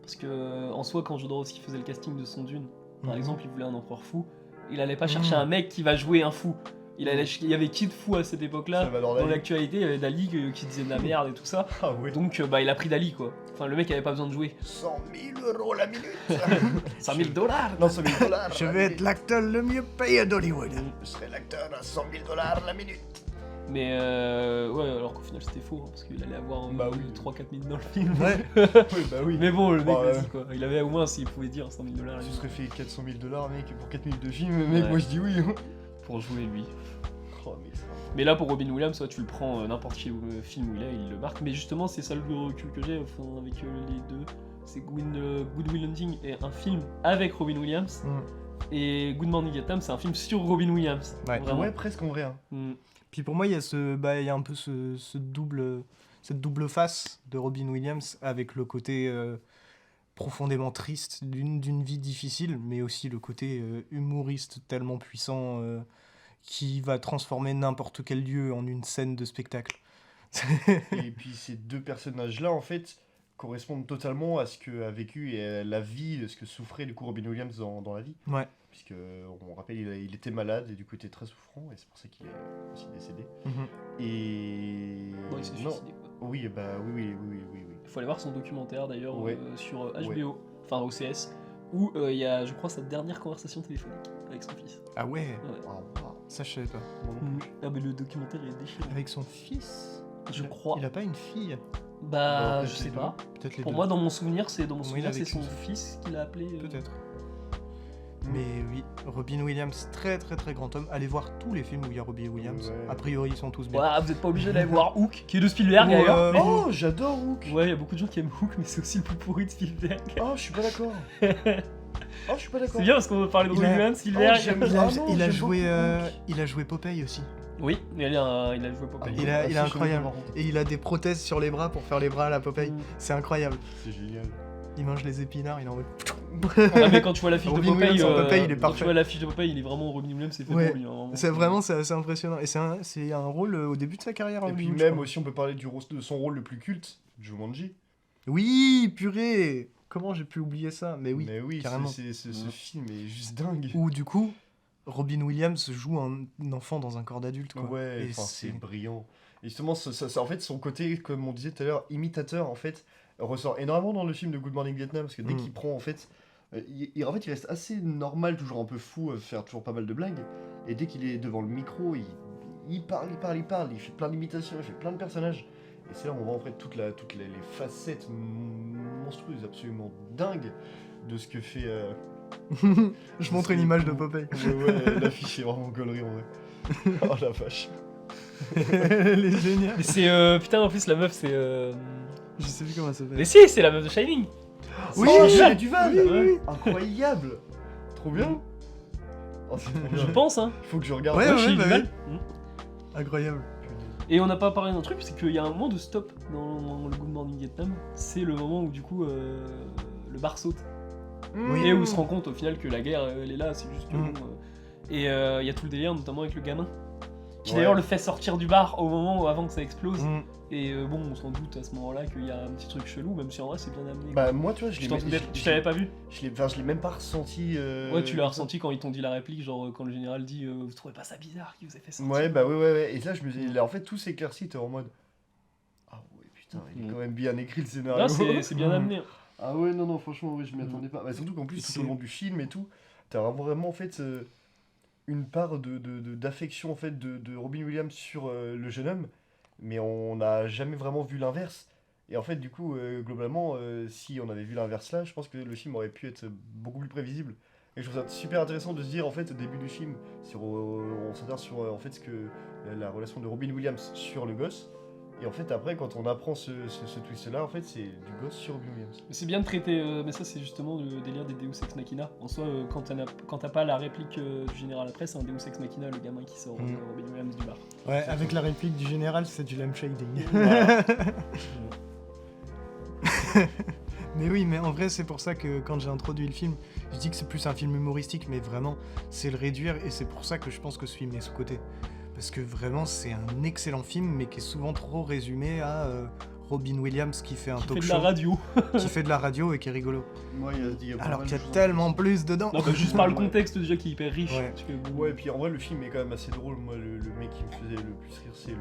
S2: Parce que en soi, quand Jodorowsky faisait le casting de son Dune, par exemple, il voulait un empereur fou, il allait pas chercher un mec qui va jouer un fou. Il y avait qui de fou à cette époque-là? Dans l'actualité, il y avait Dali qui disait de la merde et tout ça.
S3: Ah ouais.
S2: Donc il a pris Dali quoi. Enfin, le mec avait pas besoin de jouer.
S3: 100 000 euros la minute.
S2: 100 000 dollars.
S3: Non, 100 000 dollars.
S1: Je vais être l'acteur le mieux payé d'Hollywood.
S3: Je serai l'acteur à 100 000 dollars la minute.
S2: Mais ouais, alors qu'au final c'était faux, hein, parce qu'il allait avoir 3-4 000 dans le film.
S1: Ouais.
S3: Oui, bah oui.
S2: Mais bon, le mec, vas-y quoi. Il avait au moins, s'il pouvait dire 100 000 dollars.
S3: Tu serais fait 400 000 dollars, mec, pour 4 minutes de film, mec, moi je dis oui.
S2: Pour jouer lui.
S3: Oh,
S2: mais là, pour Robin Williams, soit tu le prends n'importe quel film où il le marque. Mais justement, c'est ça le recul que j'ai avec les deux. C'est Good Will Hunting est un film avec Robin Williams. Et Good Morning Vietnam, c'est un film sur Robin Williams.
S3: Ouais, presque en vrai. Hein.
S1: Puis pour moi, il y a un peu cette double face de Robin Williams avec le côté profondément triste d'une vie difficile, mais aussi le côté humoriste tellement puissant qui va transformer n'importe quel lieu en une scène de spectacle.
S3: Et puis ces deux personnages-là, en fait, correspondent totalement à ce qu'a vécu et à la vie, ce que souffrait du coup Robin Williams dans la vie.
S1: Ouais.
S3: Puisque, on rappelle, il était malade et du coup il était très souffrant, et c'est pour ça qu'il est aussi décédé. Et...
S2: Bon, il s'est suicidé quoi.
S3: Oui.
S2: Il faut aller voir son documentaire d'ailleurs sur HBO,
S3: Ouais.
S2: Enfin OCS, où il y a, je crois, sa dernière conversation téléphonique avec son fils.
S1: Ah ouais.
S3: Ah, wow.
S1: Ça, je savais pas.
S2: Ah mais le documentaire est déchirant.
S1: Avec son fils,
S2: Je crois.
S1: Il a pas une fille.
S2: Bah,
S3: Non,
S2: je sais pas.
S1: Peut-être les
S2: Pour
S1: deux.
S2: moi, dans mon souvenir, c'est
S1: avec
S2: son
S1: son-
S2: fils qui l'a appelé.
S1: Peut-être. Mais oui, Robin Williams, très très très grand homme. Allez voir tous les films où il y a Robin Williams.
S3: Ouais.
S1: A priori, ils sont tous bien.
S2: Voilà, vous êtes pas obligé d'aller voir Hook, qui est de Spielberg
S1: Ou,
S2: d'ailleurs.
S3: Oh, j'adore Hook.
S2: Ouais, il y a beaucoup de gens qui aiment Hook, mais c'est aussi le plus pourri de Spielberg.
S3: Oh, je suis pas d'accord. Oh, je suis pas d'accord.
S2: C'est bien parce qu'on va parler de
S1: Il
S2: Robin
S1: a-
S2: Williams, Spielberg.
S3: Oh, j'aime-
S1: Il a,
S3: Ah non,
S1: il a
S3: j'aime
S1: joué,
S3: beaucoup
S1: il a joué Popeye aussi.
S2: Oui, mais il a joué Popeye.
S1: Il est
S3: je connais
S1: incroyable.
S3: pas, par contre.
S1: Et il a des prothèses sur les bras pour faire les bras à la Popeye. C'est incroyable.
S3: C'est génial.
S1: Il mange les épinards, il en veut.
S2: Ah, mais quand tu vois l'affiche de
S1: Robin
S2: Popeye,
S1: Williams en Popeye, il est
S2: quand tu
S1: parfait.
S2: vois l'affiche de Popeye, il est vraiment Robin Williams, c'est fait
S1: Ouais.
S2: pour lui. Hein,
S1: C'est assez impressionnant. Et c'est un rôle au début de sa carrière.
S3: Et puis
S1: Hollywood, je
S3: même
S1: crois.
S3: aussi, on peut parler de son rôle le plus culte, Jumanji.
S1: Oui, purée. Comment j'ai pu oublier ça? Mais oui,
S3: Mais oui,
S1: carrément.
S3: ce film est juste dingue.
S1: Où du coup, Robin Williams joue un enfant dans un corps d'adulte. Quoi.
S3: Ouais,
S1: Et
S3: enfin, c'est brillant. Et justement, en fait, son côté, comme on disait tout à l'heure, imitateur, en fait, ressort énormément dans le film de Good Morning Vietnam, parce que dès qu'il prend, en fait, il reste assez normal, toujours un peu fou, faire toujours pas mal de blagues, et dès qu'il est devant le micro, il parle, il fait plein d'imitations, il fait plein de personnages, et c'est là où on voit en fait toutes les facettes monstrueuses, absolument dingues, de ce que fait...
S1: Je montre une image de Popeye.
S3: Ouais, l'affiche est vraiment gaulerie, en vrai. Oh la vache.
S1: Elle est géniale.
S2: Mais c'est. Putain, en plus, la meuf, c'est.
S1: Je sais plus comment ça s'appelle.
S2: Mais si, c'est la meuf de Shining.
S1: Oui,
S3: Oh,
S1: oui,
S3: Shelley Duvall.
S1: oui, oui.
S3: Incroyable. Trop bien. Oh, c'est trop
S2: Je
S3: bien.
S2: pense, hein.
S3: Il faut que je regarde.
S1: Ouais,
S2: Shelley
S1: bah
S2: Duvall.
S1: oui. Incroyable.
S2: Et on n'a pas parlé d'un truc, c'est qu'il y a un moment de stop dans le Good Morning Vietnam. C'est le moment où, du coup, le bar saute.
S1: Oui.
S2: Et où on se rend compte au final que la guerre, elle est là, c'est juste que
S1: Mm.
S2: bon. Et il y a tout le délire, notamment avec le gamin. qui
S3: Ouais.
S2: d'ailleurs le fait sortir du bar au moment avant que ça explose.
S1: Mm.
S2: Et bon, on s'en doute à ce moment-là qu'il y a un petit truc chelou, même si en vrai c'est bien amené.
S3: Bah, moi, tu vois, je l'ai
S2: Tu l'avais pas vu?
S3: je l'ai même pas ressenti.
S2: Ouais, tu l'as
S3: comme ça.
S2: ressenti quand ils t'ont dit la réplique, genre quand le général dit vous trouvez pas ça bizarre qu'il vous ait fait sortir?
S3: Ouais, bah ouais. Et là, je me dis, là, en fait, tout s'éclaircit, t'es en mode. Ah ouais, putain, il est quand même bien écrit le scénario.
S2: Non, c'est bien amené.
S3: Ah ouais, non, franchement, oui, je m'y attendais pas. Bah, surtout qu'en plus, tout au long du film et tout, t'as vraiment en fait une part d'affection en fait de Robin Williams sur le jeune homme, mais on n'a jamais vraiment vu l'inverse. Et en fait, du coup, globalement, si on avait vu l'inverse là, je pense que le film aurait pu être beaucoup plus prévisible. Et je trouve ça super intéressant de se dire, en fait, au début du film, on s'attarde sur en fait, la relation de Robin Williams sur le gosse. Et en fait, après, quand on apprend ce twist-là, en fait, c'est du gosse sur Robin Williams.
S2: C'est bien de traiter, mais ça c'est justement le délire des Deus Ex Machina. En soi, quand t'as pas la réplique du général après, c'est un Deus Ex Machina, le gamin qui sort Robin Williams du bar.
S1: Ouais, avec la réplique du général, c'est du lamp shading.
S2: Voilà.
S1: Mais oui, mais en vrai, c'est pour ça que quand j'ai introduit le film, je dis que c'est plus un film humoristique, mais vraiment, c'est le réduire, et c'est pour ça que je pense que ce film est sous-coté. Parce que vraiment, c'est un excellent film, mais qui est souvent trop résumé à Robin Williams qui fait un
S2: Qui
S1: talk
S2: fait de
S1: show,
S2: la radio.
S1: qui fait de la radio et qui est rigolo.
S3: Moi, il y a pas
S1: Alors
S3: mal
S1: qu'il y
S3: de
S1: a
S3: choses
S1: tellement plus dedans.
S2: Non, bah, juste par le
S3: Ouais.
S2: contexte déjà qui est hyper riche.
S1: Ouais.
S2: Tu fais, bon,
S3: Ouais, et puis en vrai, le film est quand même assez drôle. Moi, le mec qui me faisait le plus rire, c'est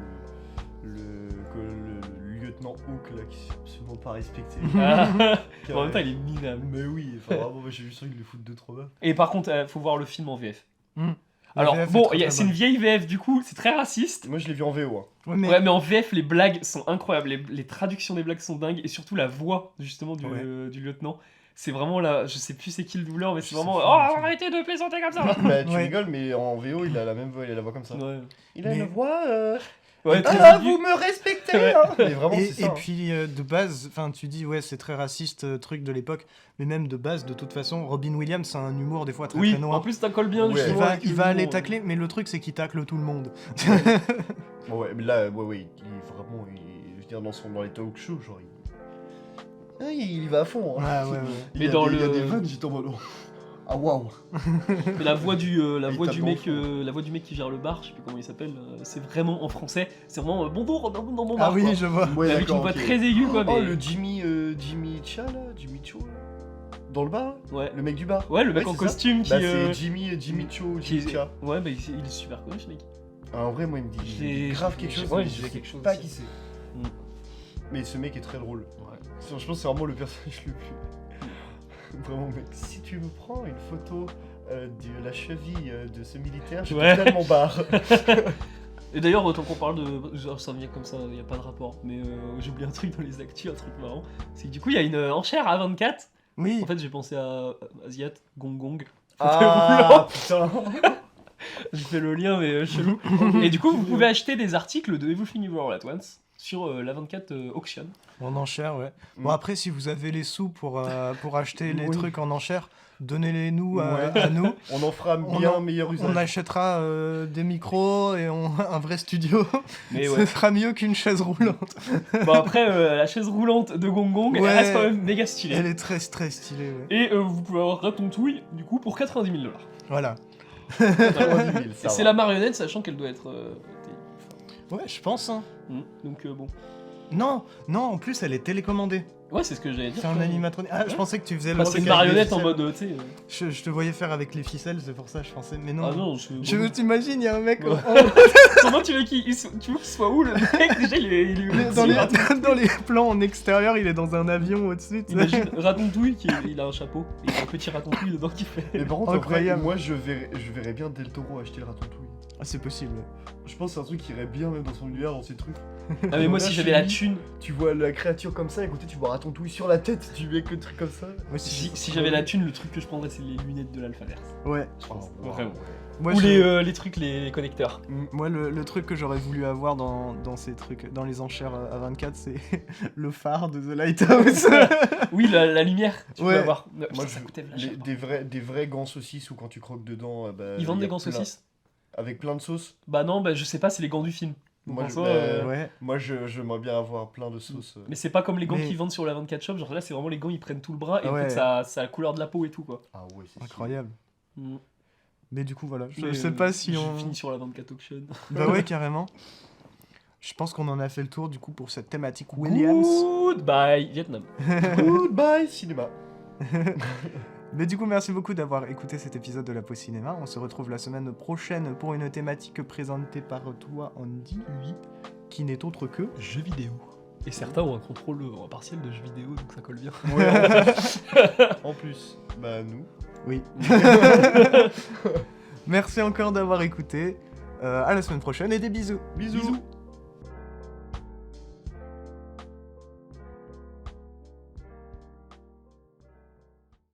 S3: le lieutenant Hook, là, qui s'est absolument pas respecté.
S2: Ah.
S3: Qui
S2: En même temps,
S3: avait-
S2: il est minable.
S3: Mais oui, enfin, vraiment, moi, j'ai juste envie de le foutre 2-3 balles.
S2: Et par contre, faut voir le film en VF.
S1: La
S2: Alors,
S1: VF est
S2: bon,
S1: très, très
S2: c'est une
S1: bonne.
S2: vieille VF du coup, c'est très raciste.
S3: Moi, je l'ai vu en VO. Hein.
S1: Ouais, mais...
S2: Ouais, mais en VF, les blagues sont incroyables. Les traductions des blagues sont dingues. Et surtout, la voix, justement, du lieutenant. C'est vraiment là, je sais plus c'est qui le doubleur, mais c'est
S1: Je
S2: vraiment.
S1: sais
S2: Oh,
S1: plus.
S2: arrêtez de plaisanter comme ça!
S3: Bah, tu
S1: Ouais.
S3: rigoles, mais en VO, il a la même voix, il a la voix comme ça.
S2: Ouais.
S3: Il a
S1: Mais-
S3: une voix.
S2: Ouais, très
S3: Ah,
S2: aigu.
S3: vous me respectez
S2: Ouais.
S3: hein. Mais vraiment,
S1: Et,
S3: c'est
S1: et
S3: ça.
S1: puis de base, enfin tu dis ouais c'est très raciste truc de l'époque, mais même de base de toute façon Robin Williams a un humour des fois très
S2: Oui,
S1: très noir.
S2: en plus, ça colle bien,
S3: Ouais.
S2: justement. avec
S1: il
S2: le
S1: va aller
S2: humour.
S1: tacler, mais le truc c'est qu'il tacle tout le monde.
S3: Ouais, mais là, ouais, il est vraiment. Je veux dire, dans les talk shows, genre. Il y va à fond. Hein.
S1: Ouais.
S3: Il
S2: Mais
S3: y a
S2: dans
S3: des- il y a
S2: le-
S3: des vannes, j'étais en mode. Oh. Ah, waouh!
S2: Mais la voix du,
S3: Il tape dans
S2: la voix du mec qui gère le bar, je sais plus comment il s'appelle, c'est vraiment en français. C'est vraiment bonjour, bienvenue dans mon
S1: Ah
S2: bar.
S1: oui
S2: quoi.
S1: je vois.
S3: Ouais,
S2: Avec une voix
S3: ok.
S2: très aiguë, quoi.
S3: Oh,
S2: Mais...
S3: le Jimmy Cha là, Jimmy Cho là. Dans le bar là.
S2: Ouais.
S3: Le mec du bar.
S2: Ouais, le mec
S3: Ouais,
S2: en
S3: c'est ça.
S2: costume qui.
S3: Bah, c'est Jimmy Cho,
S2: qui
S3: Jimmy Cha.
S2: Ouais, bah il est super connu ce mec.
S3: Ah, en vrai, moi, il me dit
S2: J'ai-
S3: grave quelque chose,
S2: ouais,
S3: mais
S2: j'ai
S3: je sais
S2: quelque chose
S3: pas
S2: aussi.
S3: qui c'est.
S2: Mm.
S3: Mais ce mec est très drôle.
S2: Ouais.
S3: Je pense que c'est vraiment le personnage le plus. Vraiment, mec, si tu me prends une photo de la cheville de ce militaire, je
S2: Ouais.
S3: te donne mon bar.
S2: Et d'ailleurs, autant qu'on parle de. Genre, ça vient comme ça, il a pas de rapport. Mais j'ai oublié un truc dans les actus, un truc marrant. C'est que du coup, il y a une enchère à 24.
S1: Oui.
S2: En fait, j'ai pensé à Asiat, Gong Gong.
S3: Ah putain.
S2: J'ai fait le lien, mais chelou. Et du coup, vous pouvez acheter des articles de Everything You All At Once sur la 24 Auction.
S1: En enchère ouais.
S3: Mm.
S1: Bon après si vous avez les sous pour acheter les
S3: Oui.
S1: trucs en enchère, donnez-les nous
S3: Ouais.
S1: à nous.
S3: On en fera
S1: On
S3: bien
S1: en-
S3: meilleur usage.
S1: On achètera des micros et un vrai studio.
S2: Mais
S1: Ce
S2: ouais.
S1: sera mieux qu'une chaise roulante.
S2: Bon, après, la chaise roulante de Gong Gong, elle
S1: Ouais.
S2: reste quand même méga stylée.
S1: Elle est très très stylée ouais.
S2: Et vous pouvez avoir Ratatouille, du coup, pour 90 000 $.
S1: Voilà.
S3: 90 000,
S2: Et
S3: ça
S2: c'est
S3: va.
S2: la marionnette, sachant qu'elle doit être.
S1: Ouais je pense hein.
S2: Donc bon.
S1: Non, en plus elle est télécommandée.
S2: Ouais, c'est ce que j'allais dire.
S1: C'est un
S2: quoi.
S1: animatronique. Ah, je
S2: Ouais.
S1: pensais que tu faisais le
S2: Bah, c'est
S1: truc
S2: une
S1: avec les
S2: marionnette en
S1: ficelles.
S2: mode, tu sais.
S1: Je te voyais faire avec les ficelles, c'est pour ça je pensais. Mais non.
S2: Ah non,
S1: Je t'imagine, il y a un mec
S2: Ouais. Comment tu veux qu'il tu veux qu'il soit où le mec? Déjà, il est
S1: dans,
S2: au-dessus,
S1: les,
S2: Ratatouille.
S1: dans les plans en extérieur, il est dans un avion au-dessus. tu sais.
S2: Imagine Ratatouille, il a un chapeau, et il y a un petit Ratatouille dedans qui fait.
S3: Mais par contre, en vrai,
S1: Incroyable.
S3: moi je verrais bien Del Toro acheter le ratatouille.
S1: Ah, c'est possible.
S3: Je pense que c'est un truc qui irait bien même dans son univers, dans ses trucs.
S2: Ah, mais moi,
S3: Là,
S2: si
S3: chez
S2: j'avais la
S3: lui,
S2: thune,
S3: Tu vois la créature comme ça, et à côté tu vois Ratatouille sur la tête, tu mets que des trucs comme ça.
S1: Ouais,
S2: si j'avais la thune, le truc que je prendrais, c'est les lunettes de l'Alphaverse.
S1: Ouais.
S2: Je pense.
S3: Oh, wow,
S2: Vraiment.
S3: ouais.
S1: Moi,
S2: Ou
S1: je-
S2: les trucs, les connecteurs.
S1: Moi, le truc que j'aurais voulu avoir dans ces trucs, dans les enchères à 24, c'est le phare de The Lighthouse.
S2: Oui, la lumière, tu
S1: Ouais.
S2: peux avoir.
S3: Moi,
S2: Putain, ça coûtait vachement cher.
S3: des vrais gants saucisses où quand tu croques dedans. Bah,
S2: Ils vendent
S3: y a
S2: des gants
S3: plein-
S2: saucisses?
S3: Avec plein de sauces.
S2: Bah non, bah je sais pas, c'est les gants du film. Donc,
S3: Moi,
S2: en
S3: je-
S2: soi,
S3: bah,
S1: Ouais.
S3: Moi j'aimerais bien avoir plein de sauces.
S2: Mais c'est pas comme les gants
S1: Mais-
S2: qu'ils vendent sur la 24 shop, genre là c'est vraiment les gants ils prennent tout le bras et en
S1: Ouais.
S2: fait ça a la couleur de la peau et tout quoi.
S3: Ah ouais, c'est
S1: Incroyable.
S2: Mm.
S1: Mais du coup, voilà, je
S2: Mais,
S1: sais pas si on...
S2: Je finis sur la 24 auction.
S1: Bah ouais, carrément. Je pense qu'on en a fait le tour, du coup, pour cette thématique Williams.
S2: Goodbye, Vietnam.
S3: Goodbye, cinéma.
S1: Mais du coup, merci beaucoup d'avoir écouté cet épisode de La Pause Cinéma. On se retrouve la semaine prochaine pour une thématique présentée par toi, Andy, qui n'est autre que...
S2: Jeux vidéo. Et certains ont un contrôle partiel de jeux vidéo, donc ça colle bien.
S3: Ouais, en plus, bah nous.
S1: Oui. Merci encore d'avoir écouté. À la semaine prochaine et des bisous.
S3: Bisous.